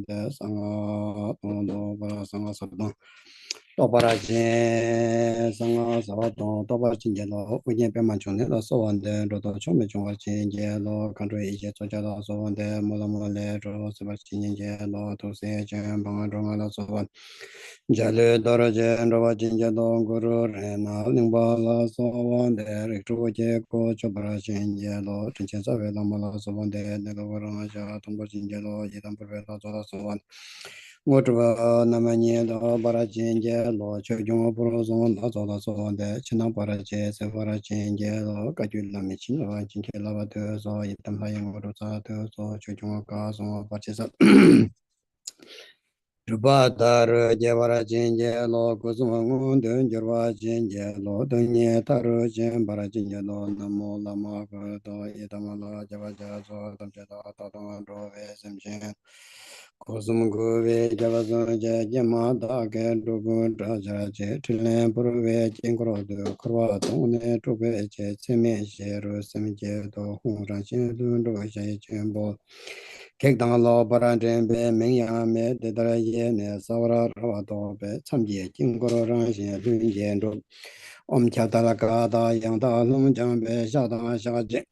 de sanga tondo para sanga sabdang Toparaje Sanga Sabaton, Toparachingelo, Wigan Pemachone, the Sovande, Roto Chomechonga Chingelo, country Ije Tojala, Sovande, Molamole, Rosabachingelo, to say Jambang, Romala Sovan, Jale, Doraje, and Rovachingelo, Guru, Rena, Limbala, Sovande, Rituaje, Coach, Oparachingelo, Tinsavela, Mala Sovande, Negavaja, Tombachingelo, Yitam Pavela, Sovan. Whatever Namanya, the Barachinja, Lord Chojong Brozon, Azola Sonde, China Barache, Sevara Change, Kajula Michin, Chinkela, so Itamhayang Rosa, so Chojong Gas, or Pachisa. Rubatar, Javara Change, Lord Kuzum, Dunjava Change, Lord Dunya, Taro, Jam, Barachinja, Namo, Lama, Itamala, Javaja, Tamjata, Tatan, Rove, Simchan. Kosumgove Javazanja Yamada Gadugun Rajaje Tilan Purve Chinkrodu Kro Tone Trupe Semi Shero Semije to Hunranchin Dundo Chimbo Kekdang Law Paranjembe Mengyame Dedraye Ne Savara Ravadobe Samje Chinkro Ranshin Dunjendo Om Chatalakada Yangda Lum Jambe Shada Shaje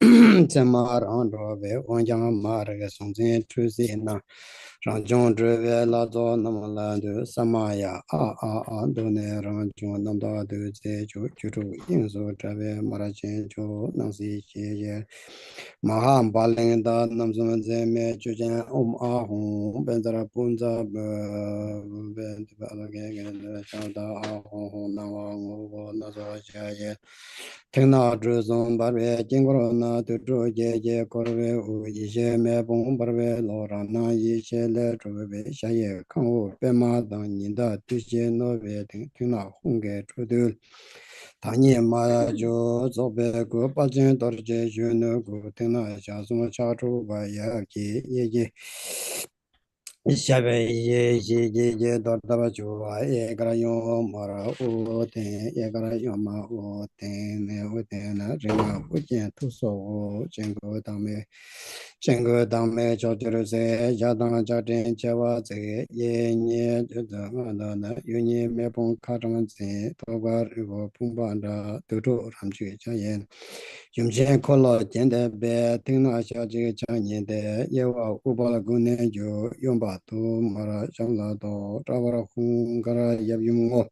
Semaran Rove Onjang Marga Sungsin Trusina Ranjong Dreve Lazo Namalandu Samaya Done Ranjong Namda Duze Churu Inzo Trave Marachin Chu Nansi Chie Maham Balinda Namzun Zeme Chujan Ahung Benzara Punza Benzalagagan Shanda Ahung Nawang Nazo Chaye Tena Druzon Barbe Jingorona Tutu Jeje Korve Uye Mebon Barbe Lorana Yishe Le Trube Shaye Kangu Pema Ninda Tushe Nove Tuna Hunge Trudul Tanya Maya Jo Zobe Gu Pajin Dorje Junu Gu Tena Shazuma Chatu Baya Ki Yeje Shabe Ye Dortaba Jua Egrayon Mara Uten Egrayon Ma Uten Utena Rima Ujen Tuso Jengo Dame Jengo Dame Chotiruse Jadang Jardin Java Ze Ye Nye Jadana Yuni Mepon Karaman Ze Toba Rivo Pumbanda Tutu Ramji Jayen Yumshen Kolo Jende Be Tingna Shaji Chanyin De Yewa Ubala Gune Jo Yomba Tu Mara Shamla Do Travara Hungara Yabyumo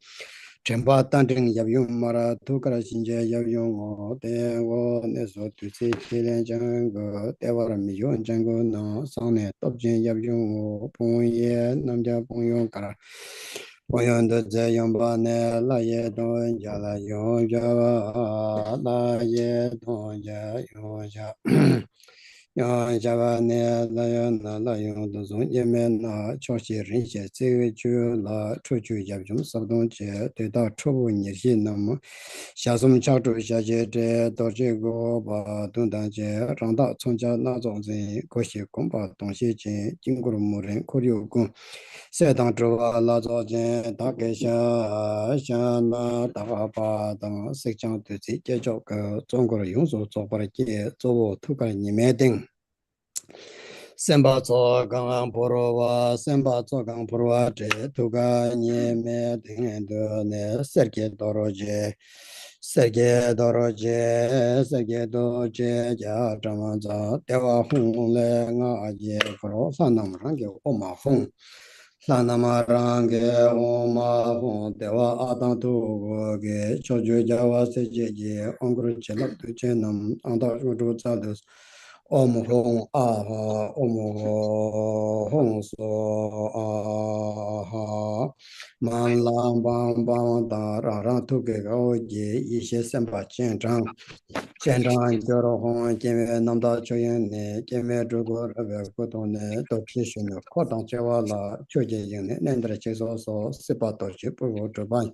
Chemba Tanting Yabyum Mara Tukara Shinja Yabyum Devo Neso Tusi Chilen Jango Devara Miyon Jango No Sane Topjin Yabyum Ponye Namja Ponyon Kara Ponyon De Zayomba Ne La Ye Don Jala Yon Java La Ye Don Ja Yon Ja Yang Java Ne La Yon La Yon De Zon Yemen Na Choshi Rinxie Zhe Ju La Chu Ju Yabjum Sabdong Jie Dui Da Chubu Nirxi Nam Xia Sum Cha Zhu Xia Jie Zhe Do Zhe Go Ba Dong Dan Jie Rang Da Cong Jia Na Zong Zin Go Xi Gong Ba Dong Xi Jin Jing Gu Ru Mu Ren Ku Liu Gong Se Dang Zhu Wa La Zao Jin Da Ge Xia Xia Na Da Ba Dang Se Chang Du Zi Jie Zhou Ge Zong Gu Ru Yong Su Zhou Ba Jie Zhou Wu Tu Ga Ni Me Ding Semba Tso Gang Purwa Semba Tso Gang Purwa Zhe Tu Ga Ni Me Ding De Ne Serge Doroje Serge Doroje Serge Doje Ja Zhang Za Dewa Hong Le Nga Jie Kro San Nam Rang Ge O Ma Hong San Nam Rang Ge O Ma Hong Dewa Adang Tu Go Ge Cho Ju Ja Wa Se Je Je Ong Gru Che Lap Tu Che Nam Ang Da Ru Zhu Za De Om Hong A Ha Om Hong So A Ha Man Lang Bang Bang Da Ra Ra Tu Ge Gao Ji Yi Xie Sen Ba Jian Zhang Jian Zhang Jiao Ro Hong Jian Wei Nam Da Chou Yin Ne Jian Wei Zhu Gu Re Wei Gu Dong Ne Do Pi Xu Ne Ko Dang Jie Wa La Qiu Jie Yin Ne Nen De Jie So So Si Ba Do Ji Bu Gu Zhu Ban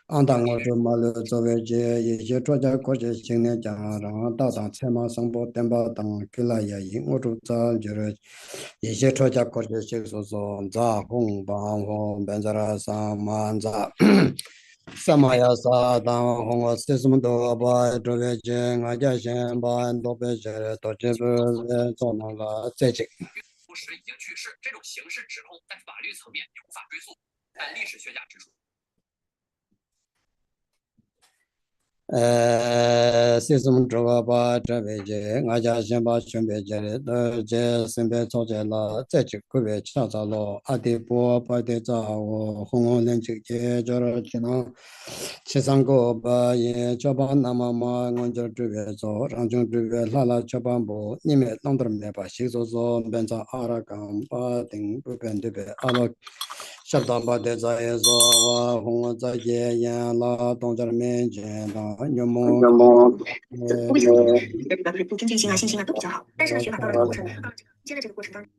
Ang Dang Wo Zhu Ma Le Zhou Wei Jie Yi Xie Zhuo Jia Guo Jie Xing Ne Jiang Rang Da Dang Cai Ma Sheng Bo Den Ba Dang Ge La Ye Yin Wo Zhu Zha Ji Re Yi Xie Zhuo Jia Guo Jie Xing So So Za Hong Bang Hong Ben Za Ra Sa Man Za Samaya Sa Dang Hong Se Sum Do Ba Zhu Wei Jie Nga Jia Xian Ba Do Bei Jie Do Jie Bu Le Zhou Na La Zai Jing 时已经去世，这种刑事指控在法律层面也无法追溯。但历史学家指出。시스템 들어가 저베제 나자 신바 준비제 제 선배 조제라 제지 그베 차자로 아디보 바데자고 홍원len직제 저러 지나 치상고 바예 저반 남아마 먼저 주베서 랑중 주베 라라 저반보 님의 랑들메 바 시소소 벤자 아라감 바딩 부벤데베 알로 샤다바 데자에서 와 홍어자제 야라 동절면제不跟进心啊、信心啊都比较好，但是呢，学法到了这个过程，接着这个过程当中。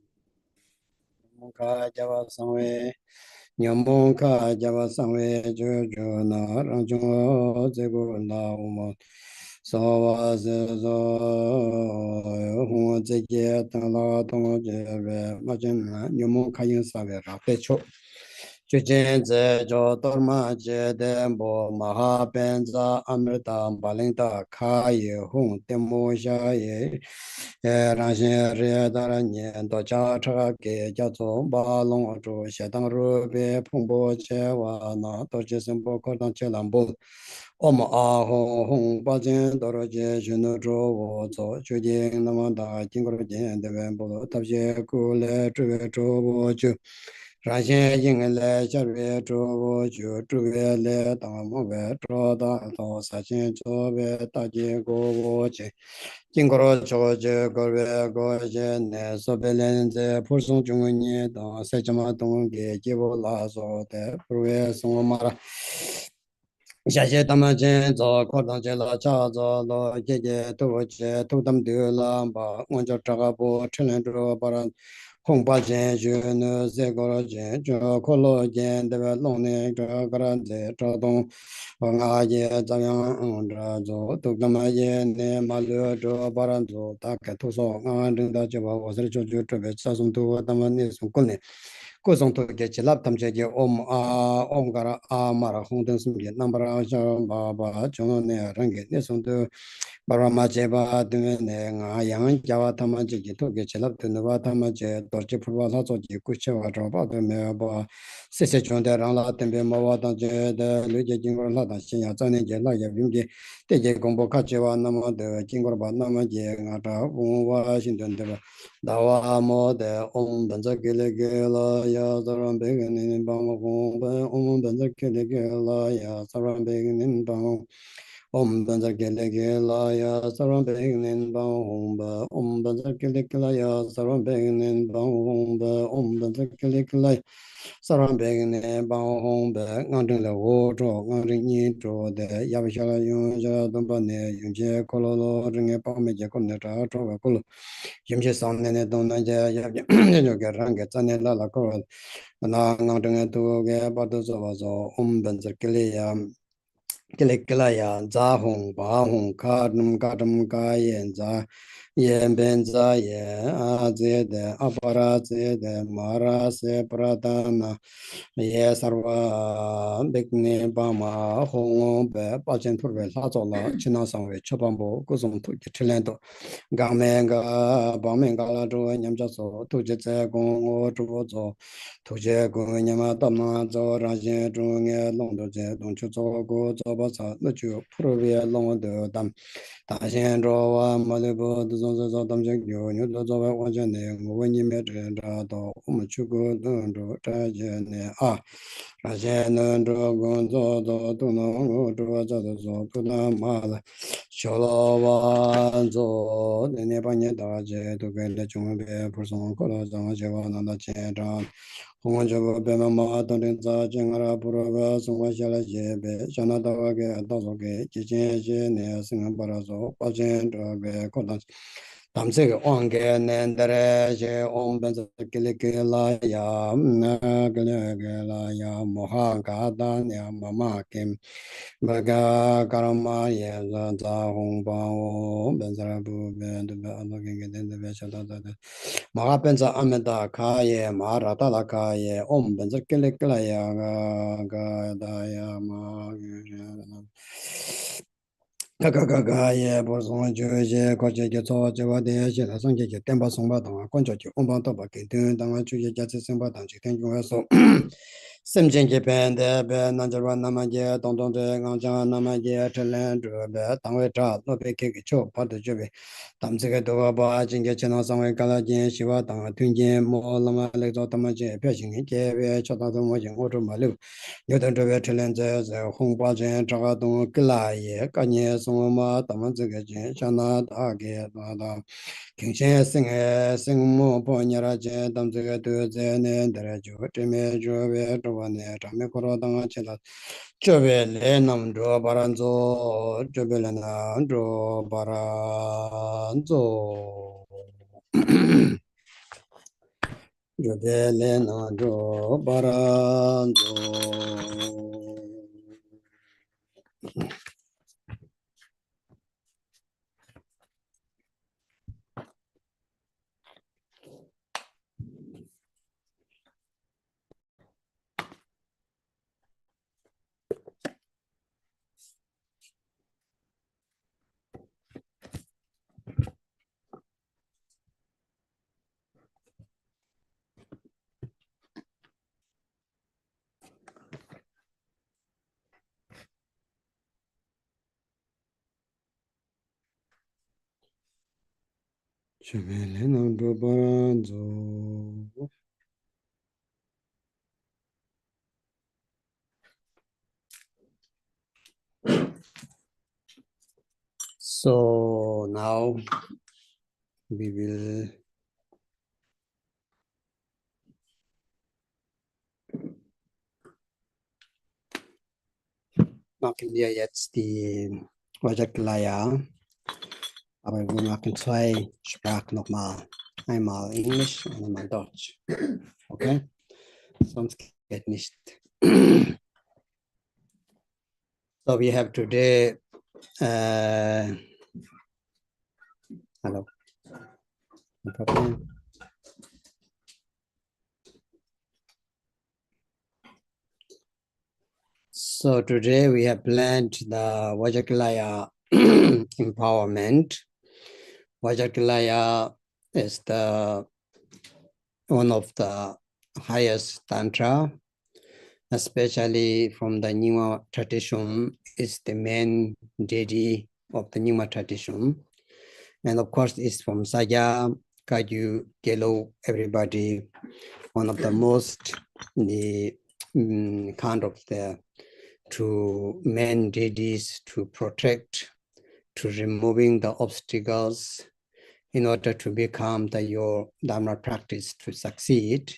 Nyammonka java samve jojo na rancho zego na umo sawa zezo hu zege tala tongo jeve majen na nyammonka yin save ra pecho Chuchen ze jo torma je dembo maha benza amrita balinta ka ye hung temo sha ye rangshin re dara nyen do cha cha ke ja zo ba long zhu xie dang ru be pong bo che wa na do che sen bo ko dang che lam bo om a hong hong ba jian do ro je jun zhu wo zo ju jing na ma da jing ro jian de wen bo ta xie ku le zhu we zhu bo ju 然先应来下月周我就周月来大木外找大到三千周月大结果我去经过了朝节个月个些呢所别人在普通中年到三千嘛东给结果拉说的不月送马了。下些他们今早课堂去了，家早了，姐姐都去，都他们丢了吧？我就这个不承认着，把人红包钱就那这个钱，这可乐钱对吧？弄的这个人在这东，我阿爷怎样这做，都他妈也那马路这把人做，大概多少俺挣到就把我这就这边啥送都他妈那送过来。各种都给起来，他们这些我们个马拉红灯什么的，那么让像把就那人给那种都把他们这把对那洋家他们这些都给起来，对那把他们这多几普把他做几过去话，这把都没有把谢谢兄弟让他等别毛话当这的了解经过他当信仰，早年间那也用的这些公布卡去话，那么的经过吧，那么这这我心中对吧？大摩的嗡本则给了给了呀，自然别个人帮我嗡本嗡本则给了给了呀，自然别个人帮我。嗡本则给了给了呀，自然别个人帮我嗡本嗡本则给了给了呀，自然别个人帮我嗡本嗡本则给了给了。自然别个人帮我红白，俺正了我着，俺正你着的，也不晓得用这东把呢，用些可乐咯，正个帮没结果呢，这着个可乐。有些上年的东南家也就给让给咱年了个，那俺正个都给把都做做，我们本子给了呀。给了给了呀，杂红八红卡这么个颜色，颜变杂颜啊，这的阿巴拉这的马拉塞布拉达那，也啥哇，别个把嘛红白把钱土呗拉走了，去那上位吃饭不，各种土吃烂多，刚那个帮面搞了之后，你们家做土就在公我做做。土些公你们到那做让些中眼弄到这东去做过做不成，那就普遍弄的大先着我没得不都做他们这牛都做完完全的，我问你们这这到我们去过弄着这些呢啊，这些弄着工作都能我做不能嘛了，小老板做那年把年大节都给了准备，不送过来怎么就往那钱上。红这个别嘛当天早进阿布罗个送我下来些呗，想那到个到时候给几千些呢，是俺把它做，把钱这个可能。他们这个往个年代的些，我们这给了给了呀，那给了给了呀，莫哈嘎达呀，妈妈给，那个嘎拉玛也是砸红包，我们这不变对吧？那个那边晓得的。马本子阿们达卡耶，马拉达拉卡耶，我们本子给了给了呀，个达呀马。Kakakaye, Boson, Juje, Koje, Jowa, de Jela, Sonja, Temba, Somba, Conjo, Umba, Toba, Kintu, Danga, Juja, Simba, Tanji, so Simjin Japan, the Nanjara Namaja, Dondon, Ganja, Namaja, Taland, Tangwe Tra, Lope Kicho, Patu Jubi, Tamsika Dova, Jinga Chena, Sangwe Kalajin, Shiva, Tanga, Tunjin, Mo, Lama, Lexo, Tamaji, Pashing, Chota, Mojin, Auto Malu, Yotan Trove, Talenza, Hong Bajan, Tragadon, Kilai, Kanye, Soma, Tamazika, Shana, Age, Kingshan sing sing mo ponyara je dam zega do ze ne dara jo teme jo be to wane tame koro dang chela chobe le nam do baranzo chobe le na do baranzo chobe le na do baranzo. Chobe le na do baranzo. So now we will not clear yet the Vajrayana. Aber wir machen zwei Sprachen nochmal. Einmal Englisch und einmal Deutsch. Okay? Sonst geht nicht. So we have today hello. No problem. So today we have planned the Vajrayana Empowerment. Vajrayana is one of the highest tantra, especially from the Nyingma tradition, is the main deity of the Nyingma tradition. And of course, it's from Saya, Kaju, Gelo, everybody, one of the most kind of the to main deities to protect, to removing the obstacles in order to become your Dharma practice to succeed.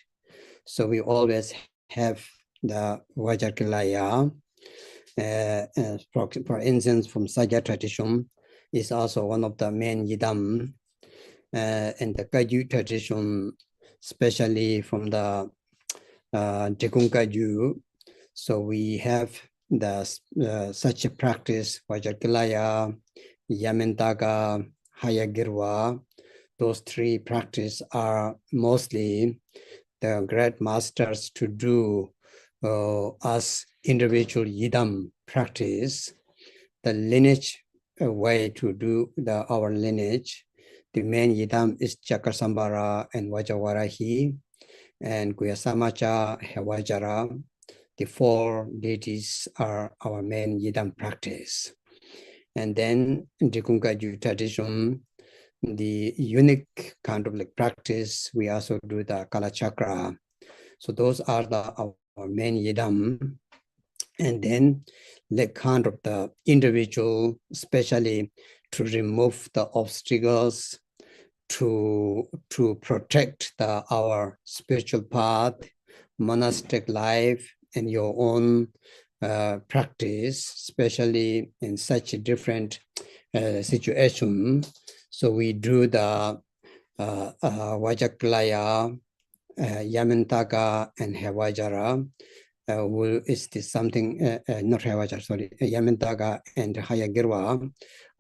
So we always have the Vajrayana. For instance, from Sajja tradition is also one of the main yidam. And the Kaju tradition, especially from the Tekung Kaju. So we have such a practice, Vajrayana, Yamentaga, Hayagirwa. Those three practices are mostly the great masters to do as individual yidam practice. The lineage way to do our lineage, the main yidam is Chakasambara and Vajrawarahi and Guyasamacha, Vajra. The four deities are our main yidam practice. And then in the Kungaju tradition, the unique kind of like practice, we also do the Kala Chakra. So those are our main yidam. And then the kind of the individual, especially to remove the obstacles, to protect our spiritual path, monastic life, and your own practice, especially in such a different situation. So we do the Vajrayana, Yamantaka, and Vajra. Is this something, not Vajra, sorry, Yamantaka and Hayagirwa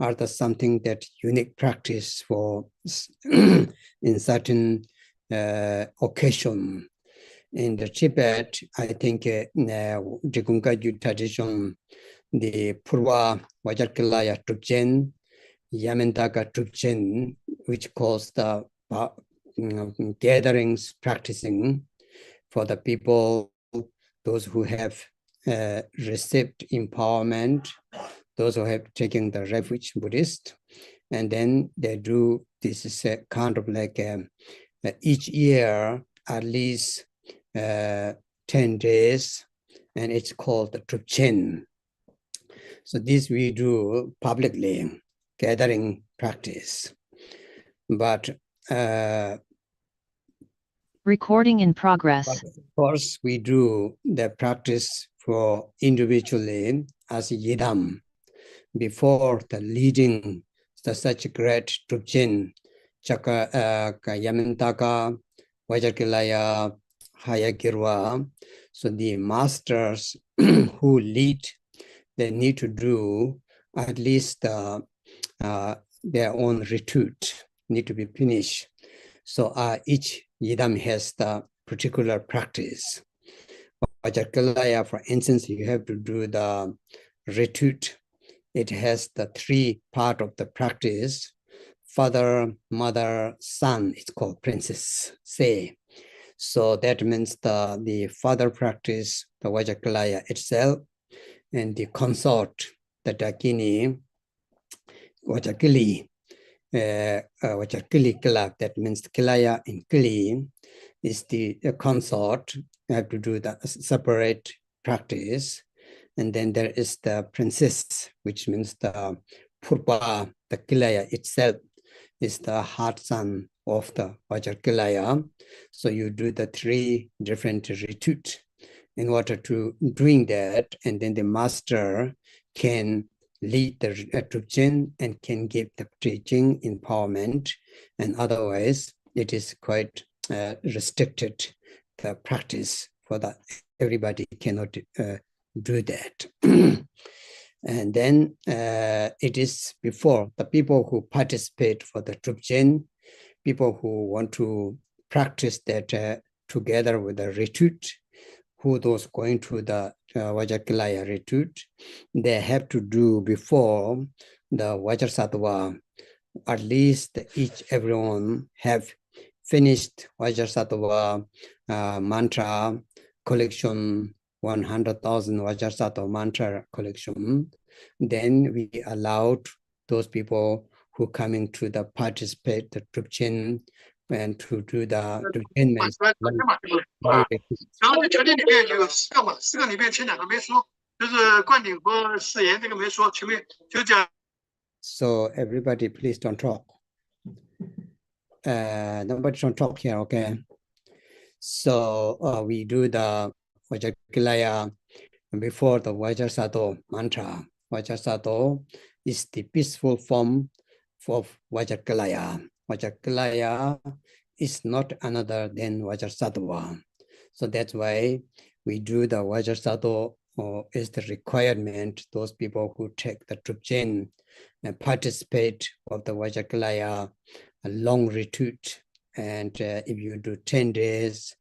are something that unique practice for in certain occasion. In the Tibet, I think the Kungaju tradition, the Purva Vajrakilaya Drupchen, Yamantaka Drupchen, which calls the gatherings, practicing for the people, those who have received empowerment, those who have taken the refuge Buddhist, and then they do this is a kind of like each year at least 10 days, and it's called the Drupchen. So this we do publicly, gathering practice. But recording in progress. But of course, we do the practice for individually as yidam before the leading such great Drupchen, Chaka Yamantaka, Vajrakilaya, Hayagirwa. So the masters who lead, they need to do at least their own retreat, need to be finished. So each yidam has the particular practice. Vajrakilaya, for instance, you have to do the retreat. It has the 3 part of the practice: father, mother, son. It's called princess say. So that means the father practice, the Vajrakilaya itself, and the consort, the Dakini, Vajakili, Vajakili Kila, that means Kilaya in Kili is the consort. You have to do the separate practice. And then there is the princess, which means the Purva, the Kilaya itself is the heart son of the Vajrakilaya. So you do the 3 different retreats in order to doing that, and then the master can lead the Drupchen and can give the teaching empowerment, and otherwise it is quite restricted, the practice for that. Everybody cannot do that. And then it is before the people who participate for the Drupchen, people who want to practice that together with the retreat, who those going to the Vajrakilaya retreat, they have to do before the Vajrasattva, at least everyone have finished Vajrasattva mantra collection, 100,000 Vajrasattva mantra collection. Then we allowed those people who coming to the participate the Drupchen and to do the Drupchen. 条件里面有4个嘛，4个里面前2个没说，就是灌顶和誓言这个没说，前面就讲。So everybody, please don't talk. Nobody don't talk here, okay? So we do the Vajrakilaya before the Vajrasattva mantra. Vajrasattva is the peaceful form of Vajrakilaya. Vajrakilaya is not another than Vajrasattva. So that's why we do the Vajrasattva is the requirement. Those people who take the Drupchen and participate of the Vajrakilaya, a long retreat. And if you do 10 days,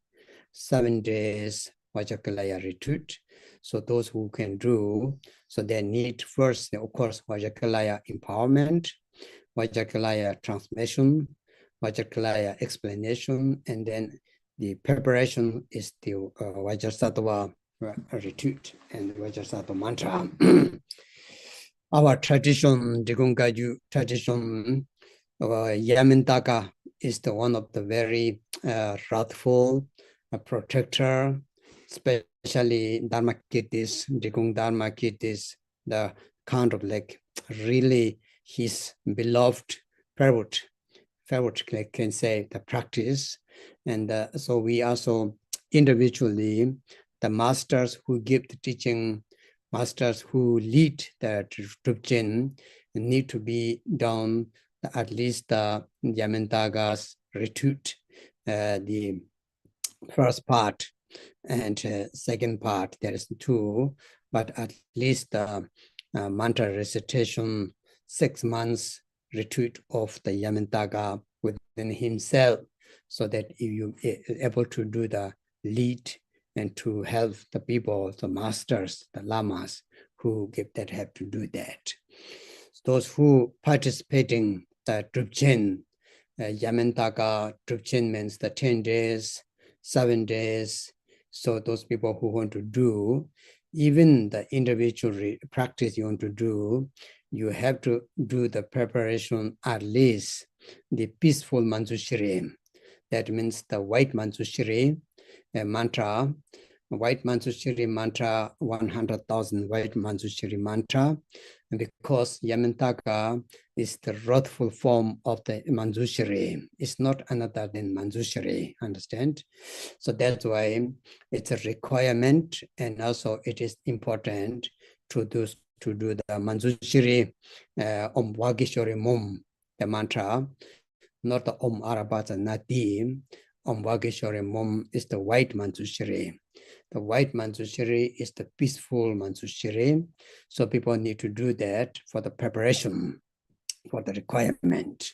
7 days Vajrakilaya retreat, so those who can do, so they need first, of course, Vajrakilaya empowerment, Vajrakilaya transmission, Vajrakilaya explanation, and then the preparation is the Vajrasattva retreat and Vajrasattva mantra. Our tradition, Digungaju tradition, Yamantaka is the one of the very wrathful protector, especially Dharma Kirtis, Digung Dharma Kirtis, the kind of like really his beloved favorite can say the practice. And so we also individually, the masters who give the teaching, masters who lead the Drupchen need to be done at least the Yamantaga's retreat, the first part and second part, there is 2, but at least the mantra recitation, 6 months retreat of the Yamantaga within himself, so that if you are able to do the lead and to help the people, the masters, the lamas, who give that have to do that. Those who participating the Drupchen, Yamantaka Drupchen means the 10 days, 7 days. So those people who want to do, even the individual practice you want to do, you have to do the preparation at least the peaceful Manjushri. That means the white Manjushri mantra, white Manjushri mantra, 100,000 white Manjushri mantra, because Yamantaka is the wrathful form of the Manjushri. It's not another than Manjushri, understand? So that's why it's a requirement, and also it is important to do the Manjushri Om Vagishwari Mum, the mantra, not the Om Arabata Nati. Om Vagishwari Mum is the white Manjushri. The white Manjushri is the peaceful Manjushri. So people need to do that for the preparation, for the requirement.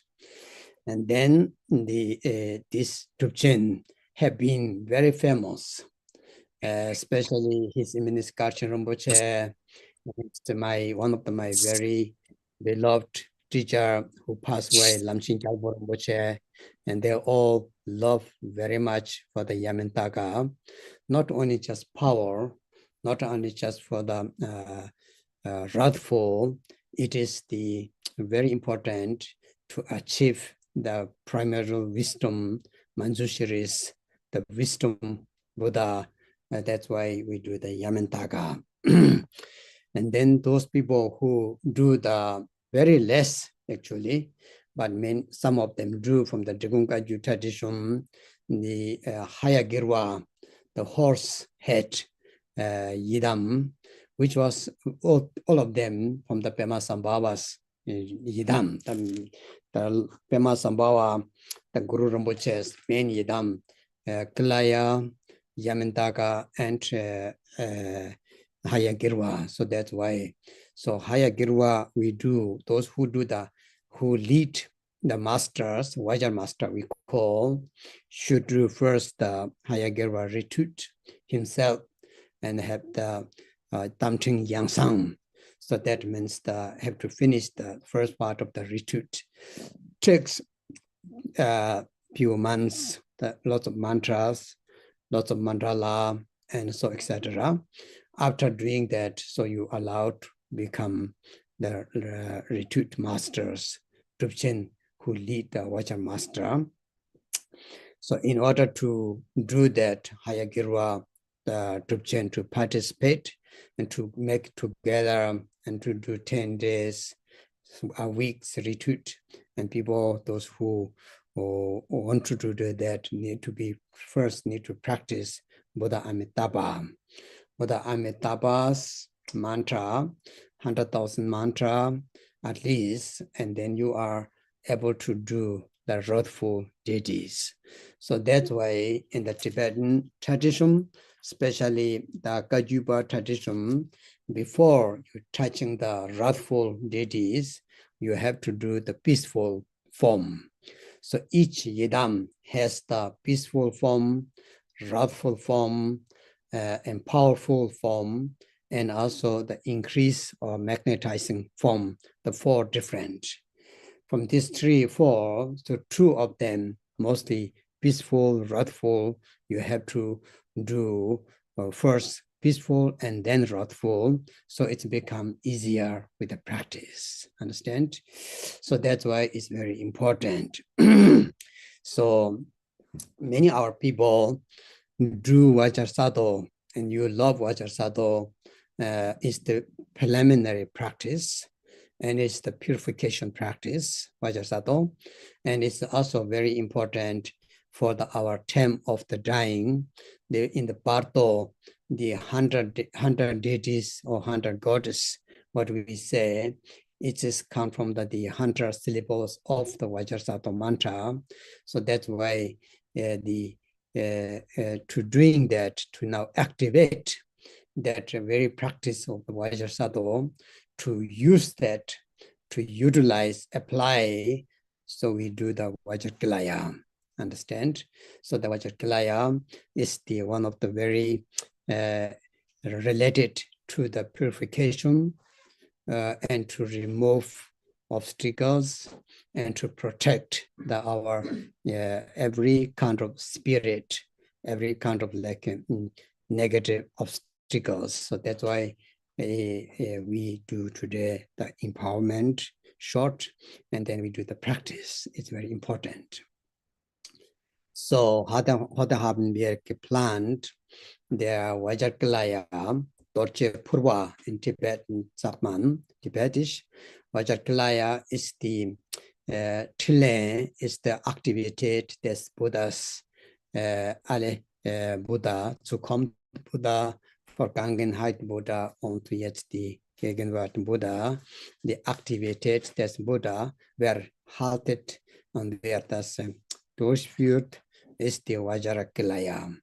And then this Drupchen have been very famous, especially His Eminence Karchen Rinpoche, one of my very beloved teacher who passed away, Lamchin Gyalpo Rinpoche, and they all love very much for the Yamantaka, not only just power, not only just for the wrathful, it is the very important to achieve the primary wisdom, Manjushiris, the wisdom Buddha. That's why we do the Yamantaka. And then those people who do the very less, actually, but some of them do from the Drupon tradition, the Hayagirwa, the horse head Yidam, which was all of them from the Pema Sambhava's Yidam. The Pema Sambhava, the Guru Rinpoche's main Yidam, Kilaya, Yamantaka, and Hayagirwa. So that's why. So Hayagirwa, we do, those who do who lead the masters, Vajra master we call, should do first the Hayagirwa retreat himself and have the Tamting Yangsang. So that means have to finish the first part of the retreat. Takes few months, lots of mantras, lots of mandala, and so etc. After doing that, so you allowed to become the retreat masters, Drupchen, who lead the Vajra master. So in order to do that, Hayagirwa, the Drupchen, to participate and to make together and to do 10 days, a week's retreat, and people, those who want to do that, need to practice Buddha Amitabha. Buddha Amitabha's mantra, 100,000 mantra at least, and then you are able to do the wrathful deities. So that's why in the Tibetan tradition, especially the Kajuba tradition, before you touching the wrathful deities, you have to do the peaceful form. So each Yidam has the peaceful form, wrathful form, and powerful form, and also the increase or magnetizing form, the 4 different. From these 3, 4, so 2 of them, mostly peaceful, wrathful, you have to do first peaceful and then wrathful, so it's become easier with the practice, understand? So that's why it's very important. So many our people do Vajrasato, and you love Vajrasato, is the preliminary practice, and it's the purification practice, Vajrasato, and it's also very important for our term of the dying. In the Barto, the 100 deities or 100 goddesses, what we say, it just come from the 100 syllables of the Vajrasato mantra. So that's why to doing that, to now activate that very practice of the Vajrasato, to use that, to utilize, apply, so we do the VAJRAKILAYA, understand? So the VAJRAKILAYA is one of the very related to the purification and to remove obstacles and to protect our every kind of spirit, every kind of negative obstacles. So that's why we do today the empowerment short, and then we do the practice. It's very important. So what haben wir geplant? Der Vajrayana Deutsche Purva in Tibetan sagt man, Tibetisch. Vajrayana ist die Tille, ist der Aktivität des Buddhas. Alle Buddha, Zukunft Buddha, Vergangenheit Buddha und jetzt die Gegenwart Buddha. Die Aktivität des Buddha, wer haltet und wer das durchführt, ist die Vajrayana.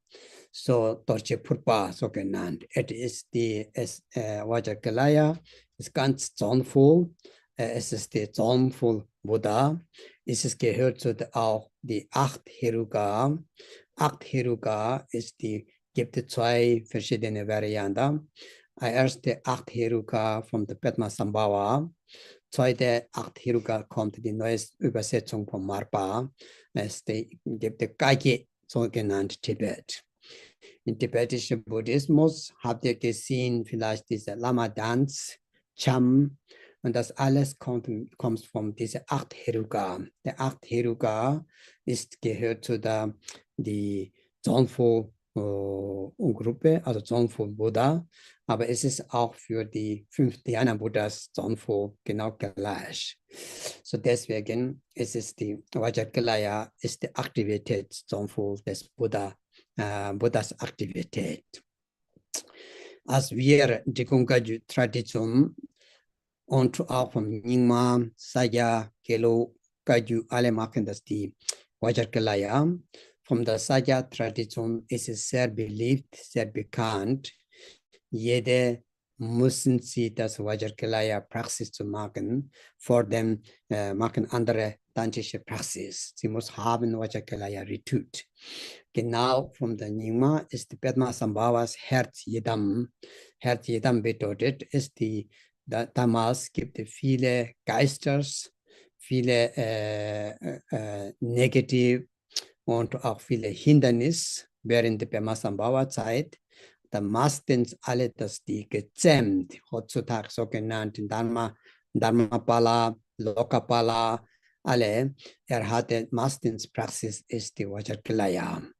So, Deutsche Purva, so genannt. Es ist die Vajrayana, ist ganz zornvoll. Es ist der zornvoll Buddha. Es gehört zu auch die 8 Heruka. 8 Heruka gibt es 2 verschiedene Varianten. Erste 8 Heruka von der Padmasambhava. Zweite 8 Heruka kommt die neue Übersetzung von Marpa. Es gibt die Geige, so genannt Tibet. Im tibetischen Buddhismus habt ihr gesehen, vielleicht diese Lama-Tanz, Cham, und das alles kommt von dieser 8 Heruka. Der 8 Heruka gehört zu die Zonfo-Gruppe, also Zonfo-Buddha, aber es ist auch für die 5 Dhyana-Buddhas Zonfo genau gleich. So deswegen ist es die Vajrayana, ist die Aktivität Zonfo des Buddhas Aktivität. Als wir die Gungaju-Tradition und auch von Nyingma, Saya, Gelo, Gaju, alle machen das die Vajrayana. Von der Saya-Tradition ist es sehr beliebt, sehr bekannt. Jede müssen sie das Vajrayana-Praxis zu machen, vor dem machen andere tantrische Praxis. Sie muss haben Vajrayana-Retreat. Genau von der Nyingma ist die Padmasambhavas Herz Yedam. Herz Yedam bedeutet, damals gibt es viele Geisters, viele negativ und auch viele Hindernisse während der Padmasambhava-Zeit. Da meistens alle die gezähmt, heutzutage sogenannten Dharma-Pala, Lokapala, alle. Hatte meistens Praxis ist die Vajrayana.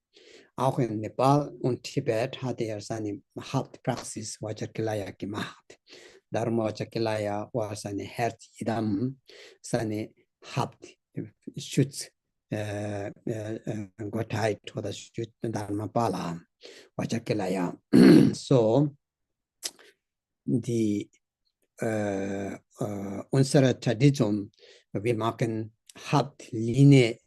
Auch in Nepal und Tibet hatte seine Hauptpraxis Vajrayana gemacht. Darum Vajrayana war seine Herz-Idam, seine Hauptschutz. Gottheit oder Dharma-Pala, Vajrayana. So, unsere Tradition, wir machen Hauptlinie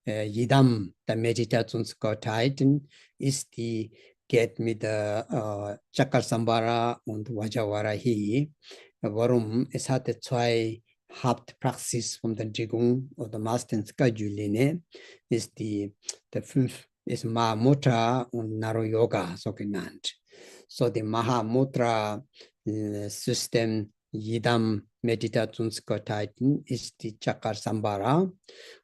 Yidam, der Meditationsgottheiten, geht mit der Chakra-Sambhara und Vajravarahi. Warum? Es hatte 2 Hauptpraxis von der Jigung oder meistens Kaju-Linie, der 5 ist Mahamudra und Naro-Yoga, so genannt. So die Mahamudra-System Yidam Meditationsgottheiten ist die Chakra-Sambhara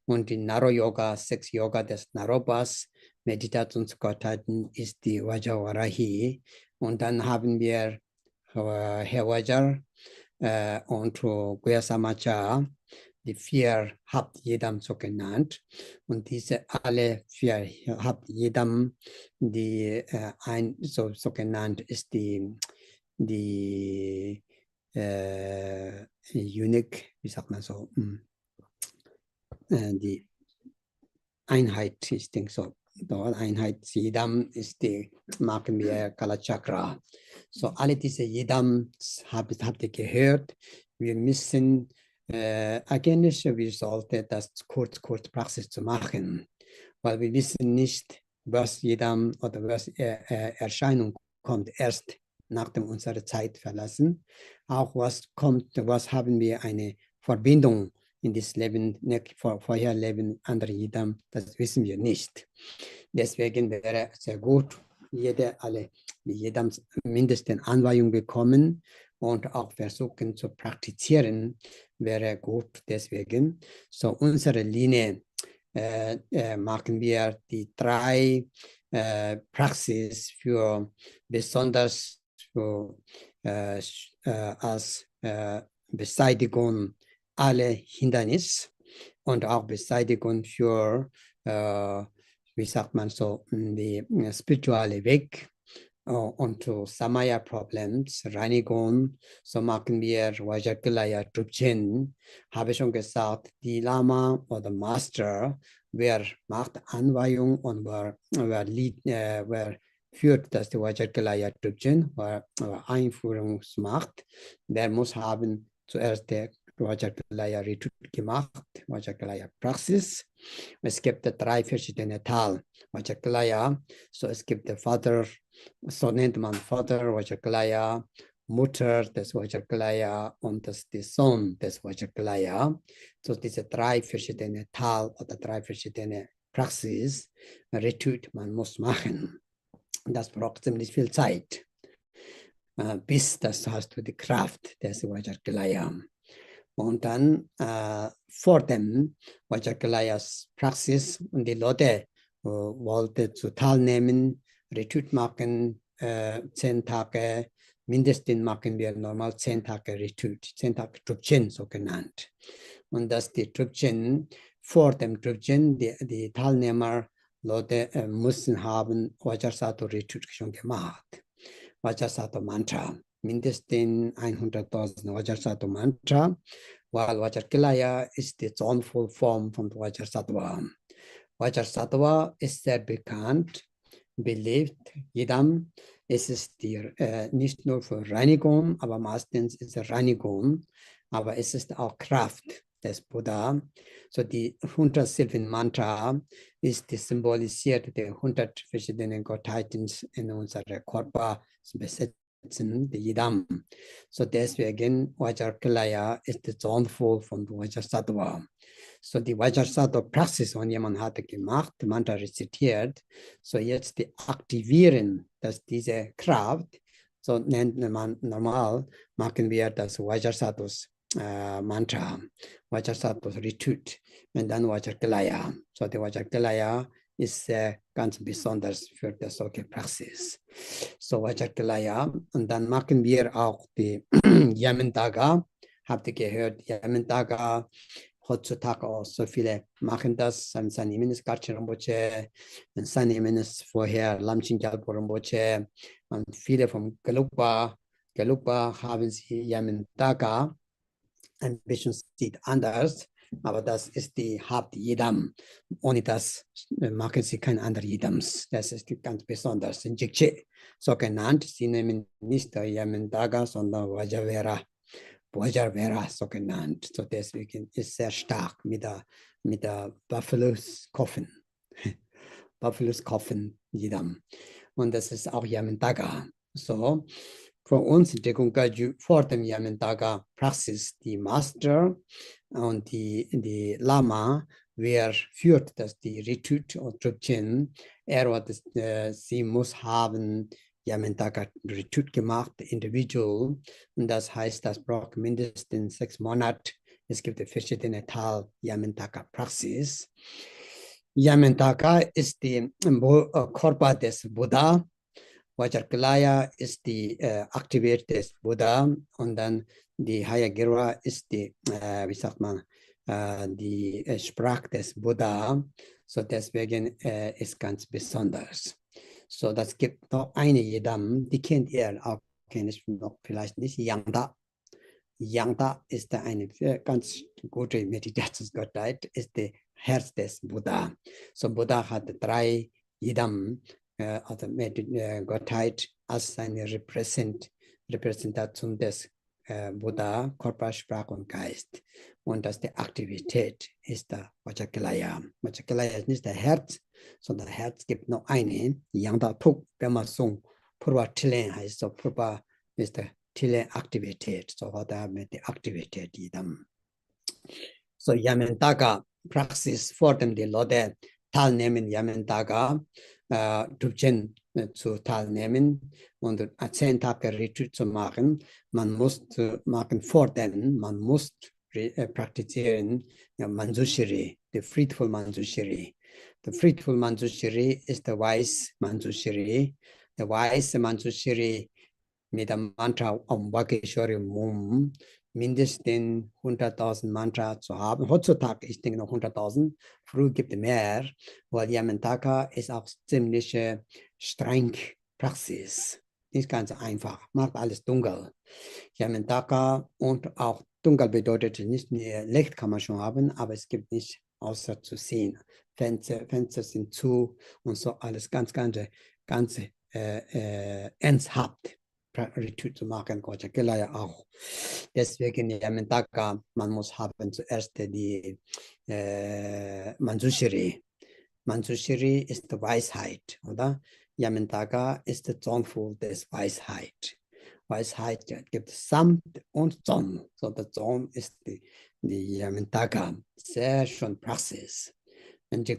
und die Naro-Yoga, 6 Yoga des Narobas, Meditationsgottheiten ist die Vajravarahi. Und dann haben wir Herr Vajra und Guya-Samacha, die 4 Hauptjedam so genannt. Und diese alle 4 Hauptjedam, die so genannt ist die unique, wie sagt man so, die Einheit, ich denke so, Einheit Jedam ist die, machen wir Kalachakra. So alle diese Jedam habt ihr gehört. Wir müssen eigentlich, wir sollten das kurz Praxis zu machen, weil wir wissen nicht, was Jedam oder was Erscheinung kommt erst nachdem unsere Zeit verlassen. Auch was haben wir eine Verbindung in das Leben, vorher Leben, andere Jedam, das wissen wir nicht. Deswegen wäre es sehr gut, alle die jeder mindestens Anweisung bekommen und auch versuchen zu praktizieren, wäre gut deswegen. So unsere Linie machen wir die 3 Praxis für besonders für, als Beseitigung aller Hindernisse und auch Beseitigung für, wie sagt man so, die spirituelle Weg und zu Samaya Problems, Reinigung, so machen wir VAJRAKILAYA Drupon, habe ich schon gesagt, die Lama oder Master, wer macht Anweisung und wer führt das VAJRAKILAYA Drupon, wer Einführung macht, der muss haben zuerst der VAJRAKILAYA Retreat gemacht, VAJRAKILAYA Praxis. Es gibt 3 verschiedene Teile VAJRAKILAYA, so es gibt der Vater, so nennt man Vater VAJRAKILAYA, Mutter des VAJRAKILAYA und der Sohn des VAJRAKILAYA. So diese 3 verschiedene Teile oder 3 verschiedene Praxis, Retreat man muss machen. Das braucht ziemlich viel Zeit, bis das hast du die Kraft des VAJRAKILAYA. Und dann vor dem VAJRAKILAYAs Praxis und die Leute wollte zu teilnehmen, Retreat machen, 10 Tage, mindestens machen wir normal 10 Tage Retreat, 10 Tage Drupon so genannt. Und dass die Drupon, vor dem Drupon, die Teilnehmer, Leute müssen haben Vajrasattva Retreat schon gemacht. Vajrasattva Mantra, mindestens 100.000 Vajrasattva Mantra, weil VAJRAKILAYA ist die zonenvolle Form von Vajrasattva. Vajrasattva ist sehr bekannt, beliebt, jedem. Es ist nicht nur für Reinigung, aber meistens ist es Reinigung, aber es ist auch Kraft des Buddha. So die 100 Silben Mantra ist die symbolisiert die 100 verschiedenen Gottheiten in unserem Körper besetzen, die Yidam. So deswegen VAJRAKILAYA ist die Zonenvoll von Vajrasattva. So die Vajrasattva Praxis, wenn jemand hatte gemacht, Mantra rezitiert, so jetzt die aktivieren, dass diese Kraft, so nennt man normal, machen wir das Vajrasattva Mantra, Vajrasattva Retreat und dann VAJRAKILAYA. So die VAJRAKILAYA ist ganz besonders für das solche Praxis. So VAJRAKILAYA und dann machen wir auch die Yamentaga. Habt ihr gehört, Yamentaga, heutzutage auch so viele machen das. Sanemen ist Garchen Rinpoche, Sanemen ist vorher Lamchen Gyalpo Rinpoche und viele vom Gelugpa haben sie Yamentaga. Ein bisschen sieht anders, aber das ist die Haupt-Yidam. Ohne das machen sie kein anderes Yidams. Das ist ganz besonders. In Jikche, so genannt, sie nehmen nicht Yamentaga, sondern Vajrayana, so genannt. So deswegen ist sehr stark mit der Buffalo's Coffin. Buffalo's Coffin Yidam. Und das ist auch Yamentaga. So, für uns in Dekungaju vor dem Yamentaga Praxis die Master und die Lama, wer führt das die Retreat und Drupon, sie muss haben Yamentaga Retreat gemacht, individual, und das heißt, das braucht mindestens 6 Monate. Es gibt verschiedene Teile Yamentaga Praxis. Yamentaga ist die Körper des Buddha. VAJRAKILAYA ist die Aktivität des Buddha und dann die Hayagirva ist die, wie sagt man, die Sprache des Buddha. So deswegen ist ganz besonders. So, das gibt noch eine Yidam, die kennt ihr auch, kenne ich noch vielleicht nicht, Yangda. Yangda ist eine ganz gute Meditationsgottheit, ist das Herz des Buddha. So Buddha hat 3 Yidam, also Gottheit als eine Repräsentation des Buddha, Körper, Sprache und Geist. Und das die Aktivität ist der VAJRAKILAYA. VAJRAKILAYA ist nicht der Herz, sondern das Herz gibt noch eine, Yangda Tuk, wenn man so, Purva Tilen heißt so, Purva ist der Tilen Aktivität, so hat er mit der Aktivität Yidam. So Yamentaga Praxis vor dem die Leute teilnehmen, Yamentaga, Drupchen zu teilnehmen und 10 Tage Retreat zu machen. Man muss machen vor dem, man muss praktizieren Manjushri, the fruitful Manjushri. The fruitful Manjushri is the wise Manjushri. The wise Manjushri mit dem Mantra Om Vakeshwari Mum mindestens 100.000 Mantra zu haben. Heutzutage, ich denke noch 100.000. Früher gibt es mehr, weil Yamantaka ist auch ziemlich streng Praxis. Nicht ganz einfach, macht alles dunkel. Yamantaka und auch dunkel bedeutet nicht mehr Licht kann man schon haben, aber es gibt nicht außer zu sehen. Fenster sind zu und so alles ganz ernsthaft. Retreat zu machen, VAJRAKILAYA auch. Deswegen Yamantaka, man muss haben zuerst die Manjushri. Manjushri ist die Weisheit, oder? Yamantaka ist der Zornful des Weisheit. Weisheit gibt es Samt und Zorn. So der Zorn ist die Yamantaka. Sehr schön Praxis. Und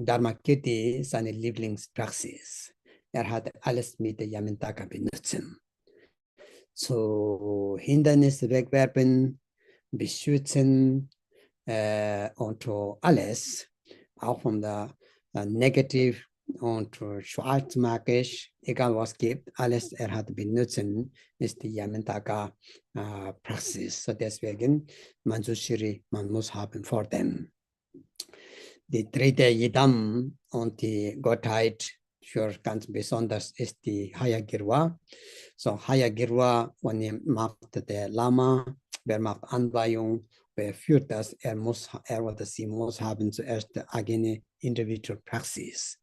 Dharma Kitty seine Lieblingspraxis. Hat alles mit der Yamantaka benutzen. So Hindernisse wegwerfen, beschützen und alles, auch von der negativ und schwarzmagisch, egal was gibt, alles hat benutzen, ist die Yamantaka Praxis. So deswegen, Manjushri, man muss haben vor dem. Die dritte Yidam und die Gottheit für ganz besonders ist die Hayagirwa. So Hayagirwa, wenn macht der Lama, wer macht Anweihung, wer führt das, er oder sie muss haben zuerst die eigene individuelle Praxis.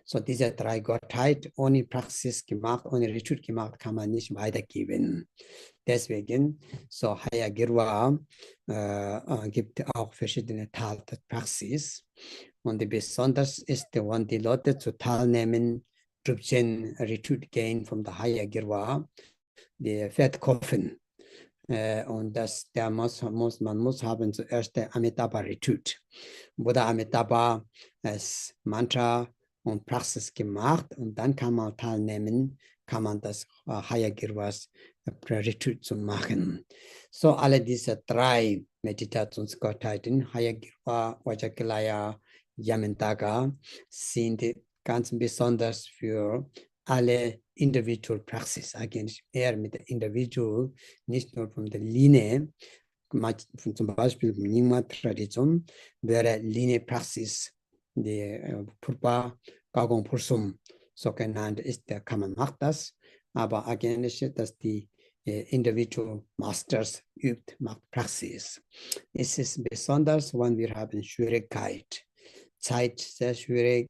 So diese 3 Gottheit, ohne Praxis gemacht, ohne Retreat gemacht, kann man nicht weitergeben. Deswegen, so Hayagirwa gibt auch verschiedene Praxis. Und besonders ist, wenn die Leute zu teilnehmen, Drupchen Retreat gehen von der Hayagirwa, die Verkaufen. Und man muss haben zuerst der Amitabha Retreat. Buddha Amitabha als Mantra und Praxis gemacht und dann kann man teilnehmen, kann man das Hayagirwas Retreat zu machen. So alle diese 3 Meditationsgottheiten, Hayagirwa, VAJRAKILAYA, Yamantaka, sind ganz besonders für alle individual Praxis, eigentlich eher mit der Individual, nicht nur von der Linie. Zum Beispiel in Nyingma-Tradition wäre Linie-Praxis, die Purpa, Gagong Pursum, so genannt ist, der kann man macht das, aber eigentlich, dass die Individual Masters übt, macht Praxis. Es ist besonders, wenn wir haben Schwierigkeit, Zeit sehr schwierig,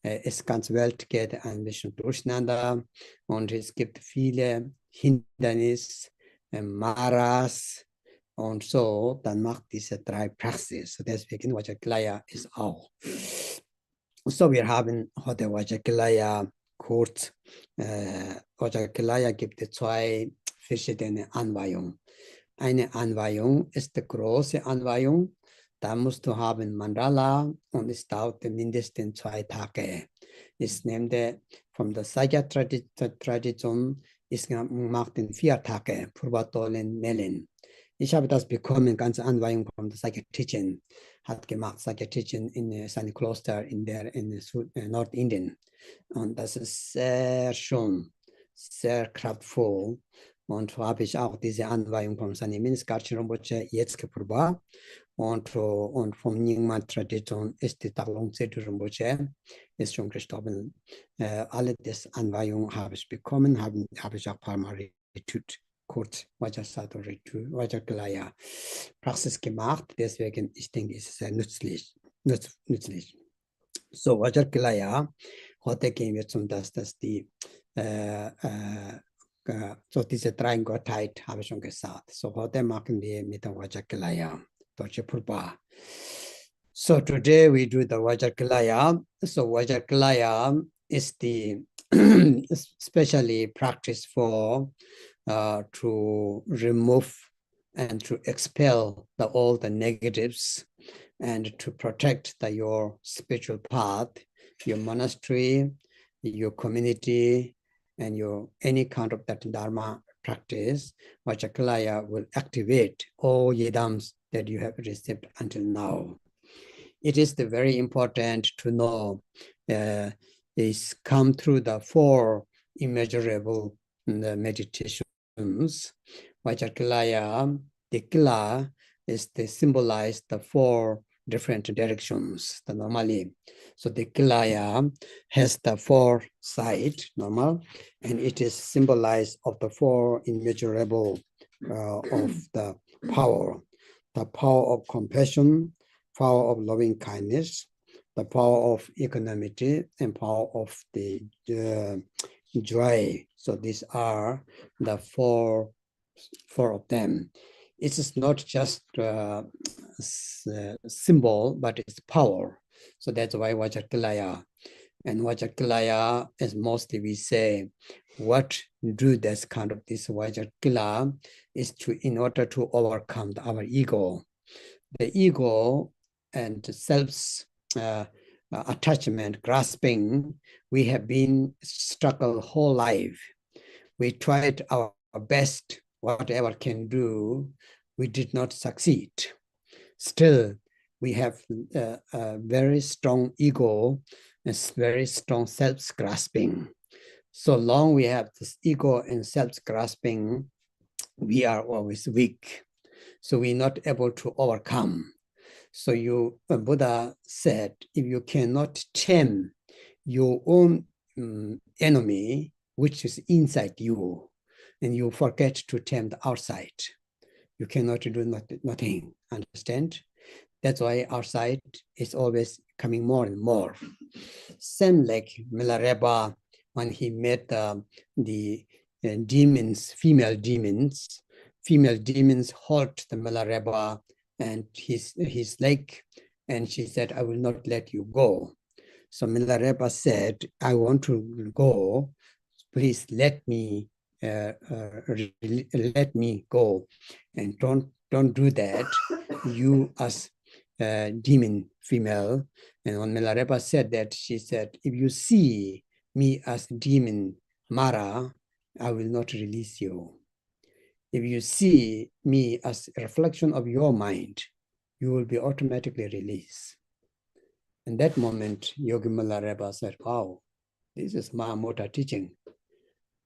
es ganz Welt geht ein bisschen durcheinander und es gibt viele Hindernisse, Maras und so, dann macht diese 3 Praxis. Deswegen VAJRAKILAYA ist auch. So, wir haben heute VAJRAKILAYA kurz. VAJRAKILAYA gibt es 2 verschiedene Anweihungen. Eine Anweihung ist die große Anweihung. Da musst du haben Mandala und es dauert mindestens 2 Tage. Es nimmt von der Saya-Tradition, es macht in 4 Tage, Purvatolen Nellen. Ich habe das bekommen, ganze Anweihung von der Saya-Teaching, hat gemacht, Saya-Teaching in seinem Kloster in Nordindien. Und das ist sehr schön, sehr kraftvoll. Und so habe ich auch diese Anweihung von Sanyamin Skarchen Rinpoche jetzt geprobt. Und vom Nyingma-Tradition ist die Taglong Tsetu Rinpoche, ist schon gestorben. Alle diese Anweihungen habe ich bekommen, habe ich auch ein paar Mal retüt, kurz Vajrasato Retüt, VAJRAKILAYA Praxis gemacht. Deswegen, ich denke, es ist sehr nützlich. So, VAJRAKILAYA, heute gehen wir zum, dass die so diese 3 Gottheit habe ich schon gesagt. So heute machen wir mit der VAJRAKILAYA, Deutsche Purpa. So today we do the VAJRAKILAYA. So VAJRAKILAYA is the especially practice for to remove and to expel all the negatives and to protect your spiritual path, your monastery, your community, and your any kind of that Dharma practice, Vajrayana will activate all yidams that you have received until now. It is very important to know is come through the 4 immeasurable meditations. Vajrayana, the kila, is to symbolize the 4 different directions, the normally. So the kilaya has the 4 sides, normal, and it is symbolized of the 4 immeasurable of the power of compassion, power of loving kindness, the power of equanimity, and power of the joy. So these are the 4 of them. It is not just symbol, but it's power. So that's why Vajrayana. And Vajrayana is mostly we say, what do this kind of this Vajrayana is in order to overcome our ego. The ego and self's attachment, grasping, we have been struggled whole life. We tried our best, whatever can do, we did not succeed. Still, we have a very strong ego and very strong self-grasping. So long we have this ego and self-grasping, we are always weak. So we're not able to overcome. So Buddha said, if you cannot tame your own enemy, which is inside you, and you forget to tame the outside, you cannot do nothing, understand? That's why outside is always coming more and more. Same like Milarepa, when he met the demons, female demons hold the Milarepa and his leg, and she said, I will not let you go. So Milarepa said, I want to go, please let me go, and don't do that. You as demon female. And when Milarepa said that, she said, if you see me as demon Mara, I will not release you. If you see me as a reflection of your mind, you will be automatically released. In that moment, Yogi Milarepa said, wow, this is Mahamudra teaching.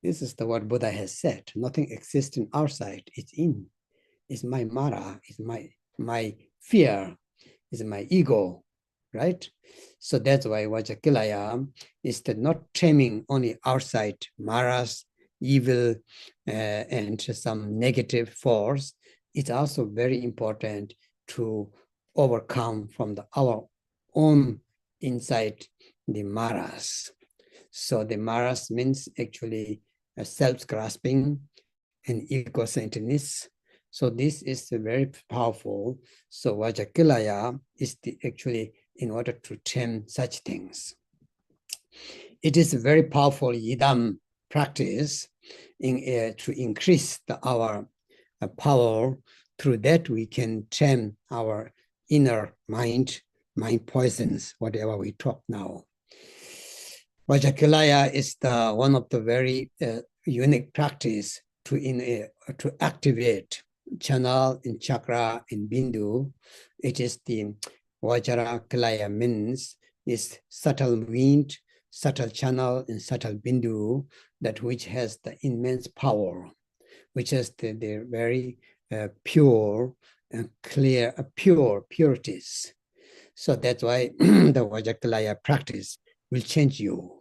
This is what Buddha has said. Nothing exists in outside, it's in. It's my Mara, it's my fear, it's my ego, right? So that's why Vajrayana is not taming only outside Maras, evil, and some negative force. It's also very important to overcome from our own inside the Maras. So the Maras means actually self-grasping and ego-centeredness. So this is very powerful. So Vajrayana is actually in order to tame such things. It is a very powerful yidam practice to increase our power. Through that we can tame our inner mind poisons, whatever we talk now. Vajrayana is one of the very unique practice to activate channel in chakra in bindu. It is the VAJRAKILAYA means is subtle wind, subtle channel, and subtle bindu, that which has the immense power, which is the very pure and clear, purities. So that's why the Vajrayana practice will change you.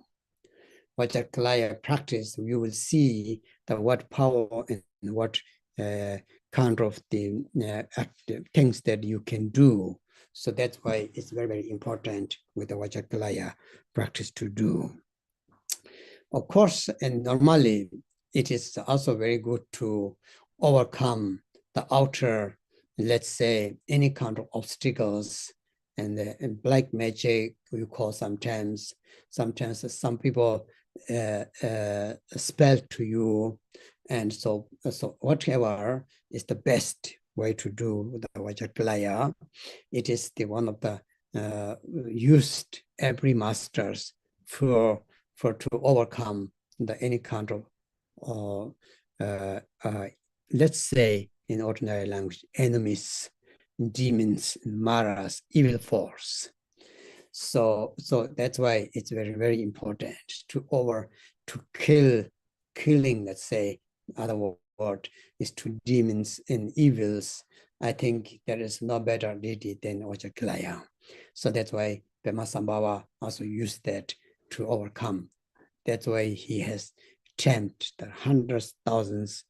Vajrayana practice, you will see what power and what kind of the things that you can do. So that's why it's very, very important with the Vajrayana practice to do. Of course, and normally it is also very good to overcome the outer, let's say, any kind of obstacles and black magic we call sometimes some people spell to you, and so whatever is the best way to do the VAJRAKILAYA. It is the one of the used every masters for to overcome any kind of let's say in ordinary language, enemies, demons, maras, evil force. So that's why it's very, very important to killing, let's say, other word is to demons and evils. I think there is no better deity than VAJRAKILAYA. So that's why Pemasambhava also used that to overcome. That's why he has tempted the hundreds, thousands,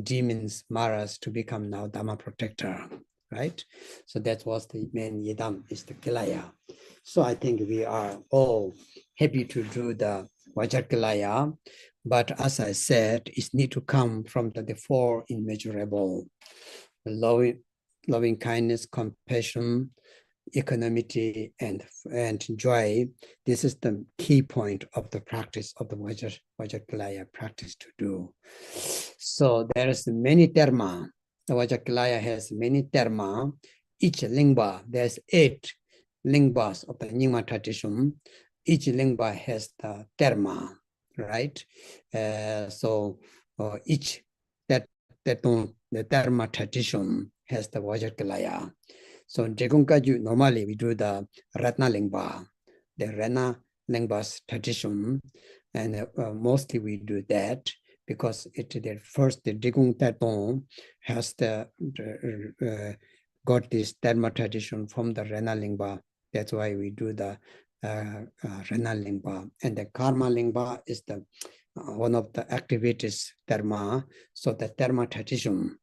demons, maras to become now Dharma protector, right? So that was the main yidam, is the Kilaya. So I think we are all happy to do the VAJRAKILAYA, but as I said, it need to come from the four immeasurable: loving kindness, compassion, equanimity, and joy. This is the key point of the practice of the VAJRAKILAYA practice to do. So there is many Dharma. The VAJRAKILAYA has many Dharma. Each lingua, there's 8 linguas of the Nyingma tradition. Each lingua has the Dharma, right? Each the Dharma tradition has the VAJRAKILAYA. So in Drupon normally we do the Ratna Lingua, the Rana Lingua's tradition, and mostly we do that because the Drupon has got this Dharma tradition from the Rana Lingua. That's why we do the Rana Lingua, and the Karma Lingua is the one of the activities Dharma. So the Dharma tradition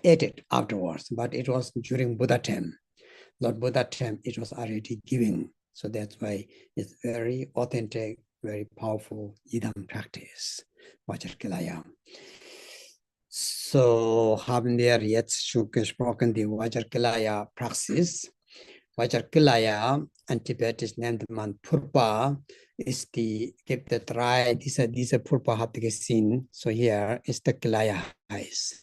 added afterwards, but it was during Buddha time. Lord Buddha time, it was already given. So that's why it's very authentic, very powerful Idam practice, VAJRAKILAYA. So haben wir jetzt schon gesprochen, die VAJRAKILAYA Praxis. VAJRAKILAYA, in Tibetisch nennt man Purpa, gibt es 3, diese Purpa habt ihr gesehen. So hier ist der Kilaya heiß.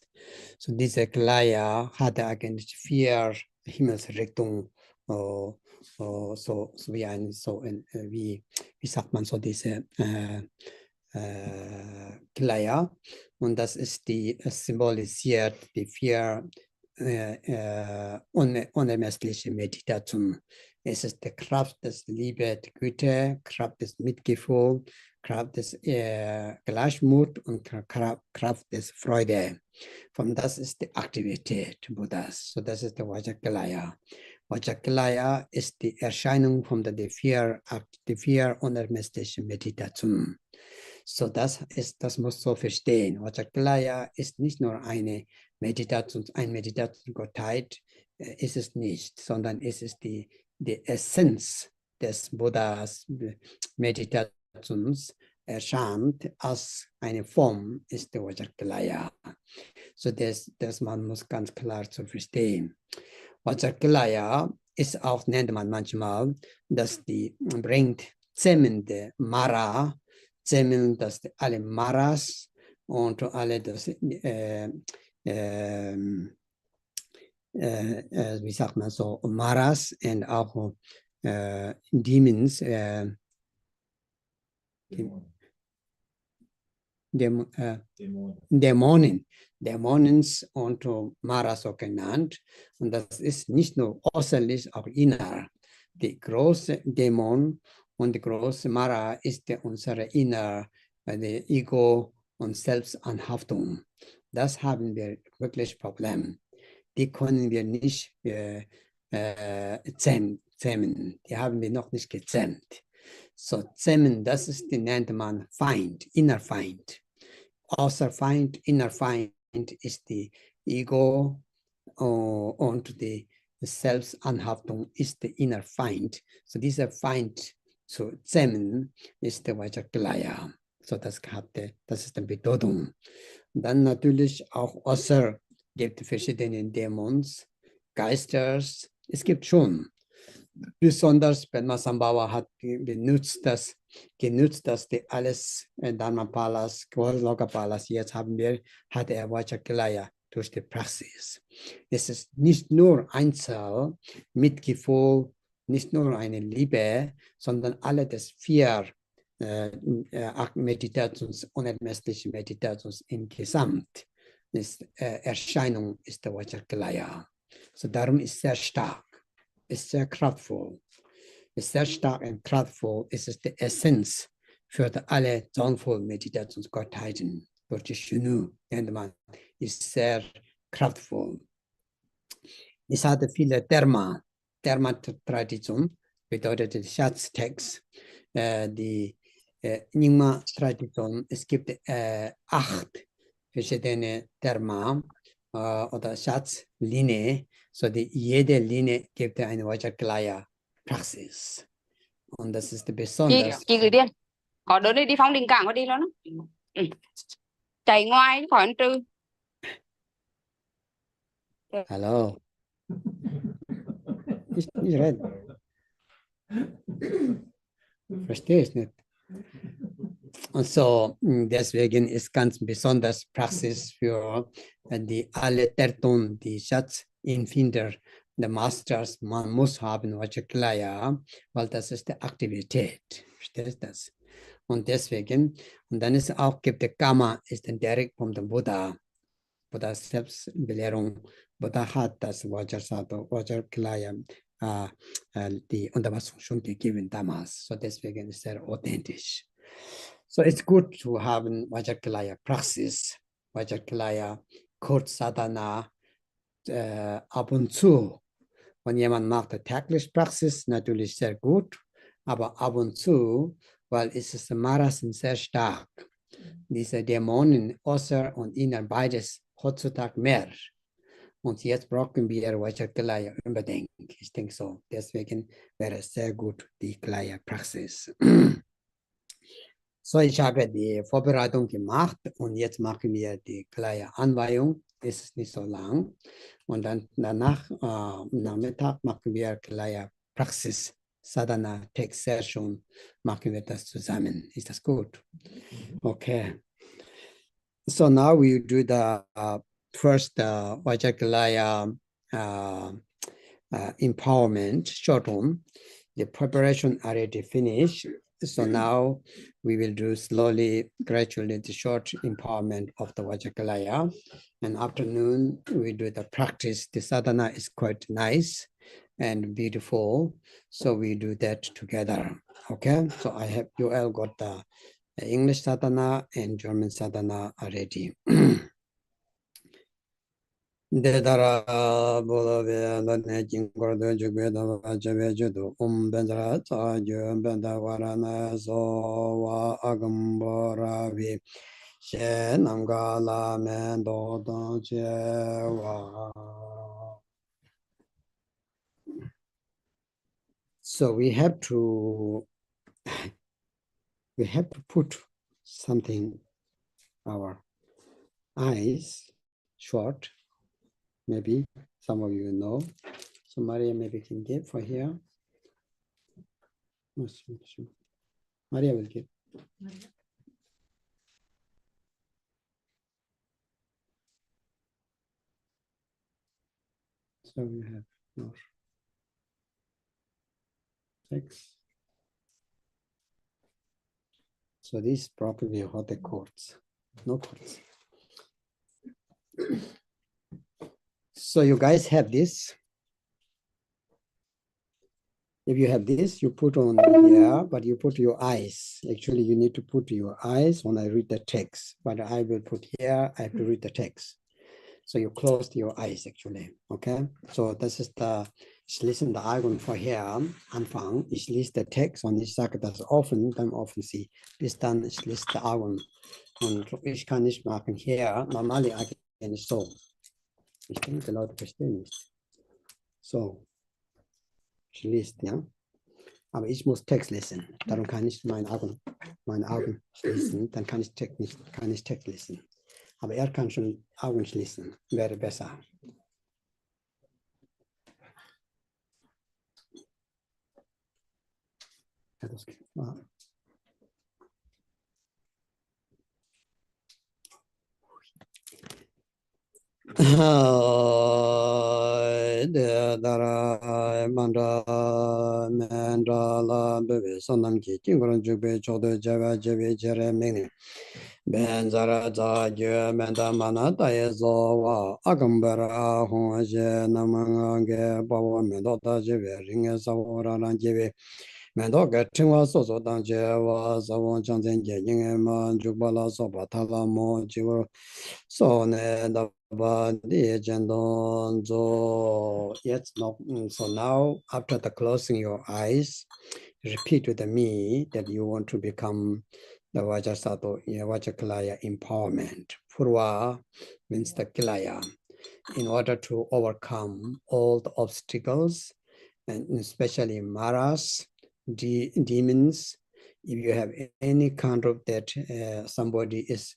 So diese Kilaya hatte eigentlich 4 Himmelsrichtungen, wie sagt man so, diese Kilaya. Und das ist symbolisiert die 4 unermessliche Meditation. Es ist die Kraft des Liebe, der Güte, Kraft des Mitgefühl, Kraft des Gleichmut und Kraft des Freude. Von das ist die Aktivität Buddhas. So das ist der VAJRAKILAYA. VAJRAKILAYA ist die Erscheinung von der 4 unermesslichen Meditation. So das muss so verstehen. VAJRAKILAYA ist nicht nur eine Meditationsgottheit, ist es nicht, sondern es ist die Essenz des Buddhas Meditations erscheint als eine Form, ist der VAJRAKILAYA. So das man muss ganz klar zu verstehen. VAJRAKILAYA ist auch, nennt man manchmal, dass die bringt zähmende Mara, zähmen dass alle Maras und alle das wie sagt man so, Maras und auch Demons, Dämonens und Maras so genannt. Und das ist nicht nur äußerlich, auch inner. Die große Dämon und die große Mara ist unsere inner, die Ego und Selbstanhaftung. Das haben wir wirklich Problem. Die können wir nicht zähmen. Die haben wir noch nicht gezähmt. So zähmen, das ist, die nennt man Feind, Innerfeind. Außer Feind, Innerfeind ist die Ego und die Selbstanhaftung ist der Innerfeind. So dieser Feind zu zähmen ist der VAJRAKILAYA. So das ist die Bedeutung. Und dann natürlich auch außer gibt verschiedene Dämons, Geister. Es gibt schon. Besonders Pemasambhava hat genutzt, dass die alles Dharma Palas, Loka Palas, jetzt hat er VAJRAKILAYA durch die Praxis. Es ist nicht nur Einzel, Mitgefühl, nicht nur eine Liebe, sondern alle das 4 Meditations, unermessliche Meditations insgesamt. Ist, Erscheinung ist der Vajrakalaya. So darum ist sehr stark, ist sehr kraftvoll. Ist sehr stark und kraftvoll, ist es die Essenz für alle zornvollen Meditationsgottheiten. Durch die Shinu nennt man, ist sehr kraftvoll. Es hatte viele Dharma-Tradition, bedeutet der Schatztext, die Nyingma-Tradition. Es gibt 8 verschiedene Dharma oder Schatzlinie, so die jede Linie gibt eine Vajrakalaya Praxis. Und das ist besonders. Chị gửi điên. Có đứa này đi phong đình cảng có đi luôn đó. Ừ. Chạy ngoài khỏi ăn trừ. Hello. Ich red. Verstehst nicht? Und so, deswegen ist ganz besonders Praxis für die alle Tertun, die Schatzinfinder, der Masters, man muss haben Vajrakalaya, weil das ist die Aktivität. Verstehst du das? Und deswegen, und dann ist auch, gibt der Karma, ist dann direkt vom Buddha. Buddhas Selbstbelehrung. Buddha hat das Vajrakalaya, die Unterweisung schon gegeben damals. So deswegen ist er authentisch. So it's good to haben Vajrakalaya Praxis, Vajrakalaya kurz Sadhana, ab und zu. Wenn jemand macht täglich Praxis, natürlich sehr gut, aber ab und zu, weil es ist Maras sind sehr stark. Diese Dämonen, äußer und inner, beides heutzutage mehr. Und jetzt brauchen wir Vajrakalaya unbedingt. Ich denke so. Deswegen wäre es sehr gut, die Kalaya Praxis. So, ich habe die Vorbereitung gemacht und jetzt machen wir die Kalaya Anweihung. Es ist nicht so lang. Und dann danach, am Nachmittag, machen wir Kalaya Praxis. Sadhana Text Session, machen wir das zusammen. Ist das gut? Okay. So now we do the first Vajrakalaya empowerment short one. The preparation already finished. So now we will do slowly, gradually the short empowerment of the Vajrakalaya. And afternoon we do the practice. The sadhana is quite nice and beautiful. So we do that together. Okay. So I have you all got the English sadhana and German sadhana already. Dedara Bolave Lane Jingordo Jugeda Javejudo Bendra Tajo Benda Warana Zowa Agamboravi Shenangala Mendo Donjewa. So we have to put something our eyes short. Maybe some of you know. So Maria maybe can give for here. Maria will give. So we have more. 6. So these probably are the chords, no chords. So you guys have this. If you have this, you put on here, but you put your eyes. Actually, you need to put your eyes when I read the text, but I will put here, I have to read the text. So you close your eyes actually, okay? So das ist ich lese die Augen vorher, Anfang, ich lese den Text und ich sage das offen, dann offen sie. Bis dann, ich lese die Augen. Und ich kann nicht machen hier, normale eigentlich so. Ich denke, die Leute verstehen nicht. So, ich lese, ja. Aber ich muss Text lesen, darum kann ich meine Augen schließen, dann kann ich Text lesen. Aber er kann schon Augen schließen, wäre besser. Ja, das geht. Dara Manda Mandala Bebe Sonam Ki Kinguran Jube Chodo Java Jebe Jere Mini Benzara Zaju Manda Manata Ezowa Agambara Honje Namange Bawa Mendota Jebe Ringa Savora Jebe Mendoga Tingwa Soso Danje was a one Janzen Yingema Jubala Soba Talamo Jivo So the yes, no. So now after the closing your eyes, repeat with me that you want to become the Vajrayana Empowerment. Purva means the Kilaya, in order to overcome all the obstacles, and especially Maras, demons. If you have any kind of that somebody is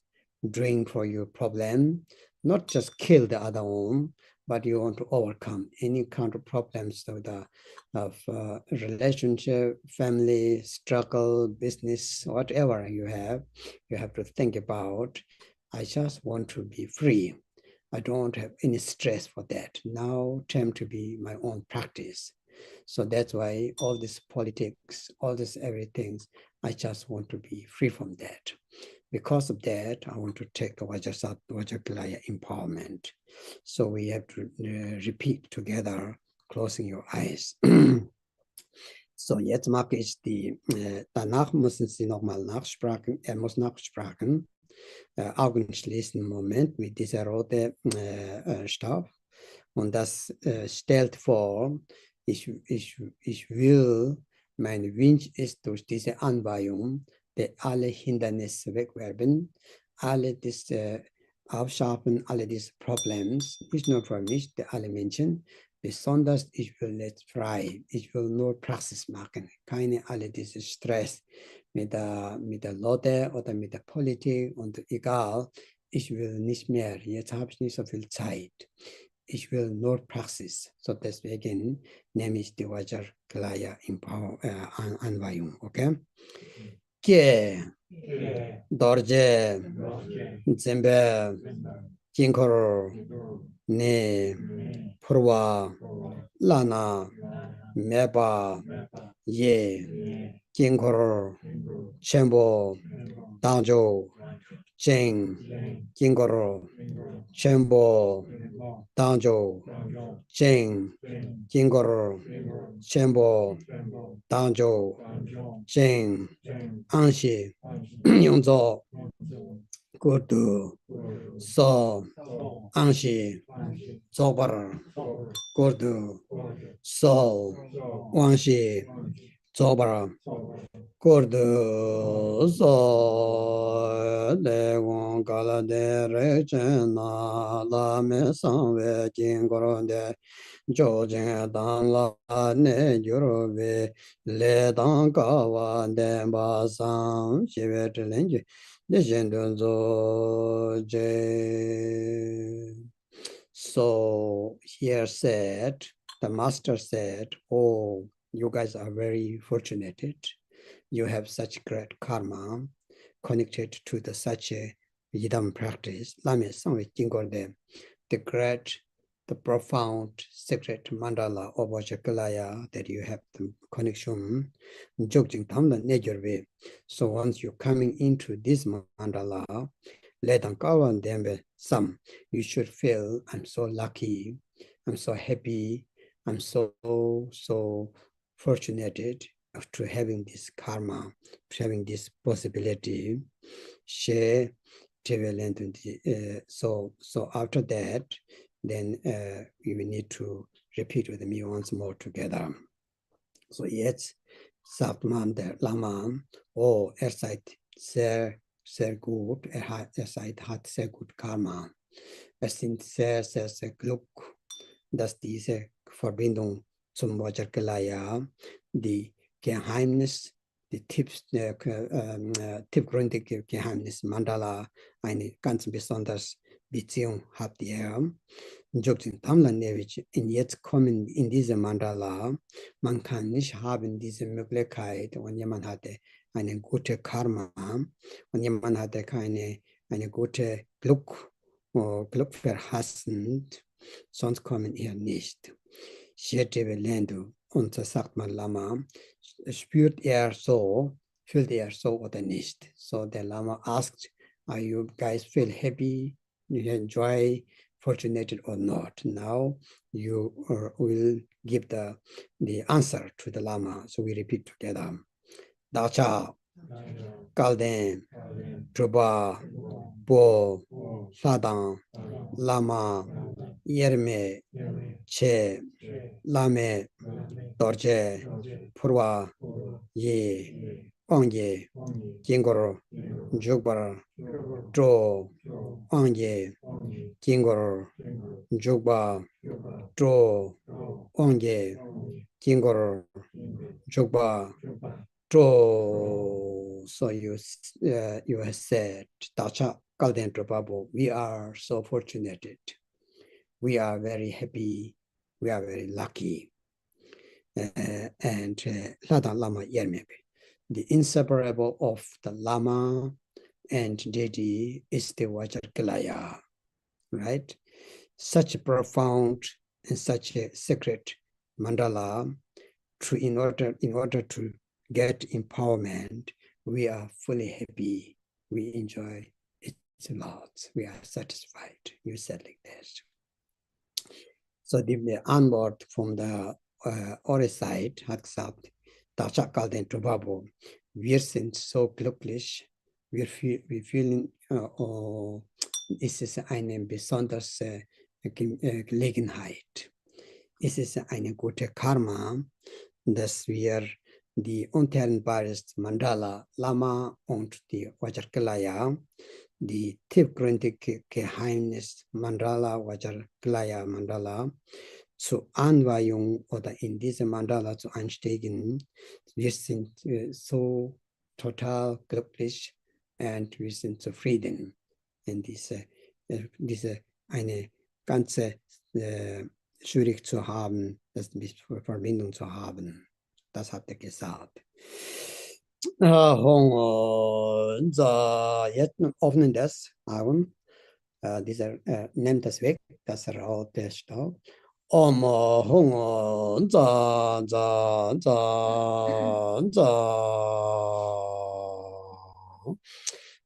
doing for your problem, not just kill the other one, but you want to overcome any kind of problems of relationship, family, struggle, business, whatever you have to think about, I just want to be free. I don't have any stress for that. Now time to be my own practice. So that's why all this politics, all this everything, I just want to be free from that. Because of that, I want to take the Vajrayana Empowerment. So we have to repeat together, closing your eyes. So jetzt mag ich die, danach müssen Sie nochmal nachsprechen, muss nachsprechen, Augen schließen, Moment, mit dieser roten Stab. Und das stellt vor, ich will, mein Wunsch ist durch diese Anweihung, der alle Hindernisse wegwerfen, alle diese aufschaffen, alle diese Probleme, nicht nur für mich, für alle Menschen, besonders ich will jetzt frei, ich will nur Praxis machen, keine alle diese Stress mit der Leute oder mit der Politik und egal, ich will nicht mehr, jetzt habe ich nicht so viel Zeit. Ich will nur Praxis. So deswegen nehme ich die Vajrayana Anweihung, okay? Ke, Dorje, Zembe, Jinkor, Ne, Purva, Lana, Meba, Ye, Jinkor, Chembo, Danjo, Jing, Jinkor, Chembo, Danjo, Jing, Jinkor, Chembo, Danjo, Jing, Anshi, Yongzo, Gurdu, So, Anshi, Zobar, Gurdu, So, Wanshi, Zobar, Gurdu, So, De Wong Gala De Rechena, La Mesanve, Jingorode, Jojin Dan La Ne Jurobe, Le Dan Kawa, Demba Sam, Shivet Lenji. So here said, the master said, oh, you guys are very fortunate. You have such great karma connected to the such a yidam practice. The great, the profound secret mandala of Vajrayana that you have the connection. So once you're coming into this mandala, you should feel, I'm so lucky, I'm so happy, I'm so fortunate to having this karma, to having this possibility. So after that, then you will need to repeat with me once more together. So jetzt sagt man der Lama, oh, seid sehr, sehr gut, hat sehr gut Karma. Es sind sehr, sehr, sehr Glück, dass diese Verbindung zum Vajrayana, die Geheimnis, die tiefgründige Geheimnis Mandala, eine ganz besondere Beziehung habt ihr. Und jetzt kommen in diese Mandala, man kann nicht haben diese Möglichkeit, wenn jemand hatte eine gute Karma und jemand hatte eine gute Glück Glück verhasst, sonst kommen hier nicht. Und so sagt man Lama, fühlt er so oder nicht? So the Lama asked, are you guys feel happy, you enjoy, fortunate or not? Now you will give the answer to the Lama. So we repeat together. Dacha, Kalden, Drupa, Bo, Sadang, Lama, Yerme, Che, Lame, Dorje, Purwa, Ye, Ongye, Jingoro, Jugbar, Dro, Ongye, Jingoro, Jugba, Dro, Ongye, Jingoro, Jugba, Dro. So you have said, Dacha Kalden Drupabo, we are so fortunate. We are very happy. We are very lucky. And Ladang Lama Yermebe, the inseparable of the Lama and Deity is the Vajrayana, right? Such a profound and such a sacred mandala. In order to get empowerment, we are fully happy. We enjoy it a lot. We are satisfied. You said like this. So the onward from the other side hat gesagt, Dacha Kalden Tobabo, wir sind so glücklich, wir fühlen, es ist eine besondere Gelegenheit. Es ist eine gute Karma, dass wir die unteilbare Mandala, Lama und die Vajrayana, die tiefgründige Geheimnis Mandala, Vajrayana Mandala, zur Anweihung oder in diese Mandala zu einsteigen. Wir sind so total glücklich und wir sind zufrieden in diese eine ganze schwierig zu haben, das mit Verbindung zu haben. Das hat er gesagt. Jetzt öffnen das Augen. Dieser nimmt das weg, das rote Staub. Om Hong Za Za Za Za.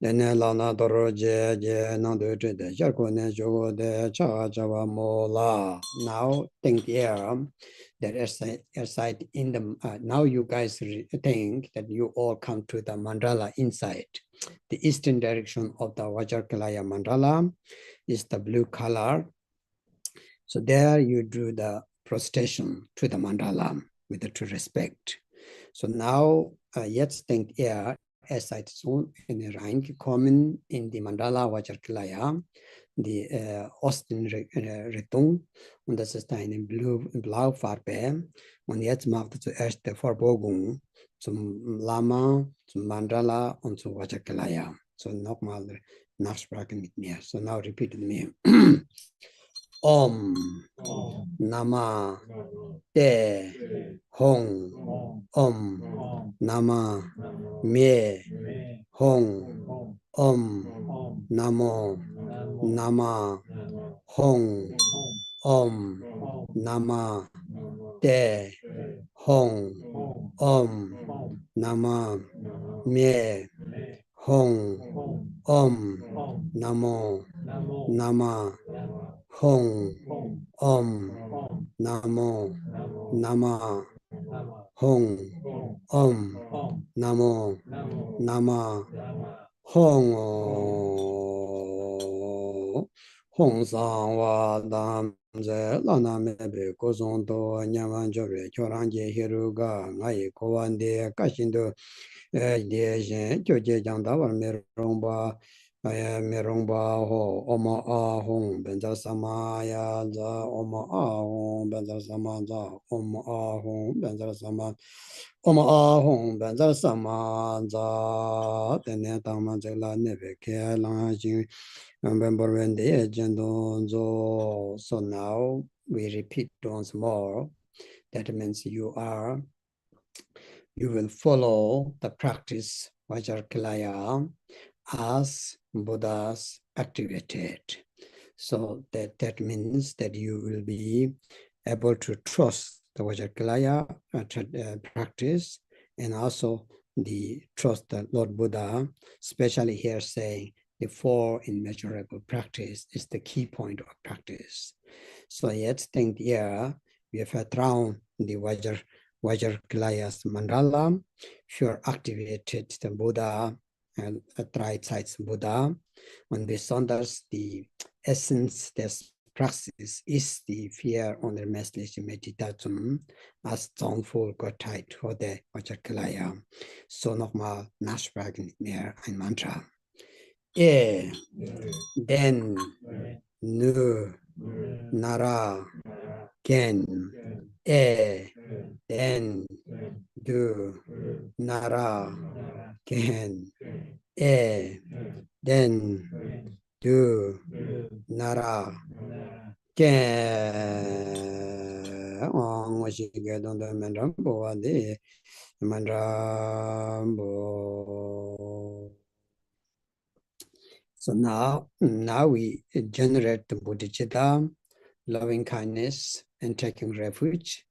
Nene Lana Doroje Nando de Jarkone Jogo de Chawa Mola. Now think here that aside in the now you guys think that you all come to the mandala inside. The eastern direction of the Vajrayana mandala is the blue color. So there you do the prostration to the mandala with the true respect. So now jetzt denkt er seid so reingekommen in die Mandala Vajrayana, die Ostenrichtung, und das ist eine Blaufarbe. Und jetzt macht er zuerst die Verbeugung zum Lama, zum Mandala und zum Vajrayana. So nochmal Nachsprache mit mir. So now repeat with me. Om Nama Te Hong Om Nama Me Hong Om Namo Nama Hong Om Nama Te Hong Om Nama Me Hong Om Namo Nama Hong Om Namo Nama Hong Om Namo Nama Hong Hong Sang Wa Dam Ze Lana Mebe Kozondo Nyaman Jobe Chorange Hiruga Ngai Kowande Kashindo De Joje Janda War Meromba Meromba Ho Oma A Hong Benza Samaya Za Oma A Hong Benza Samaza Oma A Hong Benza Sama Oma A Hong Benza Samaza Tene Tama Zela Nebe Ke Lang Jing Bemborwende Jendo Zo. So now we repeat once more. That means you will follow the practice Vajrayana as Buddha's activated. So that means that you will be able to trust the Vajrayana practice, and also the trust the Lord Buddha, especially here saying the four immeasurable practice is the key point of practice. So yet think here we have drawn the Vajrakilaya's mandala. If you are activated the Buddha and right sides Buddha, when we sonders the essence this praxis is the fear on the message meditation as strongful Gottheit for the Vajrakilaya. So nochmal nachsprechen mehr ein Mantra. Den nu nara gen den du nara gen den du nara gen on shi ge don de mandram bo de mandram bo. So now we generate the bodhicitta, loving kindness, and taking refuge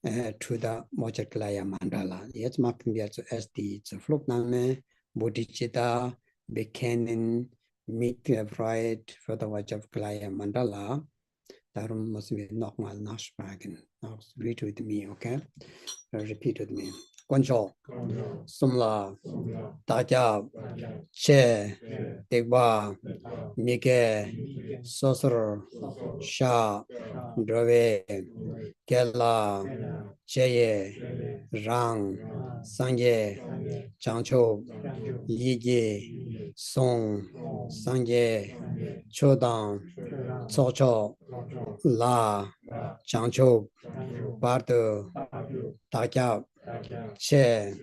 to the Vajrayana mandala. Jetzt machen wir zuerst die Zufluchtnahme, Bodhicitta, bekennen mit der Freude für die Vajrayana mandala. Darum müssen wir nochmal nachsprechen. Now read with me, okay? Repeat with me. Koncho, Sumla, Taja, Che, Tegba, Mike, Sosor, Sha, Drave, Kela, Cheye, Rang, Sangye, Chancho, Yige, Song, Sangye, Chodang, Chocho, La, Chancho, Bardo, Taja, Che,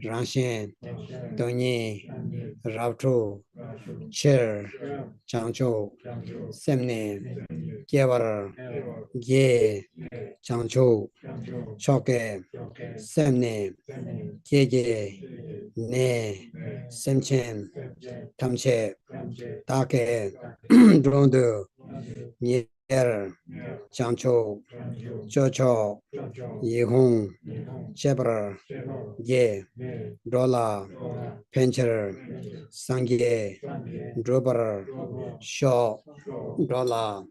Rangshen, Donyi, Rautu, Cher, Changcho, Semne, Kyevar, Ye, Changcho, Choke, Semne, Kyeje, Ne, Semchen, Tamche, Take, Drondu, Nyer, Changcho, Chocho, Yehung, Chebra, Ye, Dola, Pencher, Sangye, Drobar, Shaw, Dola,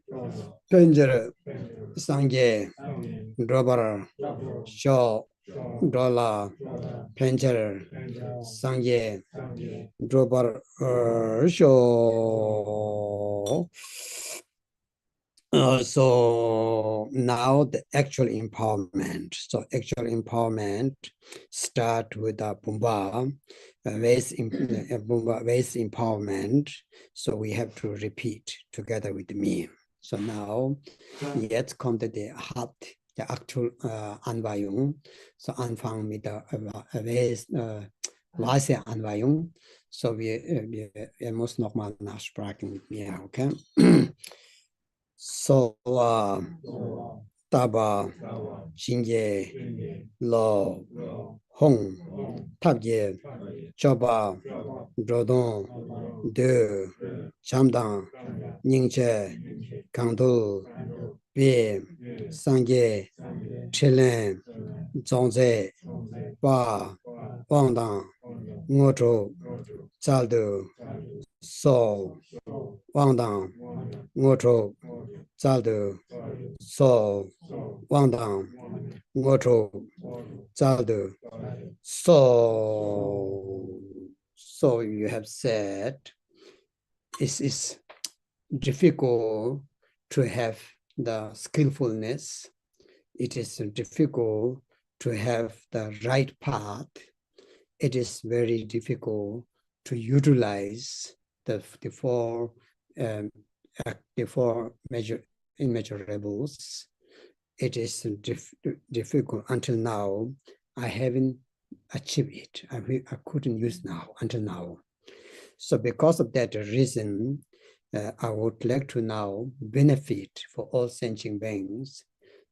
Pencher, Sangye, Drobar, Shaw, Dola, Pencher, Sangye, Drobar, Shaw. So now the actual empowerment. So actual empowerment start with the Bumba, ways empowerment. So we have to repeat together with me. So now, jetzt kommt der actual Anweihung. So Anfang mit der weiße Anweihung. So wir müssen nochmal nachsprechen mit mir, okay? So, Taba, Shinje, Lo, Hong, Tabje, Choba, Drodon, De, Chamdang, Ningche, Kandu, Be, Sangye, Chilen, Zongze, Ba, Wangdang, Ngoto, Zaldo, So, Wangdang, Ngoto, Zaldo, So, Wangdang, Ngoto, Zaldo, So you have said it is difficult to have the skillfulness. It is difficult to have the right path. It is very difficult to utilize the four immeasurables. It is difficult until now. I haven't achieved it. I couldn't use now until now. So because of that reason, I would like to now benefit for all sentient beings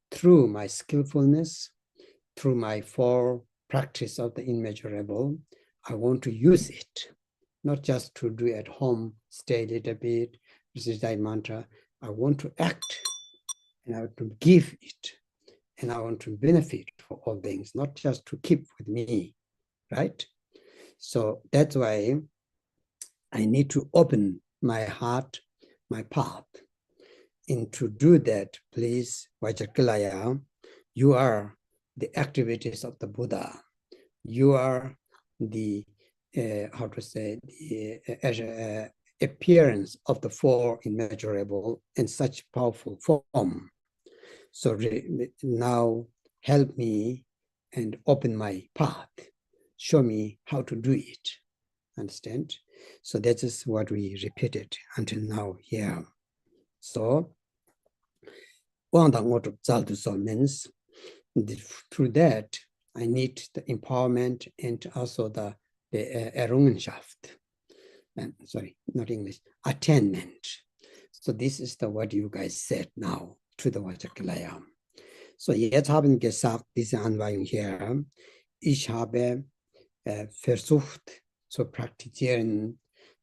through my skillfulness, through my four practice of the immeasurable. I want to use it, not just to do at home, stay a little bit, recite mantra. I want to act, and I want to give it, and I want to benefit for all things, not just to keep with me, right? So that's why I need to open my heart, my path. And to do that, please, Vajrakilaya, you are the activities of the Buddha. You are the, how to say, the appearance of the four immeasurable in such powerful form. So now help me and open my path. Show me how to do it. Understand? So that is what we repeated until now here. So, means through that, I need the empowerment and also the Errungenschaft. Sorry, not English, attainment. So this is what you guys said now to the Vajrakilaya. So jetzt haben gesagt, diese Anweisung hier, ich habe versucht zu praktizieren,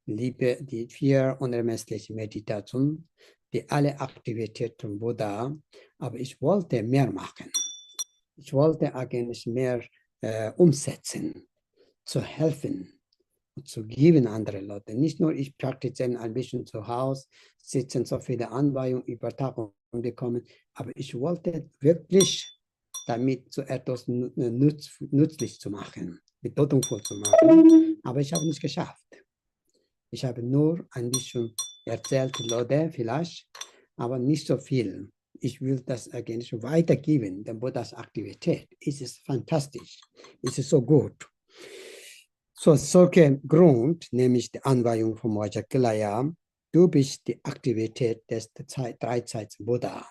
die 4 unermessliche Meditation, die alle Aktivitäten Buddha, aber ich wollte mehr machen. Ich wollte eigentlich mehr umsetzen, zu helfen, zu geben andere Leute. Nicht nur ich praktiziere ein bisschen zu Hause, sitzen so viele Anweisungen über Tag und bekommen, aber ich wollte wirklich damit so etwas nützlich zu machen, bedeutungsvoll zu machen, aber ich habe nicht geschafft. Ich habe nur ein bisschen erzählt, Leute, vielleicht, aber nicht so viel. Ich will das eigentlich weitergeben, denn Buddhas Aktivität. Es ist fantastisch, es ist so gut. So, solcher Grund, nämlich die Anweisung von Vajrakilaya, du bist die Aktivität des Dreizeits Buddha.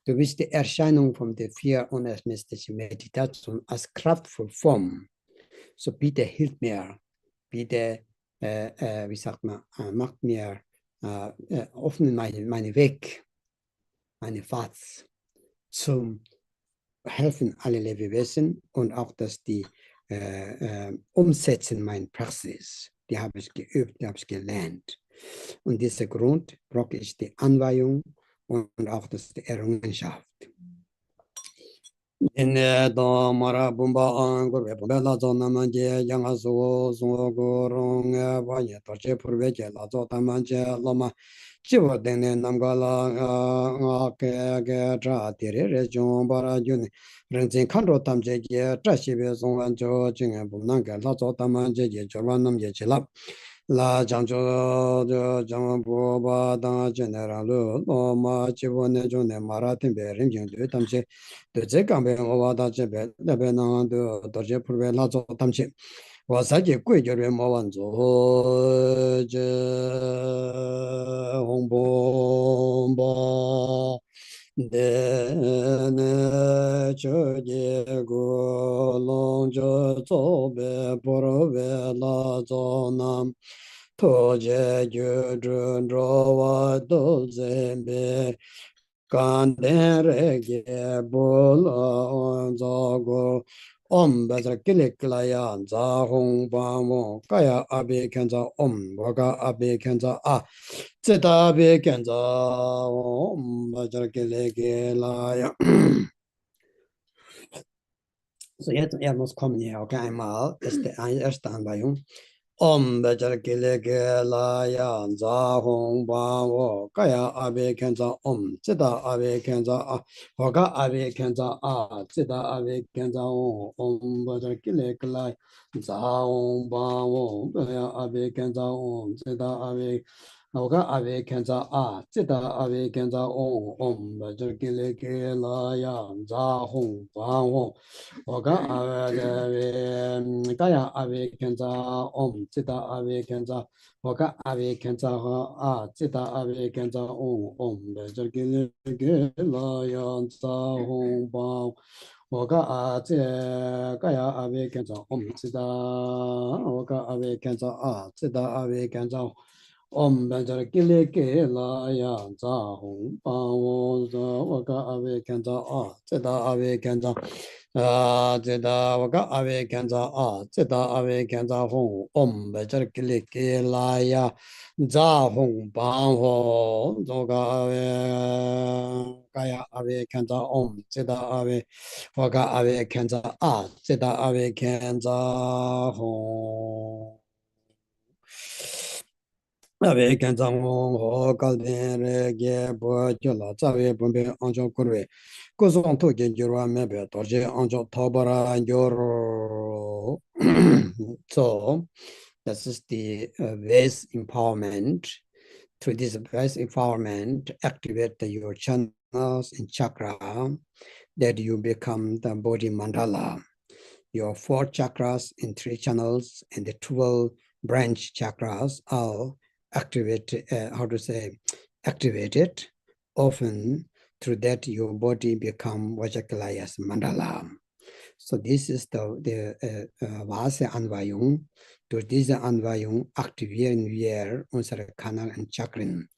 Du bist die Erscheinung von der 4 unermesslichen Meditation als kraftvolle Form. So bitte hilf mir, bitte, wie sagt man, macht mir, öffnen meine Weg, meine Pfad zum helfen alle Lebewesen und auch, dass die umsetzen meine Praxis. Die habe ich geübt, die habe ich gelernt. Und dieser Grund brauche ich die Anweisung und auch das die Errungenschaft. In der Mara Bumba Angor, Bella Zonamanje, Yangazo, Zongorong, Vanya, Torche Purveke, Lazo Tamanje, Lama, Chivo Dene Namgala, Tra, Tiri, Region Barajuni, Renzin Kandro Tamje, Trashibe Zonganjo, Jingabunanga, Lazo Tamanje, Jorwanam Yechilap. La Janjo Jambo Bada General Loma Chivone Jone Maratin Berin Jung Tamche, the Zekambe Ovada Jebe, the Benan, the Doje Purvela Tamche, was such a quick Mowanzo Hombo. Dene choje go lonjo zobe porove la zonam toje gyudrun rowa dozembe kandere ge bola onzago Vajrakilaya Zahong Bamo Kaya Abe Kenza Waga Abe Kenza Zeta Abe Kenza Vajrakilaya. So jetzt muss kommen hier auch einmal, ist die erste Anweisung. Vajrakilaya Zahong Bamo Kaya Abe Kenza Zeta Abe Kenza Waga Abe Kenza Zeta Abe Kenza Vajrakilaya Zahong Bamo Kaya Abe Kenza Zeta Abe Waga Abe Kenza Zeta Abe Kenza Vajrakilaya Zahong Bamo Waga Abe Kaya Abe Kenza Zeta Abe Kenza Waga Abe Kenza Zeta Abe Kenza Vajrakilaya Zahong Bamo Waga Kaya Abe Kenza Zeta Waga Abe Kenza Zeta Abe Kenza Om VAJRAKILAYA Ave Kanzang Ho Kalden Ge Bo Jola Zawe Bombe Anjo Kurwe Kozon Togen Jurwa Mebe Torje Anjo Tobara Jor. So this is the base empowerment. Through this base empowerment, activate your channels in chakra that you become the body mandala. Your 4 chakras in 3 channels and the 12 branch chakras are activated, activated. Often through that your body become Vajrakilaya's mandala. So this is the Vasa Anvayung. Durch diese Anvayung aktivieren wir unsere Kanal und Chakren.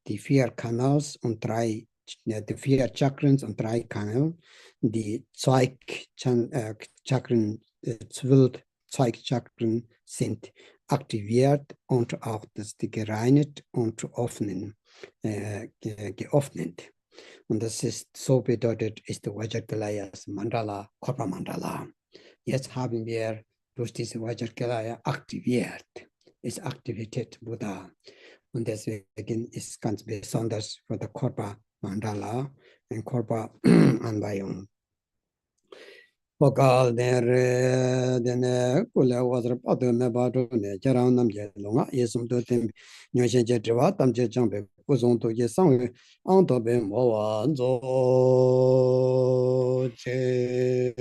Die 4 Kanals und 3, die 4 Chakren und 3 Kanäle, die Chakren, 12 Zweigchakren sind aktiviert und auch das die gereinigt und geöffnet. Und das ist so bedeutet, ist der Vajrakilayas Mandala, Korpa Mandala. Jetzt haben wir durch diese Vajrakilaya aktiviert, ist Aktivität Buddha. Und deswegen ist ganz besonders für der Korpa Mandala und Korpa Anvayung. Vokal den Kula Wazra Padu Mebadu ne Jaran Nam Jelonga, Yesum to Tim Nyoshi Jetriva, Tam Jejambe, Kuzon to Yesang, Antobe Moa Zo Che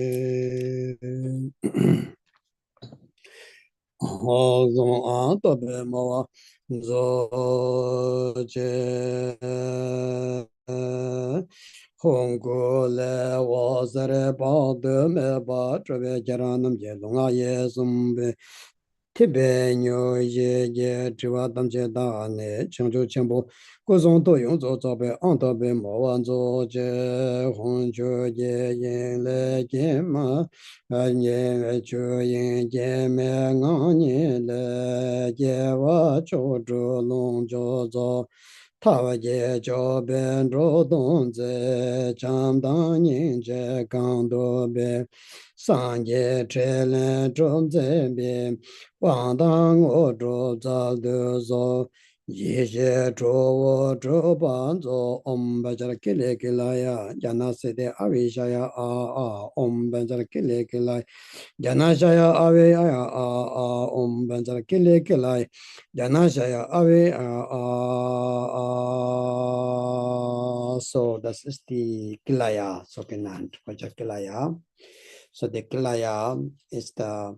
Hozon Antobe Moa Zo Che Hongole Wazare Padu Mebadu Jaranam Jelonga, Yesum Tibe Nyo Ye Triva Tam Jedane, Changju Chembo, Gozon to Yung Zo Zobe, Antobe Moan Zo Je, Hongju Ye Yin Le Gema, Ye Chu Yin Geme Nganye Le, Ye Wa Cho Zhu Long Jo Zo, Tawa Ye Jo Ben Ro Dong Ze, Cham Dang Yin Je Gang Do Be, Sang Ye Che Le Zhong Ze Be, Wang Dang O Zhu Za De Zo, Ye Xie Zhu Wo Zhu Ban Zo, Om VAJRAKILAYA, Jana Sede Avishaya A, Om VAJRAKILAYA, Jana Shaya Ave A, Om VAJRAKILAYA, Jana Shaya Ave A. So das ist die Kilaya, so genannt, VAJRAKILAYA. So the Kilaya is the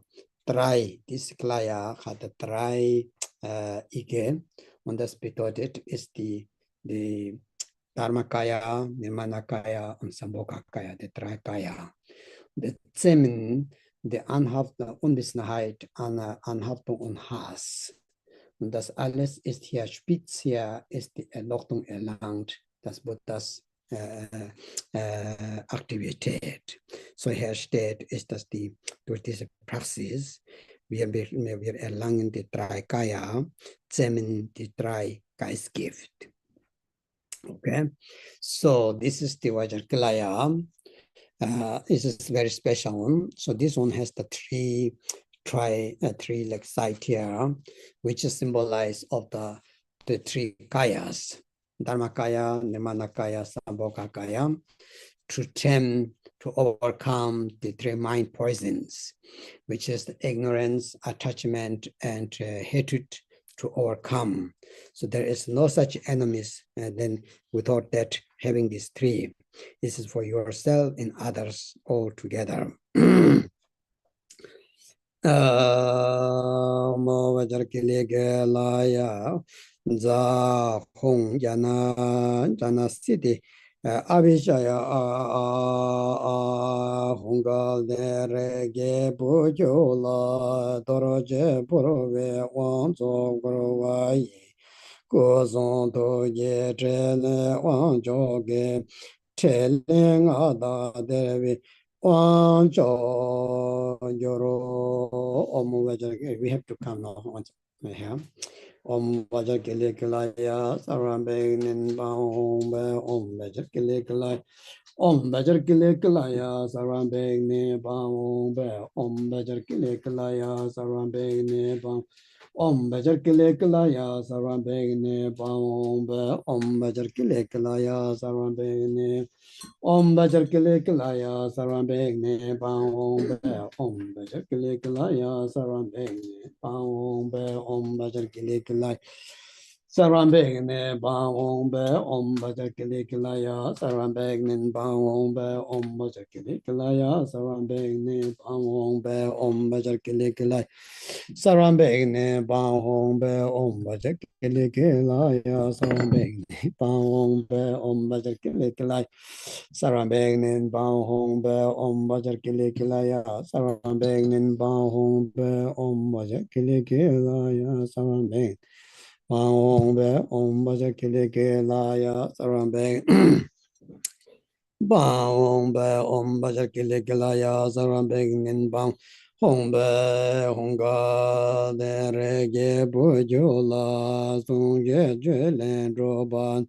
3, this Kilaya hat 3 Ige, und das bedeutet ist die Dharmakaya, Nirmanakaya und Sambhogakaya, die 3 Kaya. Die Themen, die Anhaftung, Unwissenheit, Anhaftung und Hass. Und das alles ist hier spitz, hier ist die Erleuchtung erlangt, das Buddhas Aktivität. So hier steht, ist, dass durch diese Praxis wir erlangen die 3 Kaya, zähmen die 3 Geistgift. Okay, so this is the Vajrakilaya. This is very special one. So this one has the 3 like side here, which is symbolized of the 3 Kayas. Dharmakaya, Nirmanakaya, Sambhogakaya, to overcome the 3 mind poisons, which is the ignorance, attachment, and hatred, to overcome. So there is no such enemies then without that having these 3. This is for yourself and others all together. Mo VAJRAKILAYA Za Hong Jana City Avishaya Hongal Derege Bujola Doroje Burove Wanzo Guruvai Gozon to ye trele wang joge trele ngada devi wang jo yoro om vajrake. We have to come now once we have om vajrakilaya sarambegnin baum om vajrakilaya om vajrakilaya sarambegnin baum om vajrakilaya sarambegnin baum Om Vajrayana Sarvambhagini Bhaumba Om Vajrayana Sarvambhagini Om Vajrayana Sarvambhagini Bhaumba Om Vajrayana Sarvambhagini Bhaumba Om Vajrayana Sarvambhagini Bhaumba Om Vajrayana Sarvambhagini Bhaumba Om Vajrayana Sarvambhagini Bhaumba Om Vajrayana Sarambhagne Bahombe Om Vajakilaya Sarambhagne Bahombe Om Vajakilaya Sarambhagne Bahombe Om Vajakilaya Sarambhagne Bahombe Om Vajakilaya Sarambhagne Bahombe Om Vajakilaya Sarambhagne Bahombe Om Vajakilaya Sarambhagne Bahombe Hongbe Honga Derege Bujula Sungye Julen Droban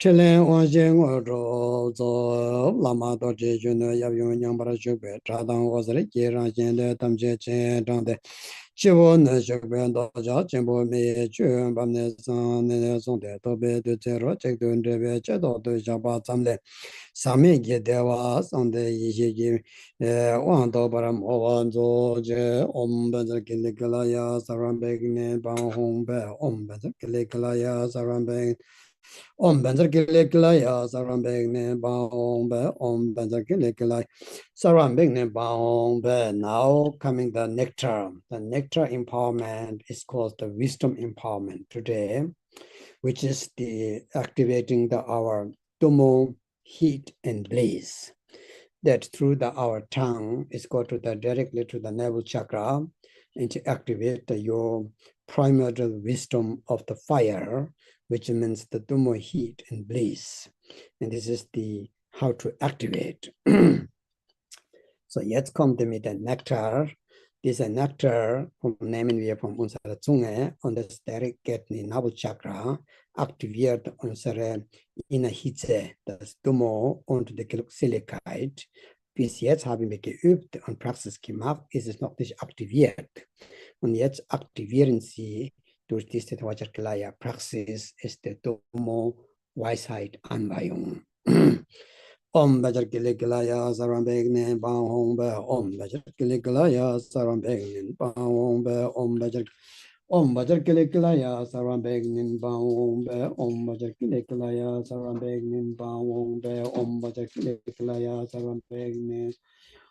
Chilen Wajing Rozo Lama Doji Juno Yavyun Yambara Shube Tradang Wasri Kiran Jende Tamje Chen Tande Chivo Ne Shube Doja Chimbo Me Chun Bamne San Ne Sonde Tobe Du Zero Chek Dun Drebe Chedo Du Jaba Tamle Sami Gedewa Sande Yishigi Wando Baram Owanzo Je Om Benzer Kilikalaya Sarambegni Bahombe Om Benzer Kilikalaya Sarambeg Om Benzer Kilikalaya Sarambegni Bahombe Om Benzer Kilikalaya Sarambegni Bahombe. Now coming the nectar. The nectar empowerment is called the wisdom empowerment today, which is the activating our Tumo, heat and blaze. That through our tongue is go to directly to the navel chakra and to activate your primordial wisdom of the fire, which means the Tumo, heat and blaze. And this is the how to activate. So jetzt kommt mit der Nektar. Dieser Nektar nehmen wir von unserer Zunge und das direkt geht in die Nabelchakra, aktiviert unsere Innerhitze, das Tumo und die Glückseligkeit. Bis jetzt haben wir geübt und Praxis gemacht, ist es noch nicht aktiviert. Und jetzt aktivieren Sie durch diese Vajrayana Praxis, ist der Tumo Weisheit Anweihung. Om Vajrayana Sarvambhagne Bahombe Om Vajrayana Sarvambhagne Bahombe Om Vajrayana Sarvambhagne Bahombe Om Vajrayana Sarvambhagne Bahombe Om Vajrayana Sarvambhagne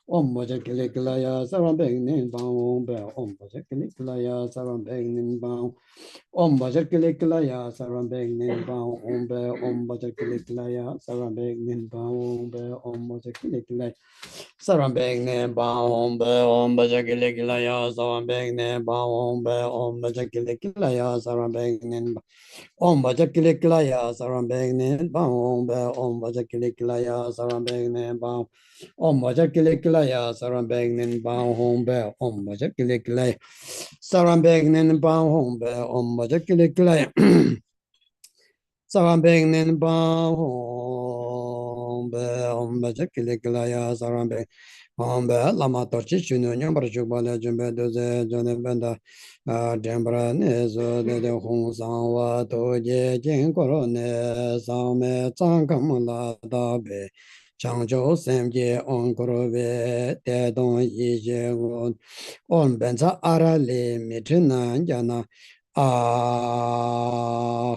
Om Vajrayana Sarvambhagne Bahombe Om Vajrayana Sarvambhagne Bahombe Om Vajrayana Sarvambhagne Bahombe Om Vajrayana Sarvambhagne Bahombe Om Vajrayana Sarvambhagne Bahombe Om Vajrayana Sarvambhagne Bahombe Om Vajrayana Sarvambhagne Om Vajrayana Sarvambhagne Bahombe Om Vajrayana Sarvambhagne Bahombe Om Vajrayana Sarvambhagne Bahombe Om Vajrayana Sarvambhagne Bahombe Om Vajrayana Sarvambhagne Bahombe Om Vajrayana Sarvambhagne Bahombe Lama Torchi Chunu Nyambara Chubala Jumbe Doze Jone Benda Dembra Nezo De Hong Sang Wa Toje Jing Koro Ne Same Tsangkamala Dabe Changzhou Semje Onkorove Te Dong Yi Je Gon On Benza Arale Mitrinan Jana Aha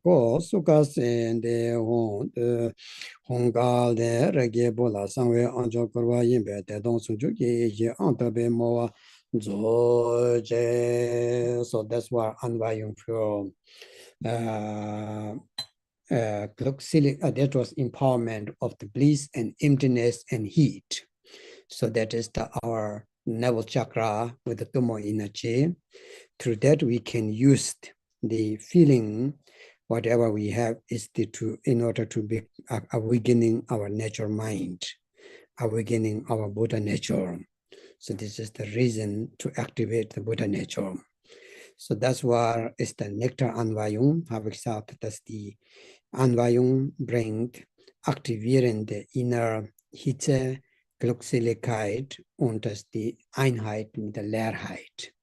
Ko Suka Sende Hong De Honggal De Rege Bola Sangwe Anjo Korwa Yimbe Te Dong Sunju Yi Antabe Moa Zoje. So that's why Anvayung Pure. That was empowerment of the bliss and emptiness and heat. So that is our navel chakra with the Tumo energy. Through that we can use the feeling, whatever we have, is in order to be awakening our natural mind, awakening our Buddha nature. So this is the reason to activate the Buddha nature. So that's why it's the nectar Anvayung, habe ich gesagt, dass die Anvayung bringt, aktivieren die innere Hitze, Glückseligkeit und das die Einheit mit der Leerheit.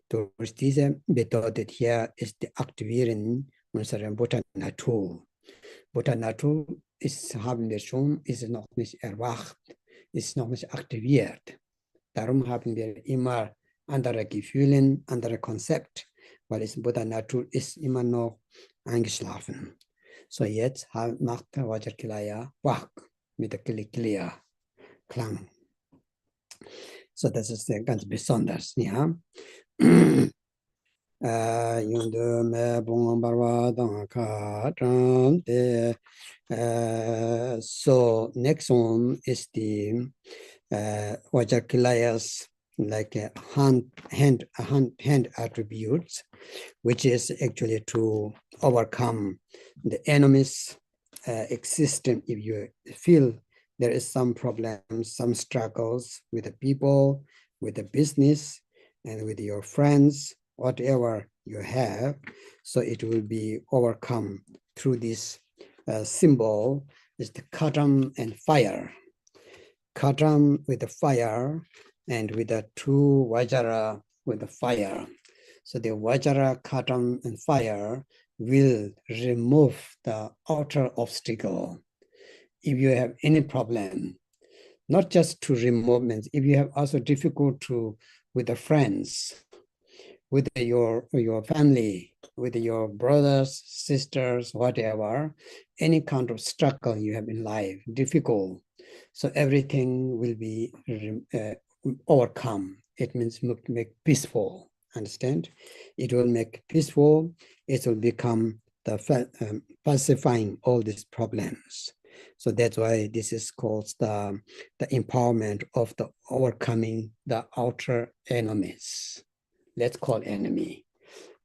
Durch diese bedeutet hier ist die Aktivieren unserer Buddha Natur. Buddha Natur ist, haben wir schon, ist noch nicht erwacht, ist noch nicht aktiviert. Darum haben wir immer andere Gefühle, andere Konzepte, weil es Buddha Natur ist immer noch eingeschlafen. So jetzt macht der VAJRAKILAYA wach mit der Kilikiliya Klang. So das ist ganz besonders, ja. So next one is the VAJRAKILAYA's like hand attributes, which is actually to overcome the enemies existing. If you feel there is some problems, some struggles with the people, with the business, and with your friends, whatever you have, so it will be overcome through this symbol is the Khatam and fire. Khatam with the fire and with the two Vajra with the fire. So the Vajra, Khatam and fire will remove the outer obstacle. If you have any problem, not just to remove, if you have also difficult with the friends, with your family, with your brothers, sisters, whatever, any kind of struggle you have in life, difficult. So everything will be overcome. It means make peaceful, understand? It will make peaceful. It will become the pacifying all these problems. So that's why this is called the empowerment of the overcoming the outer enemies. Let's call enemy,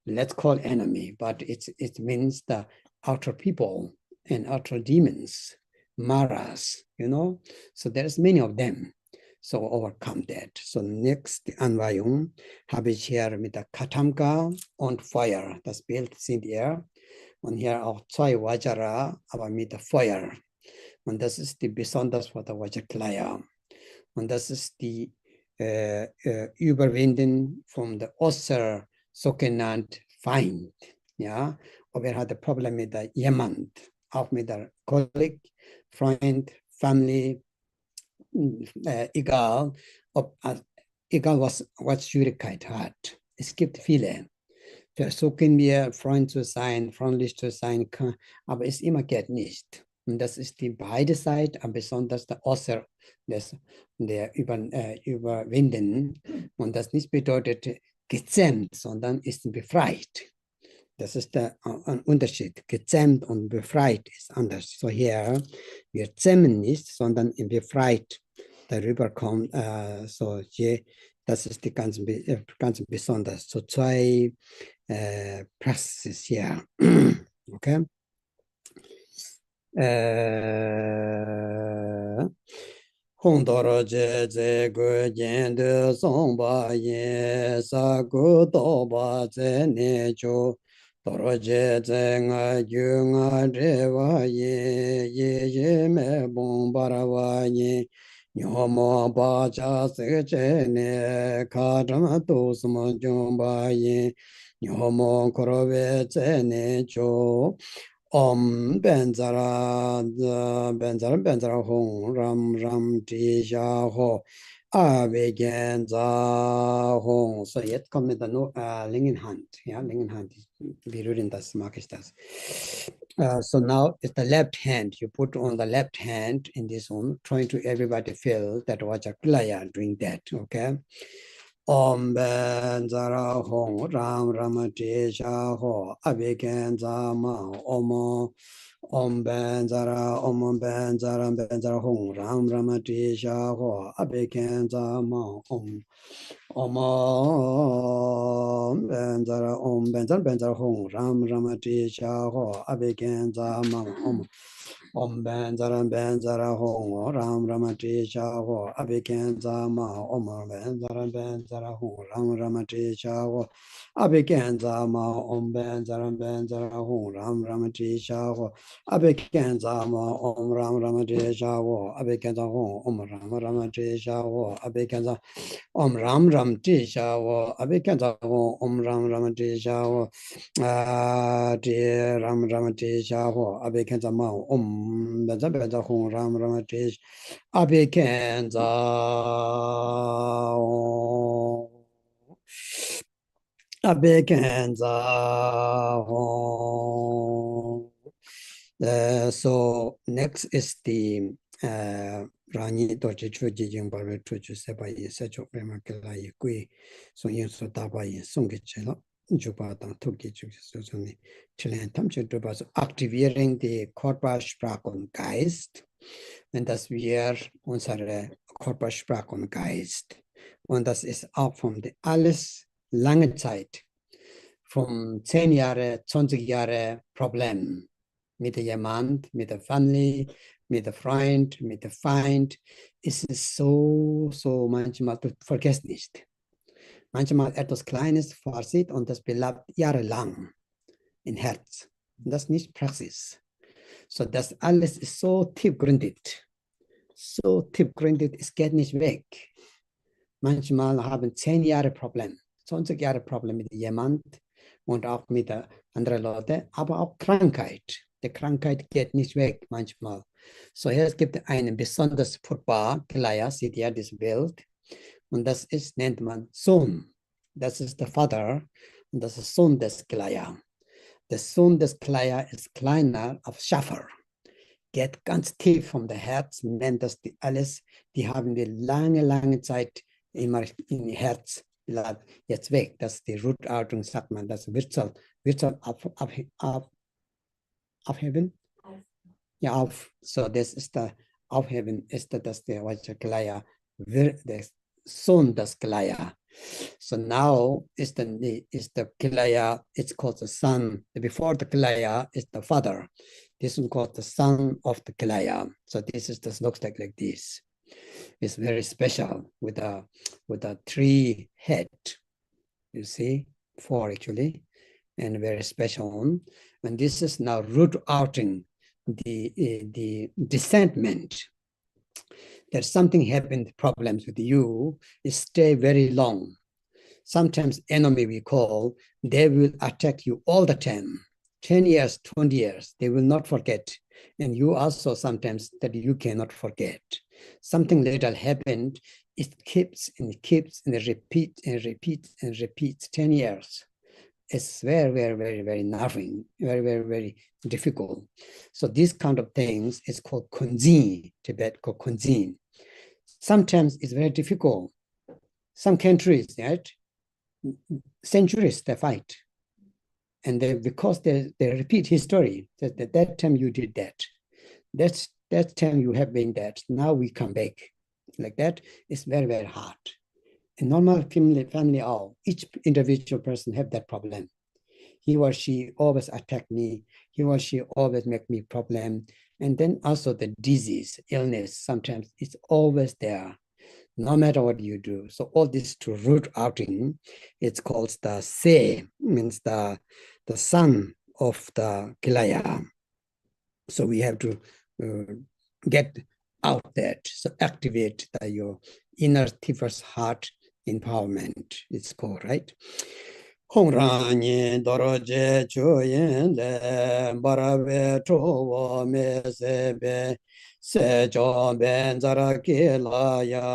but it means the outer people and outer demons, maras, you know. So there's many of them. So overcome that. So next Anvayung habe ich hier mit der Khatamka und Feuer. Das Bild sind hier. Und hier auch zwei Vajra, aber mit der Feuer. Und das ist die besonders für der VAJRAKILAYA. Und das ist die Überwinden von der äußeren sogenannten Feind. Ja, ob hat Problem mit der jemand, auch mit der Kolleg, Freund, Family, egal was Schwierigkeit hat. Es gibt viele. Versuchen wir, Freund zu sein, freundlich zu sein, aber es immer geht nicht. Und das ist die beide Seiten, aber besonders der Äußere, der Überwinden. Und das nicht bedeutet gezähmt, sondern ist befreit. Das ist der Unterschied. Gezähmt und befreit ist anders. So hier, wir zähmen nicht, sondern befreit darüber kommt. So hier, das ist die ganz besonders. So zwei Praxis hier. Okay. Hondoro je je go jen de songba ye sa go do ba ze ne jo doro je je nga yu nga re wa ye me bon bara wa ye nyo mo ba cha se che ne ka dama to smo jom ba ye nyo mo koro we che ne jo benzara hong ram ti sha ho abegen za hong. So jetzt kommt mit der linken Hand. Ja, linken Hand. Berühren das, mag ich das. So now it's the left hand. You put on the left hand in this one, trying to everybody feel that VAJRAKILAYA doing that. Okay. Benzara hong ram ti sha ho abegen za ma benzara hong ram ti sha ho abegen za ma Om Benzara Om Benzara Hong Ram Ramati Shaho Abikenza Mam Om Benzara Hong Ram Ramati Shaho Abikenza Ma Om Benzara Hong Ram Ramati Shaho Abikenza Ma Om Benzara Hong Ram Ramati Shaho Abikenza Ma Om Ram Ramati Shaho Abikenza Hong Om Ram Ramati Shaho Abikenza Om Ram Ram Tisha wo Abikenza wo Om Ram Ram Tisha wo Ram Ram Tisha wo Abikenza ma Om Benza Hong Ram Ram Tisha Abikenza Abikenza so next is the Rani Doji Chuji Jimbaru Chuju Sebai Secho Premakilai Gui Sonyin Sotabai Songichello Jupatan Toki Susuni Chilean Tamche Dubas activating the Körpersprachung Geist. Und das wir unsere Körpersprachung Geist. Und das ist auch von der alles lange Zeit, vom 10 Jahre, 20 Jahre Problem mit jemand, mit der Family, mit der Freund, mit der Feind. Es ist so manchmal, du vergisst nicht. Manchmal etwas Kleines vorsieht und das bleibt jahrelang im Herz. Und das ist nicht Praxis. So, das alles ist so tiefgründig. So tiefgründig, es geht nicht weg. Manchmal haben 10 Jahre Problem, 20 Jahre Problem mit jemand und auch mit anderen Leuten, aber auch Krankheit. Die Krankheit geht nicht weg manchmal. So, es gibt einen besonders furchtbar Kilaya, seht ihr das Bild, und das ist, nennt man Sohn. Das ist der Vater und das ist Sohn des Kilaya. Der Sohn des Kilaya ist kleiner als Schaffer. Geht ganz tief vom Herz, nennt das die alles, die haben die lange Zeit immer im Herz, jetzt weg, das ist die Rutartung, sagt man, das Wurzel aufheben? Ja, auf. So, das ist der Aufheben, ist das der Vajrakilaya, der Sohn des Kilaya. So now is the Kilaya, it's called the son. Before the Kilaya is the father. This is called the son of the Kilaya. So this looks like this. It's very special with a 3 head. You see, 4 actually, and very special one. And this is now root outing the dissentment. There's something happened, problems with you, it stay very long. Sometimes enemy we call, they will attack you all the time. 10 years, 20 years, they will not forget. And you also sometimes that you cannot forget. Something little happened, it keeps and repeats 10 years. It's very nerving, very difficult. So these kind of things is called kunzin, Tibet called kunzin. Sometimes it's very difficult. Some countries, right? Centuries they fight. And because they repeat history, that time you did that. That time you have been that. Now we come back. Like that, it's very hard. A normal family, all each individual person have that problem. He or she always attack me. He or she always make me problem. And then also the disease, illness, sometimes it's always there, no matter what you do. So all this to root outing, it's called the Se, means the son of the Kilaya. So we have to get out that, so activate your inner Tifer's heart empowerment, it's called, right? Hongrani doroje chuyen le barabe chowo mesebe sejo VAJRAKILAYA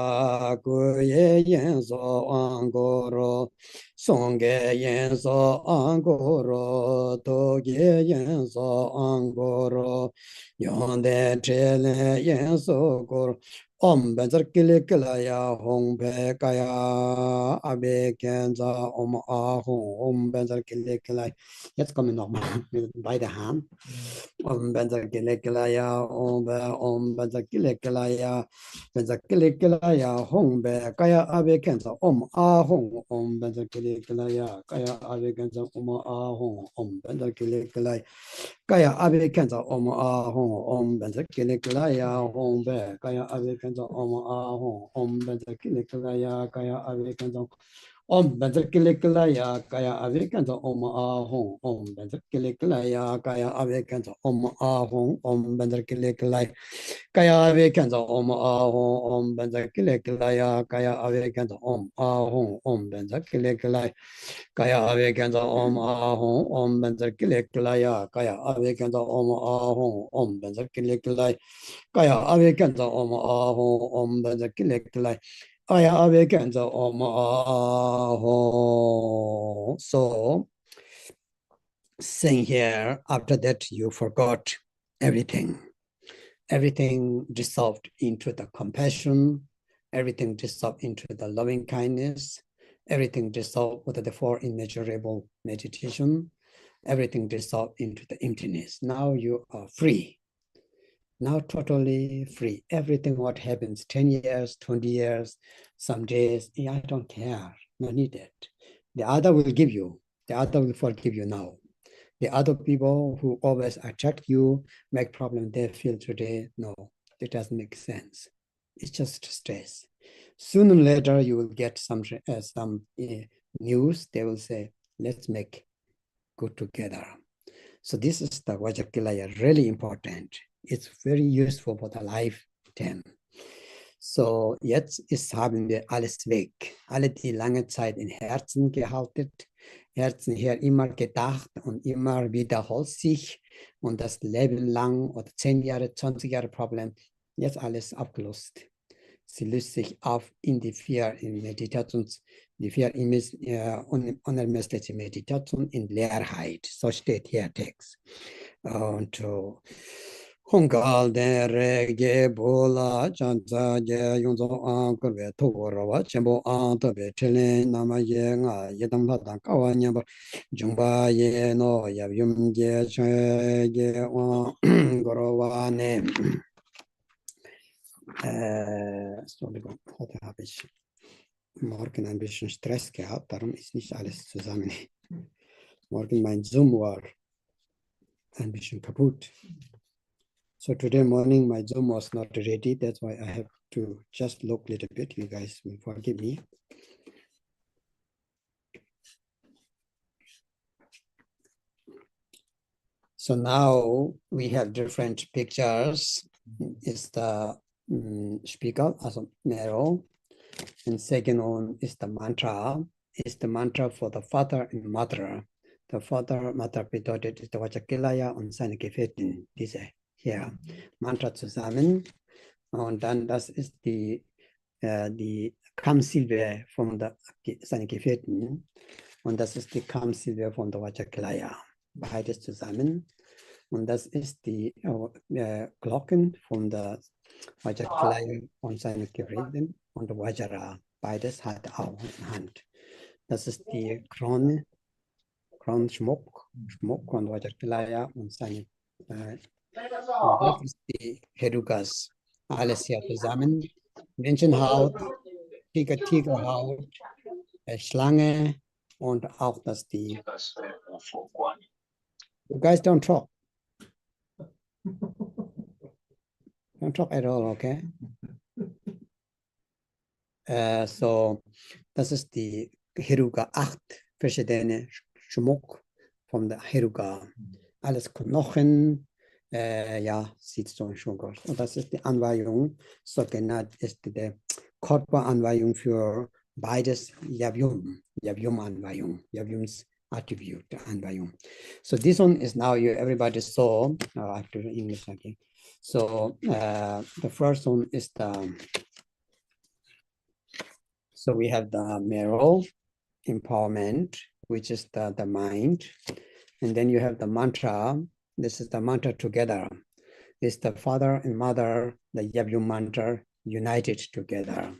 guye yenzo angoro songe yenzo angoro toge yenzo angoro yonde chele yenzo goro Om VAJRAKILAYA Hong Pe Kaya Abe Kenza Om Ahong Om VAJRAKILAYA. Jetzt kommen wir nochmal mit beiden Hand. Om VAJRAKILAYA Om VAJRAKILAYA VAJRAKILAYA Hong Pe Kaya Abe Kenza Om Ahong Om VAJRAKILAYA Kaya Abe Kenza Om Ahong Om VAJRAKILAYA Kaya Abe Kenza Om Ahong Om VAJRAKILAYA Hong Pe Kaya Abe Kenza Om Ahong Om VAJRAKILAYA Kaya Abe Kenza Om VAJRAKILAYA Kaya Abe Kenza Om Ahong Om VAJRAKILAYA Kaya Abe Kenza Om Ahong Om VAJRAKILAYA Kaya Abe Kenza Om Ahong Om VAJRAKILAYA Kaya Abe Kenza Om Ahong Om VAJRAKILAYA Kaya Abe Kenza Om Ahong Om VAJRAKILAYA Kaya Abe Kenza Om Ahong Om VAJRAKILAYA Kaya Abe Kenza Om Ahong Om VAJRAKILAYA Kaya Abe Kenza Om Ahong. So saying here, after that you forgot everything. Everything dissolved into the compassion, everything dissolved into the loving kindness, everything dissolved with the four immeasurable meditation, everything dissolved into the emptiness. Now you are free. Now totally free. Everything what happens, 10 years, 20 years, some days, yeah, I don't care, no need it. The other will give you, the other will forgive you now. The other people who always attract you, make problem they feel today, no, it doesn't make sense. It's just stress. Sooner or later, you will get some news. They will say, let's make good together. So this is the VAJRAKILAYA, really important. It's very useful for the lifetime. So jetzt haben wir alles weg. Alle die lange Zeit in Herzen gehalten, Herzen her immer gedacht und immer wiederholt sich und das Leben lang oder 10 Jahre, 20 Jahre Problem, jetzt alles abgelöst. Sie löst sich auf in die vier Meditations, die vier unermessliche Meditation in Leerheit. So steht hier Text. Und Hongal der Rege Bola Chanza Yunzo Ankurve Togorova Chembo Antobe Chile Nama Yenga Yedam Latan Kawanyamba Jumba Yeno Yavyum Ye Chege Gorovane. Entschuldigung, heute habe ich morgen ein bisschen Stress gehabt, darum ist nicht alles zusammen. Morgen mein Zoom war ein bisschen kaputt. So today morning my Zoom was not ready, that's why I have to just look a little bit. You guys will forgive me. So now we have different pictures. It's the speaker, also narrow. And second one is the mantra. It's the mantra for the father and mother. The father, mother bedeutet ist der VAJRAKILAYA und seine Gefährten, diese hier. Mantra zusammen. Und dann das ist die Kammsilbe von seinen Gefährten. Und das ist die Kammsilbe von der VAJRAKILAYA. Beides zusammen. Und das ist die Glocken von der VAJRAKILAYA und seine Gefährten und der Vajra. Beides hat er auch in Hand. Das ist die Krone, Schmuck von VAJRAKILAYA und seine das ist die Herukas. Alles hier zusammen. Menschenhaut, Tigerhaut, Schlange und auch das die. You guys don't talk. Don't talk at all, okay? So, das ist die Heruka, 8 verschiedene Schmuck von der Heruka. Alles Knochen, ja, sieht so schon aus. Und das ist die Anweihung, so genannt ist die Körperanweihung für beides Yavyum-Anweihung, Yavyums attribute Anweihung. So this one is now everybody saw, I have to English again. So the first one is so we have the mirror empowerment, which is the mind. And then you have the mantra. This is the mantra together. It's the father and mother, the Yavyum mantra, united together.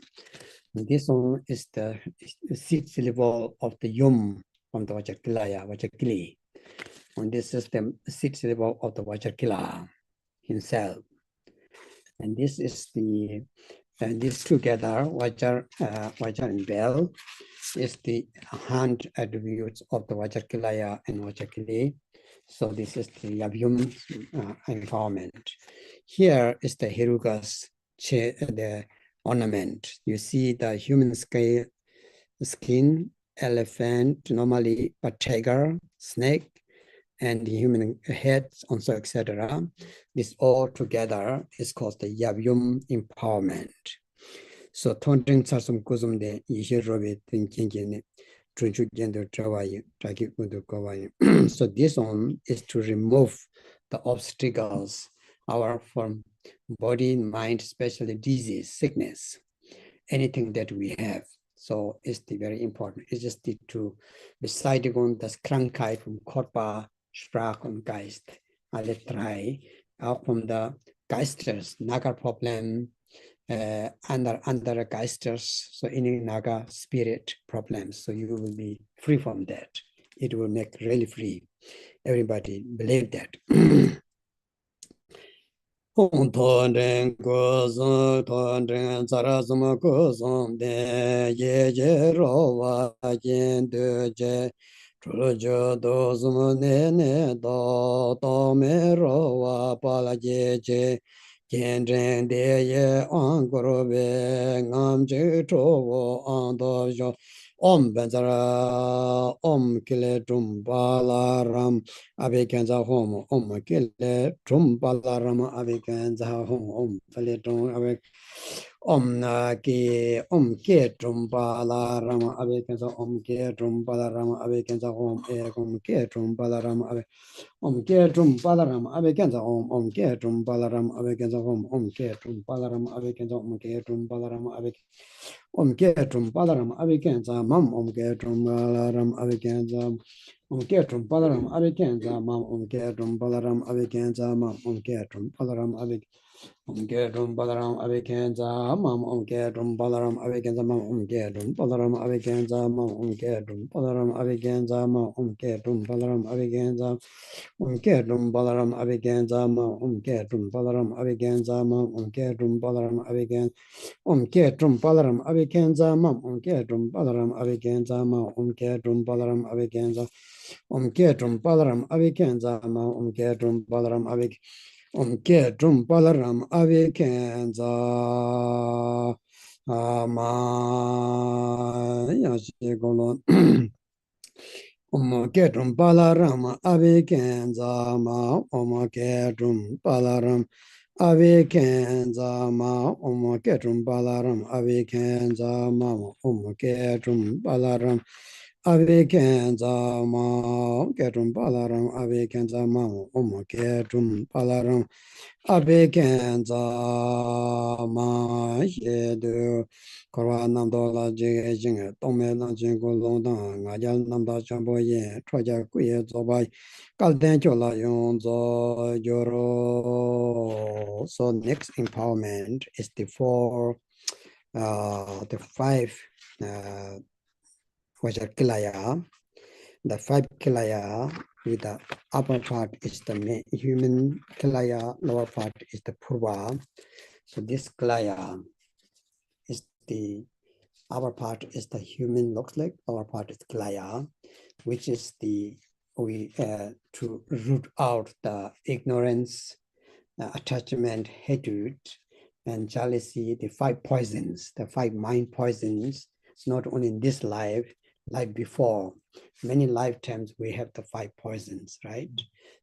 And this one is the sixth syllable of the Yum from the Vajrakilaya, Vajrakili. And this is the sixth syllable of the Vajrakila himself. And this is the, and this together, Vajra and Bell, is the hand attributes of the Vajrakilaya and Vajrakili. So this is the Yabhyum empowerment. Here is the Hirugas, the ornament. You see the human skin, elephant, normally a tiger, snake, and the human heads, also, etc. This all together is called the Yabhyum empowerment. So, Tontin Sarsum Kusum de Yishirobi thinking. So this one is to remove the obstacles from body, mind, especially disease, sickness, anything that we have. So it's very important. It's just to beseitigen das Krankheit vom Körper, Sprach und Geist, alle drei, auch von der Geisters, Naga problem, under Geisters, so any Naga spirit problems. So you will be free from that. It will make really free. Everybody believe that. Om Benzara Om Kile Trumbalaram Abekanza Home Om Kile Trumbalaram Abekanza Home Om Faleton Abek Om Naki Om Ke Trumbalaram Abekanza Om Ke Trumbalaram Abekanza Home Om Ke Trumbalaram Abe Om Ke Trumbalaram Abekanza Om Ke Trumbalaram Abekanza Home Om Ke Trumbalaram Abekanza Om Ke Trumbalaram Abek Om Ketrum Padaram Abikenza, Mam Om Ketrum Balaram Abikenza, Om Ketrum Padaram Abikenza, Mam Om Ketrum Balaram Abikenza, Mam Om Ketrum Padaram Abik. Om Ketrum Balaram Abikenza, Mam Om Ketrum Balaram Abikenza, Mam Om Ketrum Balaram Abikenza, Mam Om Ketrum Balaram Abikenza, Mam Om Ketrum Balaram Abikenza, Om Ketrum Balaram Abikenza, Mam Om Ketrum Balaram Abikenza, Mam Om Ketrum Balaram Abikenza. Om Ketrum Balaram Abikenza, Mam Om Ketrum Balaram Abikenza, Mam Om Ketrum Balaram Abikenza, Om Ketrum Balaram Abikenza, Mam Om Ketrum Balaram Abik, Om Ketrum Balaram Abikenza, Ama Yashigolon. Om Ketrum Balaram Abikenza, Ma Om Ketrum Balaram Avikenza ma Ketrum Balaram Avikenza ma Ketrum Balaram Avikenza ma Ketrum Balaram Avikenza ma Ketrum Balaram Avikenza ma Yedu Korwa Namdola Jing Tome Jingo London Ngajal Namda Chamboye Troja Kuye Zobai Kalden Chola Yonzo Joro. So next empowerment is the five Vajrakilaya. The five Kilaya with the upper part is the human Kilaya, lower part is the Purva. So this Kilaya is the upper part is the human looks like, lower part is Kilaya, which is the to root out the ignorance, attachment, hatred, and jealousy, the five poisons, the five mind poisons. It's not only in this life before. Many lifetimes we have the five poisons, right?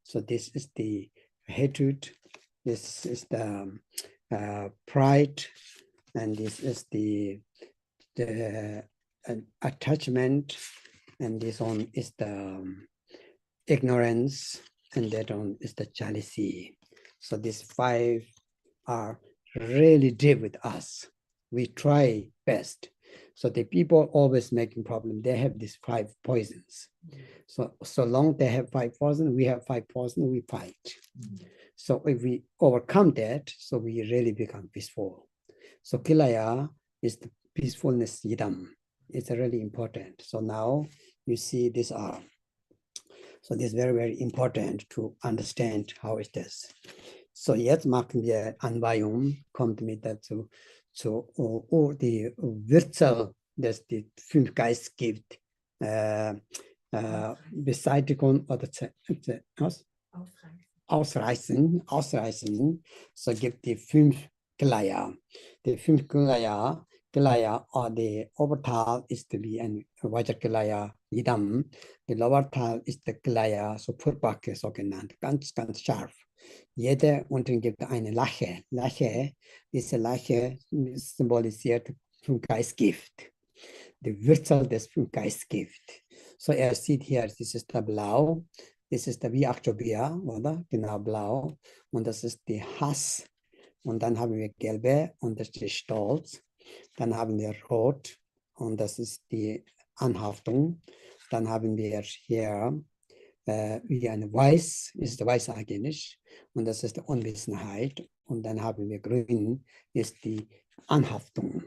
So this is the hatred, this is the pride, and this is the attachment, and this one is the ignorance, and that one is the jealousy. So these five are really deep with us. We try best. So the people always making problem, they have these five poisons. So long they have five poison, we have five poison, we fight. So if we overcome that, so we really become peaceful. So Kilaya is the peacefulness yidam. It's really important. So now you see these are. So this is very, very important to understand how it is. So jetzt machen wir Anweihung, kommt mit dazu, die Wurzel, dass die fünf Geist gibt, Beseitigung oder ausreißen, so gibt die fünf Kilaya. Die fünf Kilaya, die Obertal ist wie ein Vajrakilaya Idam, die Lowertal ist der Kilaya, so Purbacke so genannt, ganz, ganz scharf. Jede unten gibt eine Lache. Diese Lache symbolisiert vom Geistgift. Die Wurzel des Geistgift. So sieht hier, das ist der Blau, das ist der Viachtobia, oder? Genau, blau. Und das ist die Hass. Und dann haben wir Gelbe und das ist die Stolz. Dann haben wir Rot und das ist die Anhaftung. Dann haben wir hier wie ein Weiß, ist Weiß eigentlich. Und das ist die Unwissenheit. Und dann haben wir Grün, ist die Anhaftung,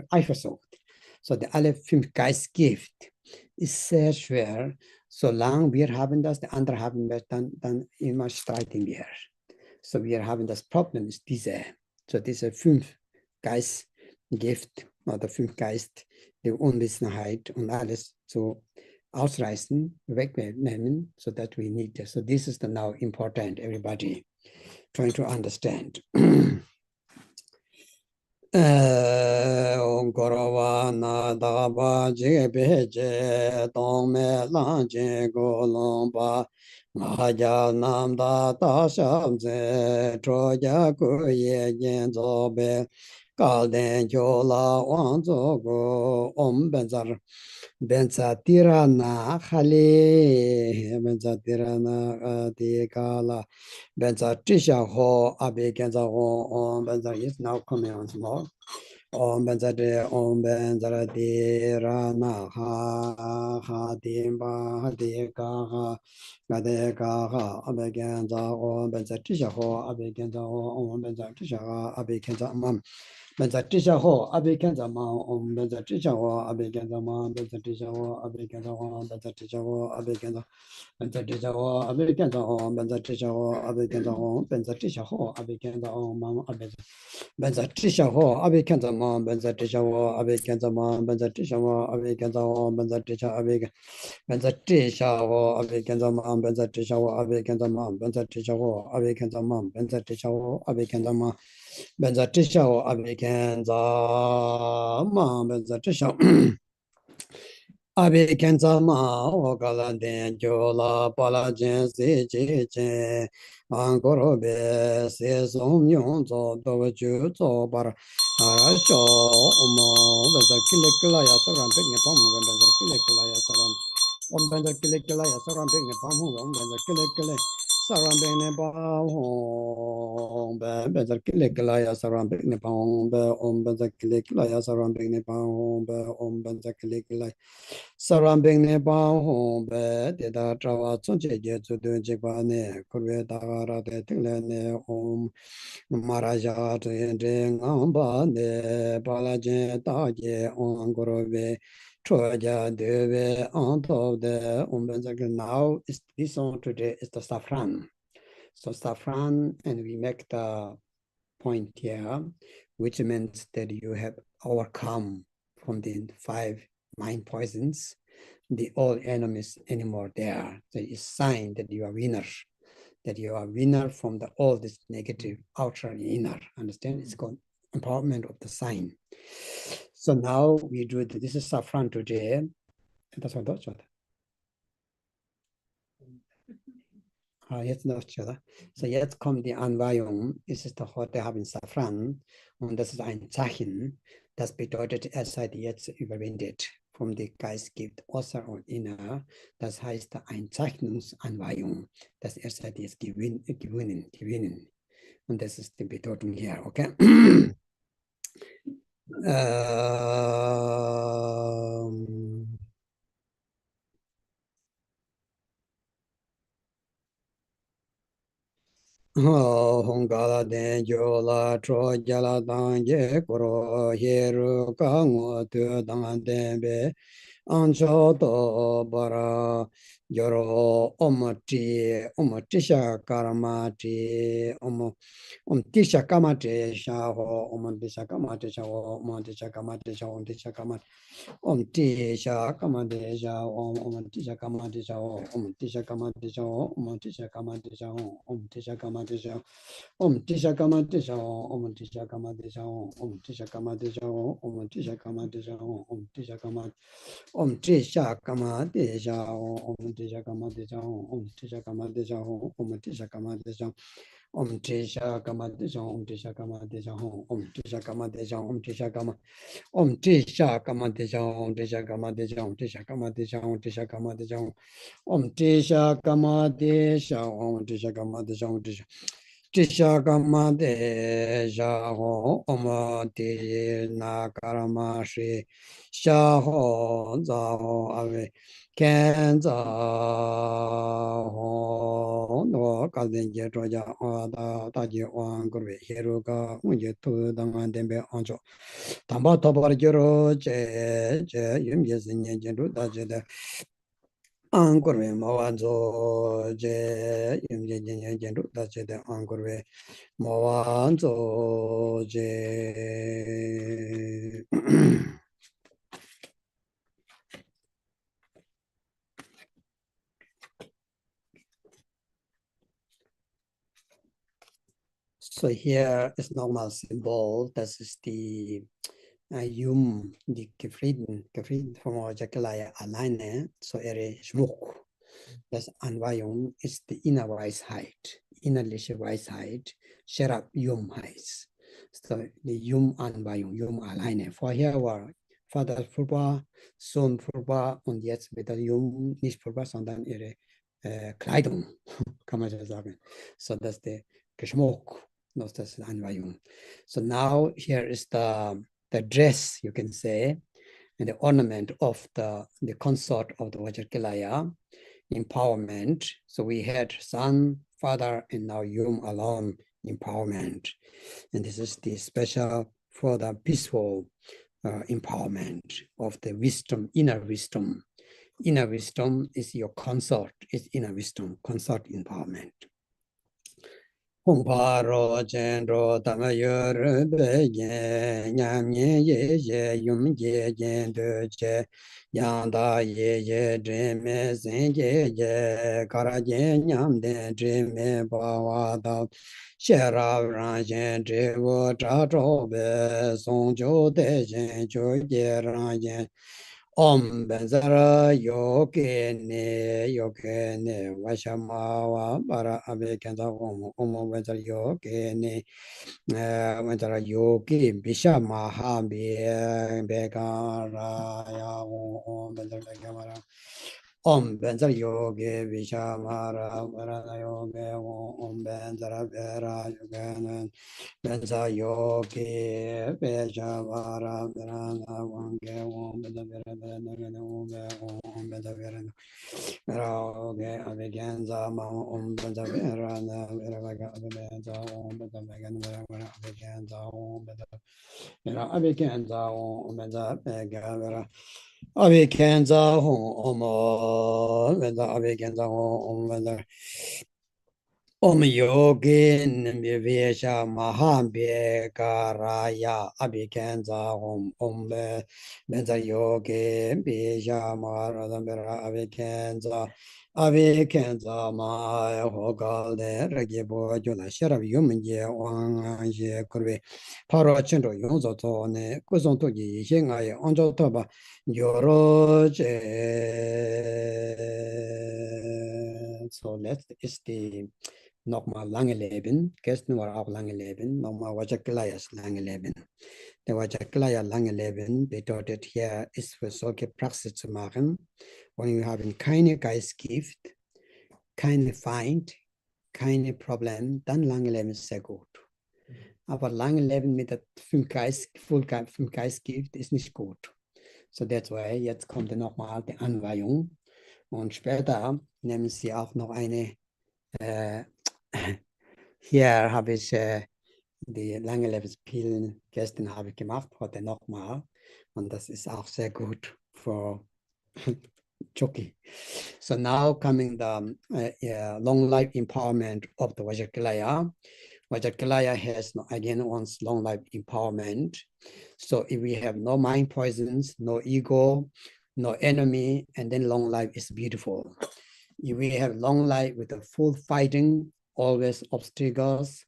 Eifersucht. So die alle fünf Geistgift ist sehr schwer. Solange wir haben das, die anderen haben wir, dann immer streiten wir. So wir haben das Problem ist diese fünf Geistgift oder fünf Geist, die Unwissenheit und alles zu ausreißen, wegnehmen, so that we need this. So this is the now important, everybody trying to understand. Gorova na daba jibeje tome lanje golomba maja namda tashamze troja kuye genzobe kalden jola wanzogo ombenzar Benzatirana Hale Benzatirana Dekala Benzatisha Ho Abekenza Ho Benza is now coming on small. Om Benzade Om Benzatirana Ha Dimba Deka Gadeka Abekenza Om Benzatisha Ho Abekenza Om Benzatisha Abekenza Mam Benzatisha ho, Abekenza ma, Benzatisha ho, Abekenza ma, Benzatisha ho, Abekenza ho, Benzatisha ho, Abekenza, Benzatisha ho, Abekenza ho, Benzatisha ho, Abekenza ho, Benzatisha ho, Abekenza ho, Mama Abekenza. Benzatisha ho, Abekenza ma, Benzatisha ho, Abekenza ma, Benzatisha ho, Abekenza ho, Benzatisha Abekenza. Benzatisha ho, Abekenza ma, Benzatisha ho, Abekenza ma, Benzatisha ho, Abekenza ma, Benzatisha ho, Abekenza ma. Benzatisha ho, Abekenza ma, Benzatisha Abekenza ma, Ogalanden Jola Palajen Seche Ankorobe Se Som Yonzo Dovachu Zobar Arasho Omo Benzakilikilaya Saram Pigni Pamu Benzakilikilaya Saram Benzakilikilaya Saram Pigni Pamu Benzakilikilaya Saram Pigni Pamu Benzakilikilaya Saram Pigni Pamu Benzakilikilaya Saram Pigni Pamu Benzakilikilaya Saram Pigni Pamu Deda Trawa Tsunche Jetsu Dunjikpa Ne Kurve Dagara De Tingle Ne Maharaja Tende Ngamba Ne Palajen Taje Ongorove Troja Deve on top the now is this one today is the saffron. So saffron, and we make the point here, which means that you have overcome from the 5 mind poisons, the all enemies anymore there. So it's sign that you are winner. That you are winner from the all this negative outer and inner. Understand? It's called empowerment of the sign. So now we do this is saffron today. That's what that's what. Jetzt noch so jetzt kommt die Anweihung. Es ist doch heute haben Saffran und das ist ein Zeichen. Das bedeutet, er seid jetzt überwindet. Vom der Geist gibt äußer und inner. Das heißt eine Zeichnungsanweihung, dass er seid jetzt gewinnen. Und das ist die Bedeutung hier, okay? Hongala den jola tro jala dan ye koro heru ka ngo tu dan den be ancho to bara joro omati sha karamati tisha kamate sha ho tisha kamate sha ho tisha kamate sha ho tisha kamate tisha kamate sha ho tisha kamate sha ho tisha kamate sha ho tisha kamate sha ho tisha kamate sha tisha kamate sha ho tisha kamate sha ho tisha kamate sha ho tisha kamate sha ho tisha kamate tisha kamate sha ho tisha kamate sha ho tisha kamate sha ho tisha kamate sha tisha kamate sha tisha kamate sha tisha kamate sha tisha kamate tisha kamate sha tisha kamate sha tisha kamate sha tisha kamate sha tisha kamate sha tisha kamate sha tisha kamate sha te na karama shi sha ho za ho ave ken za ho no ka den je tro ja da je wan gur ve heru ka un je tu dang an den be an cho tam ba to bar je ro je yum je zin je ru da je de an gur ve ma wan zo je yum je ru da je de an gur ve ma wan zo je So here is normal symbol. This is the yum, the gefrieden from VAJRAKILAYA alleine. So Schmuck. Das Anweihung ist die Innerweisheit, innerliche Weisheit. Sherab Yum heißt. So die Yum-Anweihung, Yum alleine. Vorher war Vater Purba, Sohn Purba und jetzt mit der Yum nicht Purba, sondern ihre Kleidung, kann man so sagen. So das ist der Geschmuck. Das ist die Anweihung. So now here is the dress, you can say, and the ornament of the consort of the VAJRAKILAYA empowerment. So we had son, father, and now Yum alone empowerment. And this is the special for the peaceful empowerment of the wisdom, inner wisdom. Inner wisdom is your consort, is inner wisdom, consort empowerment. Paro Chendro Tamayor Beyen Yam Ye Yum Ye Che Yanda Ye Dream Sen Ye Karajen Yam De Dream Bawa Da Shera Ranjen Drevo Tratrobe Song Jo De Jen Jo Ye Ranjen Om Benzara Yokene Vashamawa Bara Abekanda Om Benzara Yokene Benzara Yoki Bishamaha Begara Om Benzara Gamara Om Benzara Yogi Vishamara Bara Yogi Om Benzara Vera Yogana Benza Yogi Beshavara Berana Wange Om Benzara Roge Avigenza Om Benzara Verana Veravaga Avigenza Om Benzara Avigenza Om Benzara Avigenza Om Benzara Vega Avigenza Om Benzara Avigenza Om Benzara Om Yogin Vivesha Mahambe Karaya Abikenza Om Benza Yogi Bisha Maradambera Abikenza Ma Hogalde Regibo Juna Sharab Yumje Wang Ye Kurve Paro Chinto Yonzo Tone Kuzonto Yi Hingai Onjo Toba Yoroje. So that is the nochmal lange leben, gestern war auch lange leben, nochmal VAJRAKILAYAs lange leben. Der VAJRAKILAYA lange leben bedeutet hier, ist für solche Praxis zu machen, wo wir haben keine Geistgift, keine Feind, keine Problem, dann lange leben ist sehr gut. Aber lange leben mit der fünf Geistgift ist nicht gut. So that's why, jetzt kommt nochmal die Anweihung und später nehmen sie auch noch eine Hier habe ich die lange Lebenspillen gestern habe ich gemacht, heute nochmal. Und das ist auch sehr gut für Choki. So now coming the long life empowerment of the Vajrayana. Vajrayana has again wants long life empowerment. So if we have no mind poisons, no ego, no enemy, and then long life is beautiful. If we have long life with the full fighting, always obstacles,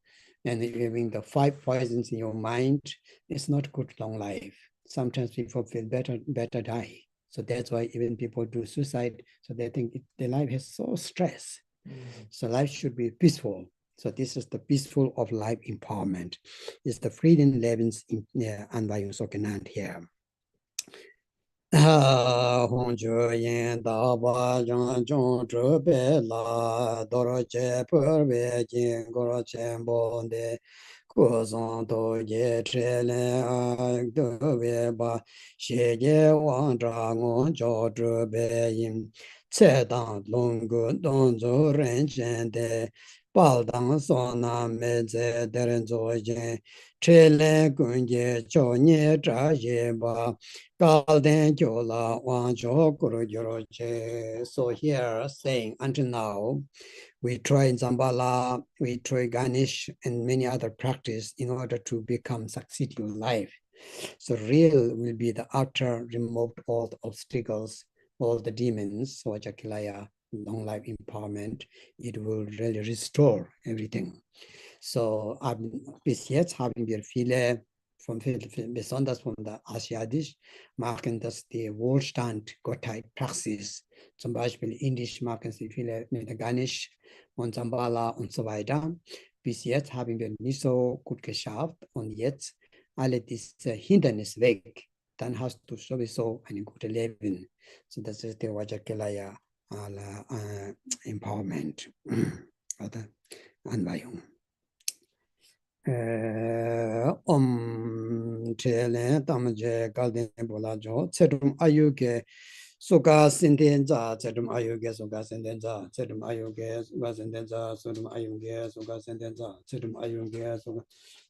and having the 5 poisons in your mind, it's not good long life. Sometimes people feel better die. So that's why even people do suicide. So they think their life has so stress. So life should be peaceful. So this is the peaceful of life empowerment. It's the freedom levels in Anvayung so genannt here. Hongju yin da ba zhang zhong zhu bei la doro che per wei jing goro chen bo de ku zong do ye che le a de wei ba xie ye wang zha ngong zhao zhu bei yin ce dang long gu dong zhu ren chen de bao dang so na me ze de ren zhu jing che le gun ye chou nye zha ye ba. So here saying until now, we try in Zambala, we try Ganesh and many other practice in order to become succeed in life. So real will be the outer remove all the obstacles, all the demons, so Vajrayana, long life empowerment, it will really restore everything. So bis jetzt haben wir viele besonders von der Asiatisch machen das die Wohlstand Gottheit Praxis. Zum Beispiel Indisch machen sie viele mit Ganesh und Zambala und so weiter. Bis jetzt haben wir nicht so gut geschafft und jetzt alle diese Hindernisse weg. Dann hast du sowieso ein gutes Leben. So das ist der Vajrayana Empowerment oder Anweihung. Chele Tamje Galden Bolajo, Cetum Ayuke, Suka Sentenza, Cetum Ayuke, Suka Sentenza, Cetum Ayuke, Suka Sentenza, Cetum Ayuke, Suka Sentenza, Cetum Ayuke,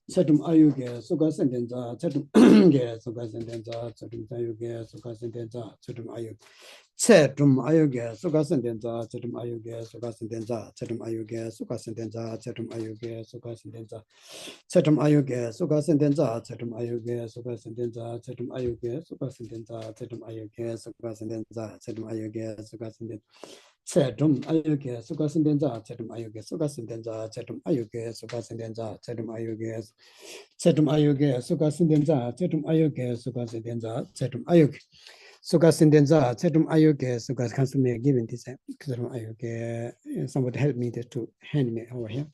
Cetum Ayuke, Suka Sentenza, Cetum Ge, Suka Sentenza, Cetum Ayuke, Suka Sentenza, Cetum Ayuke. Cetum ayuge suka sentenza, cetum ayuge suka sentenza, cetum ayuge suka sentenza, cetum ayuge suka sentenza, cetum ayuge suka sentenza, cetum ayuge suka sentenza, cetum ayuge suka sentenza, cetum ayuge suka sentenza, cetum ayuge suka sentenza. Cetum ayuge suka sentenza, cetum ayuge suka sentenza, cetum ayuge suka sentenza, cetum ayuge suka sentenza, cetum ayuge suka sentenza, cetum ayuge. Suka sentenza, cetum ayuge, suka constantly given this. Cetum ayuge, somebody help me to hand me over here.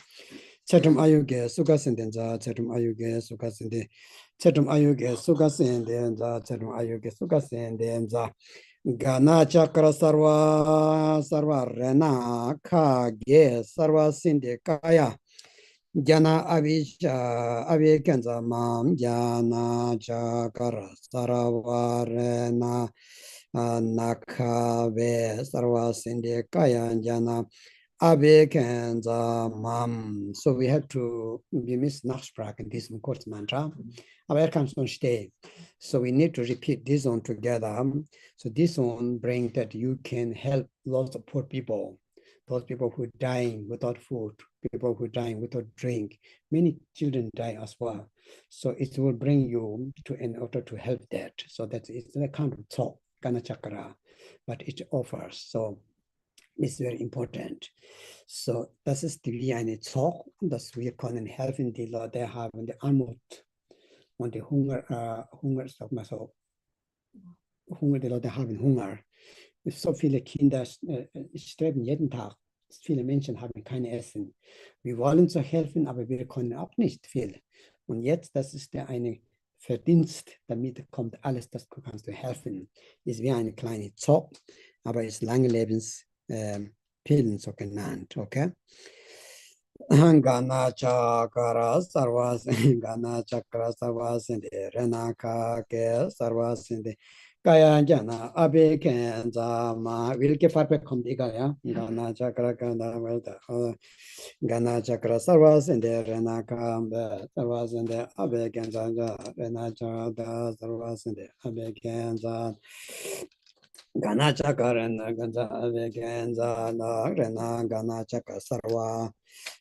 Cetum ayuge, suka sentenza, cetum ayuge, suka sentenza, cetum ayuge, suka sentenza, cetum ayuge, suka sentenza. Gana chakra sarva rena kage sarva sinde kaya. Jana avikenza mam jana chakara saravarena nakave sarva sinde kaya jana avikenza mam. So we have to miss nachsprach in this course mantra. Aber comes on stay. So we need to repeat this one together. So this one brings that you can help lots of poor people. Those people who are dying without food, people who are dying without drink, many children die as well. So it will bring you to in order to help that. So that it's a kind of talk, Gana Chakra, but it offers. So it's very important. So das ist wie eine Talk, dass wir können helfen, die Leute haben die Armut und die Hunger, sag mal so, Hunger, die Leute haben Hunger. So viele Kinder sterben jeden Tag. Viele Menschen haben kein Essen. Wir wollen so helfen, aber wir können auch nicht viel. Und jetzt, das ist eine Verdienst, damit kommt alles, das kannst du helfen. Ist wie eine kleine Zock, aber ist lange Lebenspillen so genannt, okay? Gana chakra sarvasinde, Gana chakra sarvasinde, Renaka ke sarvasinde, Kaya jana abe kenza ma wilke parpe komdiga ya gana chakra kanda velta gana chakra sarvas in the rena kamba sarvas in the abe kenza rena chakra sarvas in the abe kenza gana chakra rena kenza abe kenza na rena gana chakra sarva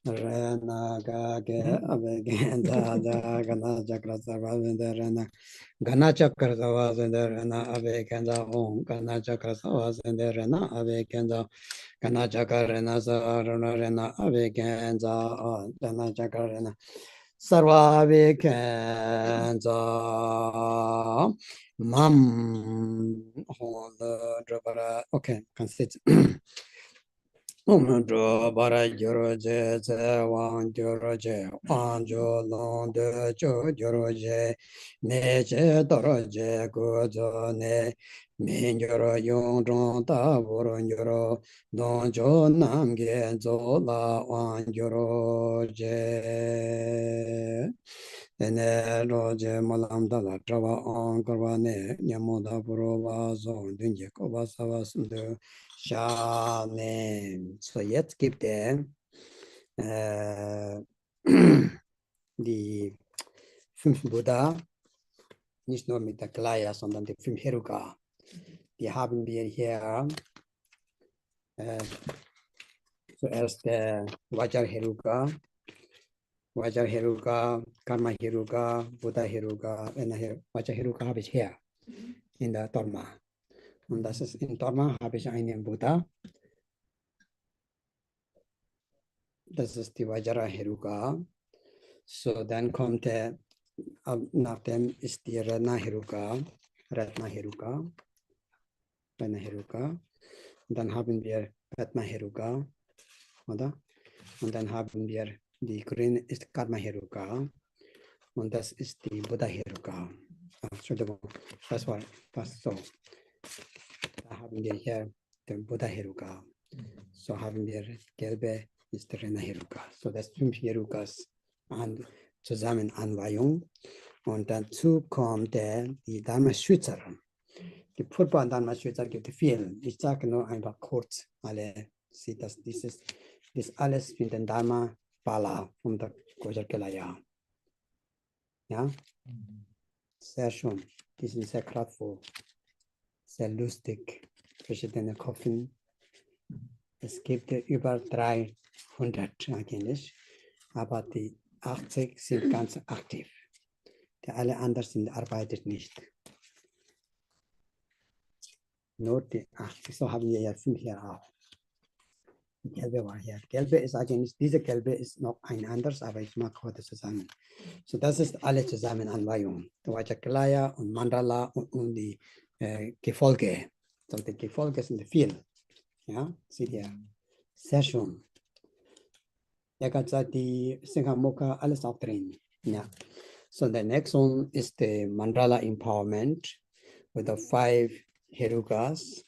rena kage abe kenza gana chakra sarvas in the rena Gana chakra savas in the rena ave kenza om gana chakra savas in the rena ave kenza gana chakra rena sarana rena ave kenza gana chakra rena sarva ave kenza mam hon drabara okay can sit Om dro bara joro je ze wang joro je wang jo long de jo joro je ne je doro je go zo ne min joro yong zhong da boro joro dong jo nam ge zo la wang joro je ene ro je malam da la trawa on korwa ne nyamo da boro wa zo ding je ko ba sa wa sun de Shaman. So jetzt gibt die 5 Buddha, nicht nur mit der Klaya, sondern die 5 Heruka. Die haben wir hier zuerst Vajra Heruka, Karma Heruka, Buddha Heruka. Vajra Heruka habe ich hier in der Dharma. Und das ist in Dharma habe ich einen Buddha. Das ist die Vajra Heruka. So, dann kommt nach dem ist die Rana Heruka. Und dann haben wir Padma Heruka, oder? Und dann haben wir die grüne ist Karma Heruka. Und das ist die Buddha Heruka. Entschuldigung, das war fast so. Da haben wir hier den Buddha Heruka. So haben wir gelbe ist der Rana Heruka. So das 5 Herukas zusammen Anweihung. Und dazu kommt die Dharma-Schützer. Die purpurnen Dharma-Schützer gibt es viel. Ich sage nur einfach kurz, alle sieht das, das alles mit dem Dharma Bala von der VAJRAKILAYA. Ja, sehr schön. Die sind sehr kraftvoll, sehr lustig, verschiedene Kopfen. Es gibt über 300 eigentlich, aber die 80 sind ganz aktiv. Die alle anderen arbeitet nicht. Nur die 80, so haben wir ja 5 hier auch. Die gelbe war hier. Gelbe ist eigentlich, diese gelbe ist noch ein anderes, aber ich mag heute zusammen. So, das ist alle zusammen Anweihung. VAJRAKILAYA und Mandala und die Gefolge. So, die Gefolge sind viel. Ja, seht ihr. Sehr schön. Die Singhamoka, alles auch drin. Ja. So the next one is the Mandala Empowerment with the 5 Herukas.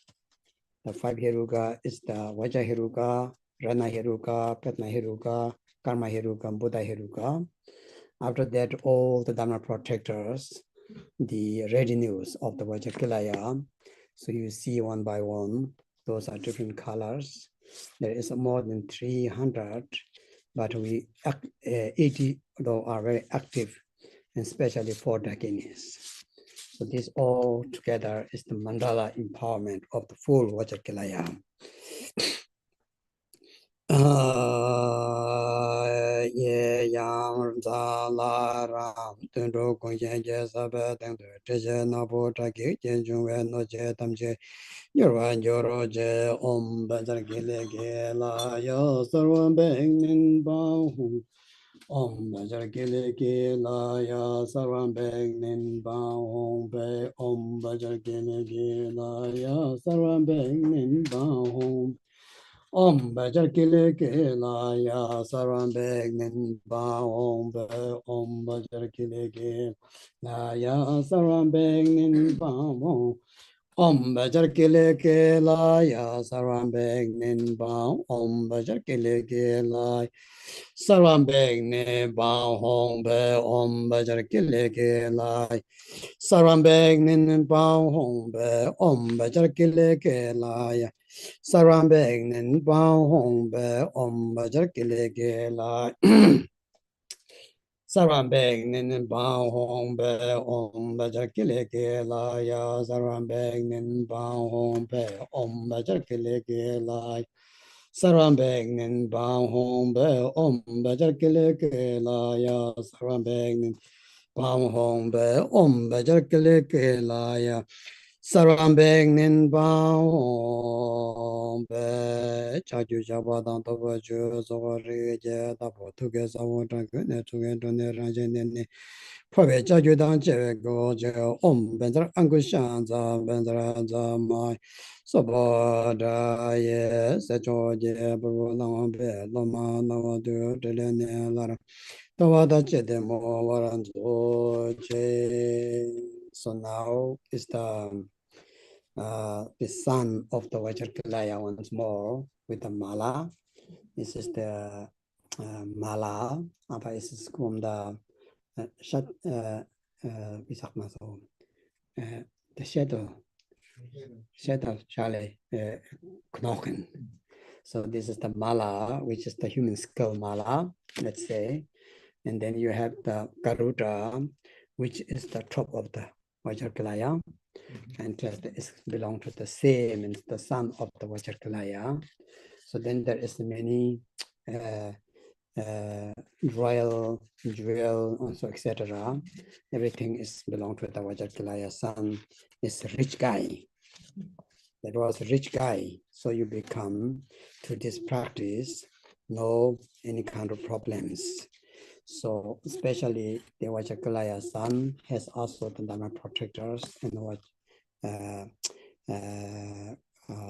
The 5 Heruka is the Vajra Heruka, Rana Heruka, Padma Heruka, Karma Heruka, Buddha Heruka. After that, all the Dharma protectors, the retinues of the VAJRAKILAYA. So you see one by one, those are different colors. There is more than 300, but 80 though are very active, and especially for Dakinis. So this all together is the Mandala empowerment of the full VAJRAKILAYA. Ye yang za la ram ten ro kong yen je sa ba ten de te je na bo ta ki jen jung we no je tam je yor wan yor ro je om ba jar ge le ge la yo sar wan beng nin ba hu om ba jar ge le ge la ya sar wan beng nin ba hu be om ba jar ge le ge la ya sar wan beng nin ba hu Om VAJRAKILAYA Sarvam Begnin Ba Om Om VAJRAKILAYA Sarvam Begnin Ba Om VAJRAKILAYA Sarvambek Ninbang Om VAJRAKILAYA Sarvambek Ninbang Hong Be Om VAJRAKILAYA Sarvambek Ninbang Hong Be Om VAJRAKILAYA Sarvambek Ninbang Hong Be Om VAJRAKILAYA Sarvambek Ninbang Hong Be Om VAJRAKILAYA Sarvambek Ninbang Hong Be Om VAJRAKILAYA Sarvambek Ninbang Hong Be Om VAJRAKILAYA Sarvambek Ninbang Hong Be Om VAJRAKILAYA Sarvambek Ninbang Hong Be Chaju Jabadang Toba Ju Zogari Je Tapo Tuge Sawo Trangu Ne Tuge Done Ranjen Ne Pove Chaju Dang Je Go Je Om Benzara Angu Shanza Benzara Zama Soboda Ye Secho Je Buru Lang Be Lama Nama Du Dele Ne Lara Tawada Je De Mo Waran Zo Je. So now is the son of the Vajrayana once more with the mala. This is the mala. Apa is from the the shadow Charlie knochen. So this is the mala, which is the human skull mala, let's say. And then you have the Garuda, which is the top of the Vajrayana, and it belongs to the same, and the son of the Vajrayana. So then there is many royal, jewel, also etc. Everything is belong to the Vajrayana. Son is a rich guy. That was a rich guy. So you become to this practice, no any kind of problems. So especially the Vajrayana son has also the Dharma protectors and what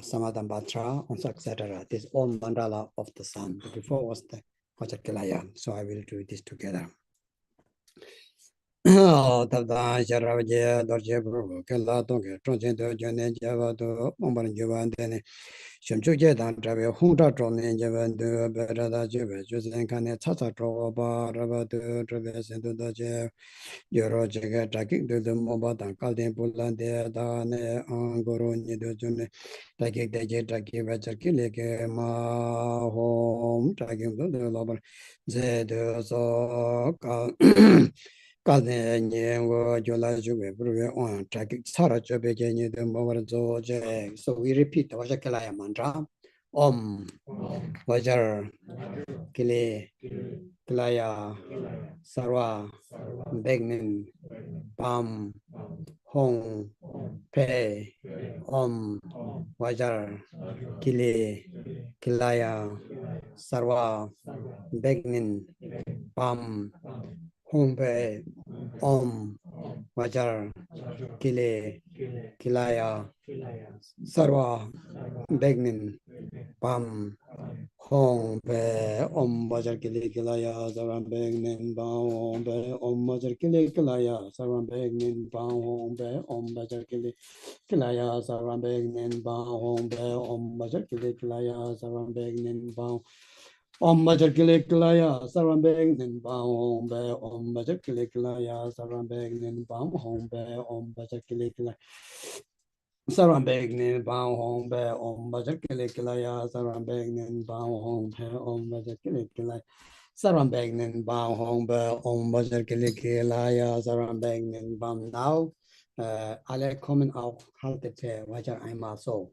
Samadambatra, also etc. This all mandala of the sun. Before was the Vajrayana. So I will do this together. Tabda Jaravaja, Dorje Buru, Kela Tonga, Tronje, Jane, Java, Momban Javan, then Shemchuja, Travel, Hunta Tron, Javan, Berada Java, Josen Kane, Tata Trova, Rabatu, Traves into the Jeff, Joro Jaga, Taking to the Mobatan, Kalden Pulande, Dane, Angoro, Nidojune, Taking the Jet, Taki, Vajrakileke, Ma home, taking the Lover, Zed, so. So we repeat the Vajrayana mantra. Om VAJRAKILAYA Sarva Begnin Pam Hong Pe Om VAJRAKILAYA Sarva Begnin Pam Hong Pe Om VAJRAKILAYA Sarva Begnin Pam Hong Pe Om VAJRAKILAYA Sarva Begnin Pam Hong Pe Om VAJRAKILAYA Sarva Begnin Pam Hong Pe Om VAJRAKILAYA Sarva Begnin Pam Hong Pe Om VAJRAKILAYA Sarva Begnin Pam Om VAJRAKILAYA Sarva Begnin Pam Hong Pe Om VAJRAKILAYA Sarva Begnin Pam Hong Pe Om VAJRAKILAYA Sarva Begnin Pam Hong Pe Om VAJRAKILAYA Sarva Begnin Pam Hong Pe Om VAJRAKILAYA Sarva Begnin Pam Hong Pe Om VAJRAKILAYA Sarva Begnin Pam. Now alle kommen auch haltet Vajra einmal so.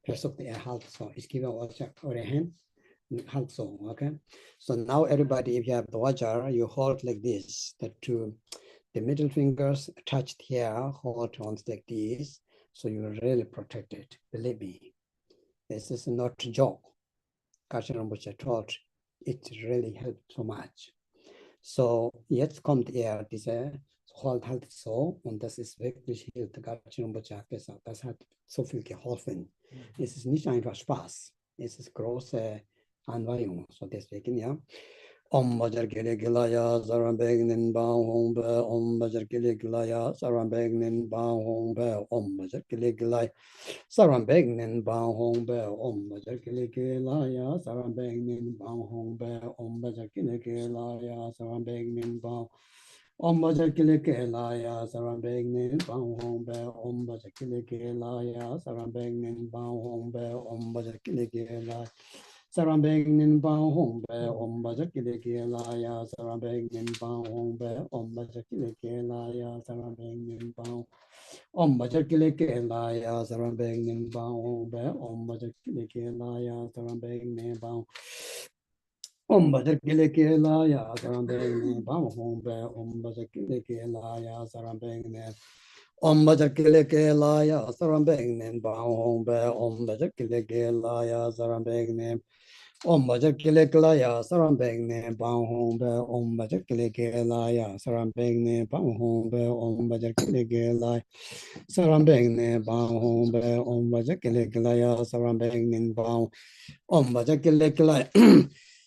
Versucht halt so. Ich gebe euch eure Hand. Halt so, okay? So now everybody, if you have the Vajra, you hold like this. The middle fingers touched here, hold on like this. So you're really protected, believe me. This is not a joke. Kashan Rinpoche taught, it really helped so much. So jetzt kommt diese halt so, und das ist wirklich hilft. Kashan Rinpoche hat gesagt, das hat so viel geholfen. Es ist nicht einfach Spaß, es ist große Anweihung, so deswegen, ja. Om Vajrakilaya Saram Begnin Bang Hong Be Om Vajrakilaya Saram Begnin Bang Hong Be Om Vajrakilaya Saram Begnin Bang Hong Be Om Vajrakilaya Saram Begnin Bang Hong Be Om Vajrakilaya Saram Begnin Bang Om Vajrakilaya Saram Begnin Bang Hong Be Om Vajrakilaya Saram Begnin Bang Hong Be Om Vajrakilaya Saram Begnin Bang Hong Be Om Vajrakilaya Saram Begnin Bang Hong Be Om Vajrakilaya Saram Begnin Bang Om Vajrakilaya Saram Begnin Bang Hong Be Om Vajrakilaya Saram Begnin Bang Om Vajrakilaya Saram Begnin Bang Hong Be Om Vajrakilaya Saram Begnin Om Vajrakilaya Saram Begnin Bang Hong Be Om Vajrakilaya Saram Begnin Om Vajrakilaya Saram Begnin Bang Hong Be Om Vajrakilaya Saram Begnin Bang Hong Be Om Vajrakilaya Saram Begnin Bang Hong Be Om Vajrakilaya Saram Begnin Bang Om Vajrakilaya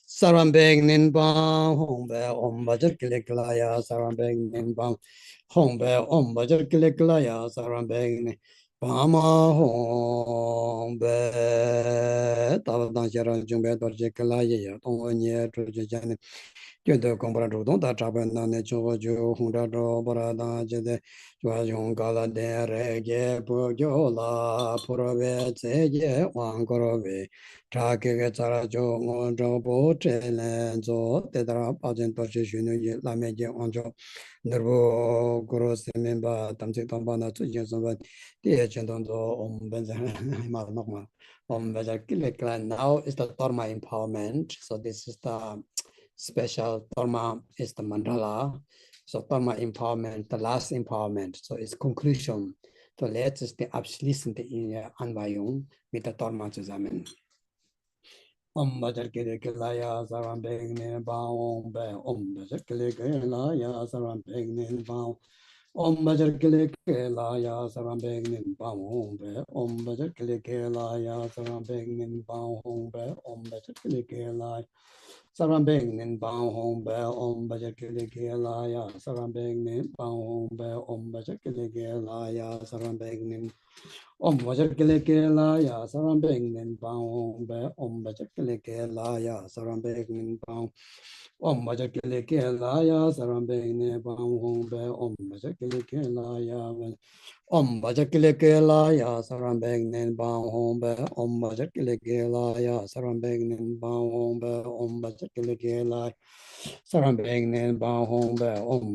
Saram Begnin Bang Hong Be Om Vajrakilaya Saram Begnin Bang Hong Be Om Vajrakilaya Saram Begnin Bama Hong Be Tavadang Sharan Jumbe Dorje Kalaya Tonye Trujan Yendo Compra Rodon Tabana Chojo Hunda Barada Jede Jong Gala de Rege Pugiola Purave Tseje Wangorove Trake Tarajo Mondo Botelenzo Tedra Pajan Toshinu Lameje Onjo Nervo Gros Member Tamsi Tombana to Jensen the agent on the Benjamin now is the Dharma empowerment. So this is the special Dharma is the mandala. So Dharma empowerment, the last empowerment. So it's conclusion. So let's just abschließen die Anweihung mit der Dharma zusammen. Om Vajrakilaya Saram Begnin Bang Om Vajrakilaya Saram Begnin Bang Om Vajrakilaya Saram Begnin Bang Om Vajrakilaya Saram Begnin Bang Om Vajrakilaya Saram Begnin Bang Om Vajrakilaya Saram Begnin Bang Om Vajrakilaya Saram Begnin Om Vajrakilaya Saram Begnin Bang Om Vajrakilaya Saram Begnin Bang Om Vajrakilaya Saram Begnin Bang Om Vajrakilaya Om Vajrakilaya Saram Begnin Bang Om Vajrakilaya Saram Begnin Bang Om Vajrakilaya Saram Begnin Bang Om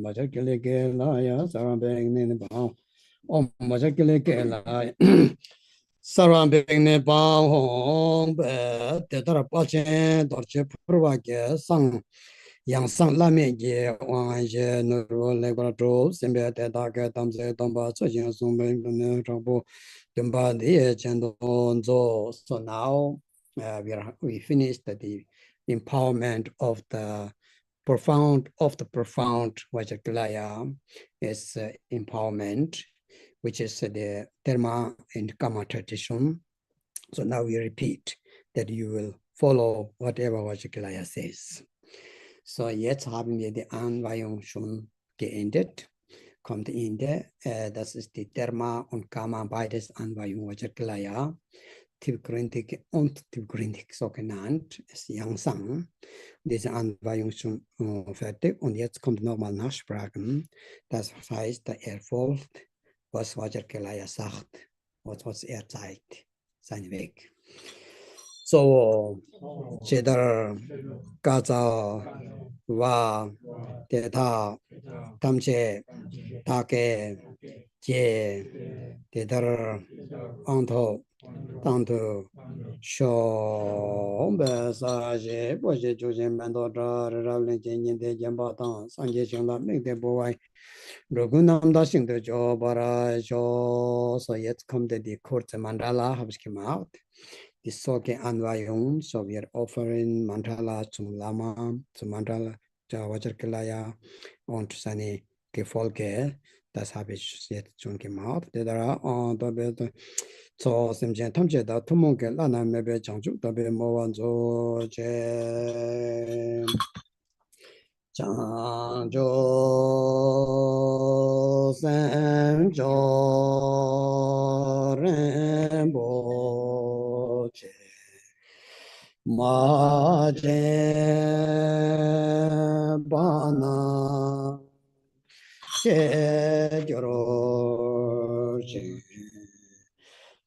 Vajrakilaya Saram Begnin Bang Om Vajrakilaya Saram Begnin Bang Hong Tetara Pachen Dorche Purvake Sang Yang Sang Lame Ye Wang Ye Nuru Legora Dro Sembe Tetake Tamse Tomba Chajin Sumbe Trabu Dumba De Chendon Zo. So now we finished the empowerment of the profound Vajrayana is empowerment, which is the Dharma and Kama tradition. So now we repeat that you will follow whatever Vajrayana says. So jetzt haben wir die Anweihung schon geendet, kommt Ende. Das ist die Dharma und Kama, beides Anweihung Vajrayana. Tiefgründig und tiefgründig so genannt, ist Yangsang. Diese Anweihung schon fertig und jetzt kommt nochmal Nachsprachen. Das heißt, er folgt, was Vajrayana sagt, was er zeigt, sein Weg. So, Chedar, Gaza, Wa, Teta, Tamche, Take, Je, Tedar, Anto, Tanto, Shombe, Saje, Boje, Jujin, Mendo, Ravlin, Jin, De Jambatan, Sanje, Shingla, Make the boy, Rogunam, Dashing the Jobara, Jo. So, yet come the court mandala, have come out. The Soke Anvayung, so we are offering mandala to Lama, to mandala, to Vajrayana, und seine Gefolge. Das habe ich jetzt schon gemacht. Da so sind wir Tamje da Tumonke Lana Mebe Changju, da be Mowan so Chanjo Sanjo Remboche Maje Bana Che Joroche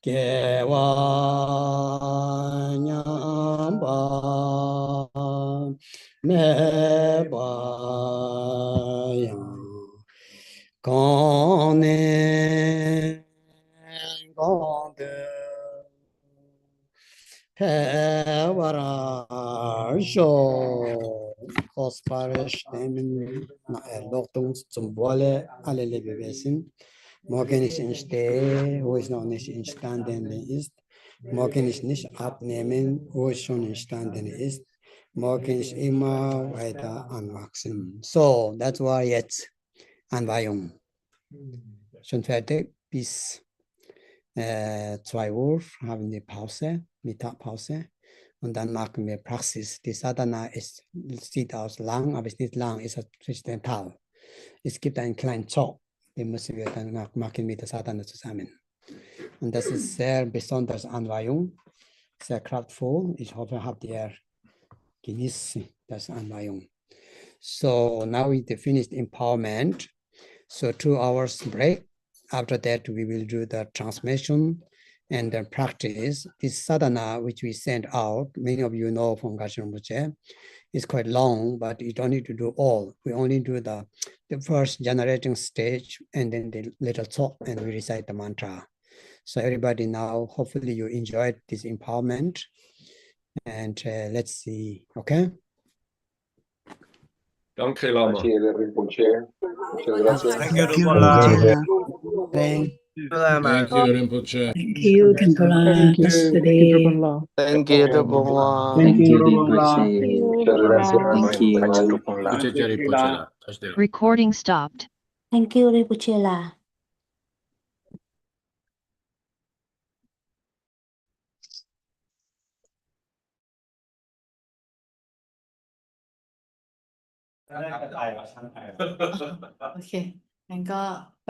Kewa Nyamba Meba Gone Gone Hevara Show Hosparish Nemin Lotung Zumbole Alele Bevesin Morgen ist in Steh, wo ist noch nicht entstanden ist. Morgen ist nicht abnehmen, wo es schon entstanden ist. Morgen ist immer weiter anwachsen. So, das war jetzt Anweihung. Schon fertig, bis 2 Uhr haben wir Pause, Mittagpause. Und dann machen wir Praxis. Die Sadhana sieht aus lang, aber ist nicht lang, ist zwischendurch. Es gibt einen kleinen Zoll. Den müssen wir dann machen mit der Sadhana zusammen. Und das ist sehr besonders Anweihung, sehr kraftvoll. Ich hoffe, habt ihr genießt das Anweihung. So now we finished empowerment. So 2 hours break. After that, we will do the transmission and the practice. This sadhana, which we sent out, many of you know from Gachen Rinpoche, is quite long, but you don't need to do all. We only do the first generating stage and then the little talk, and we recite the mantra. So everybody now, hopefully you enjoyed this empowerment. And let's see, okay? Danke, Lama. Thank you, Thank Thank you, Rinpoche. Thank you, Kempola. Thank you. Thank you, Drupon. Thank you, Thank you. Uche Rinpoche la. Recording stopped. Thank you, Rinpoche. Okay, งั้นก็ไป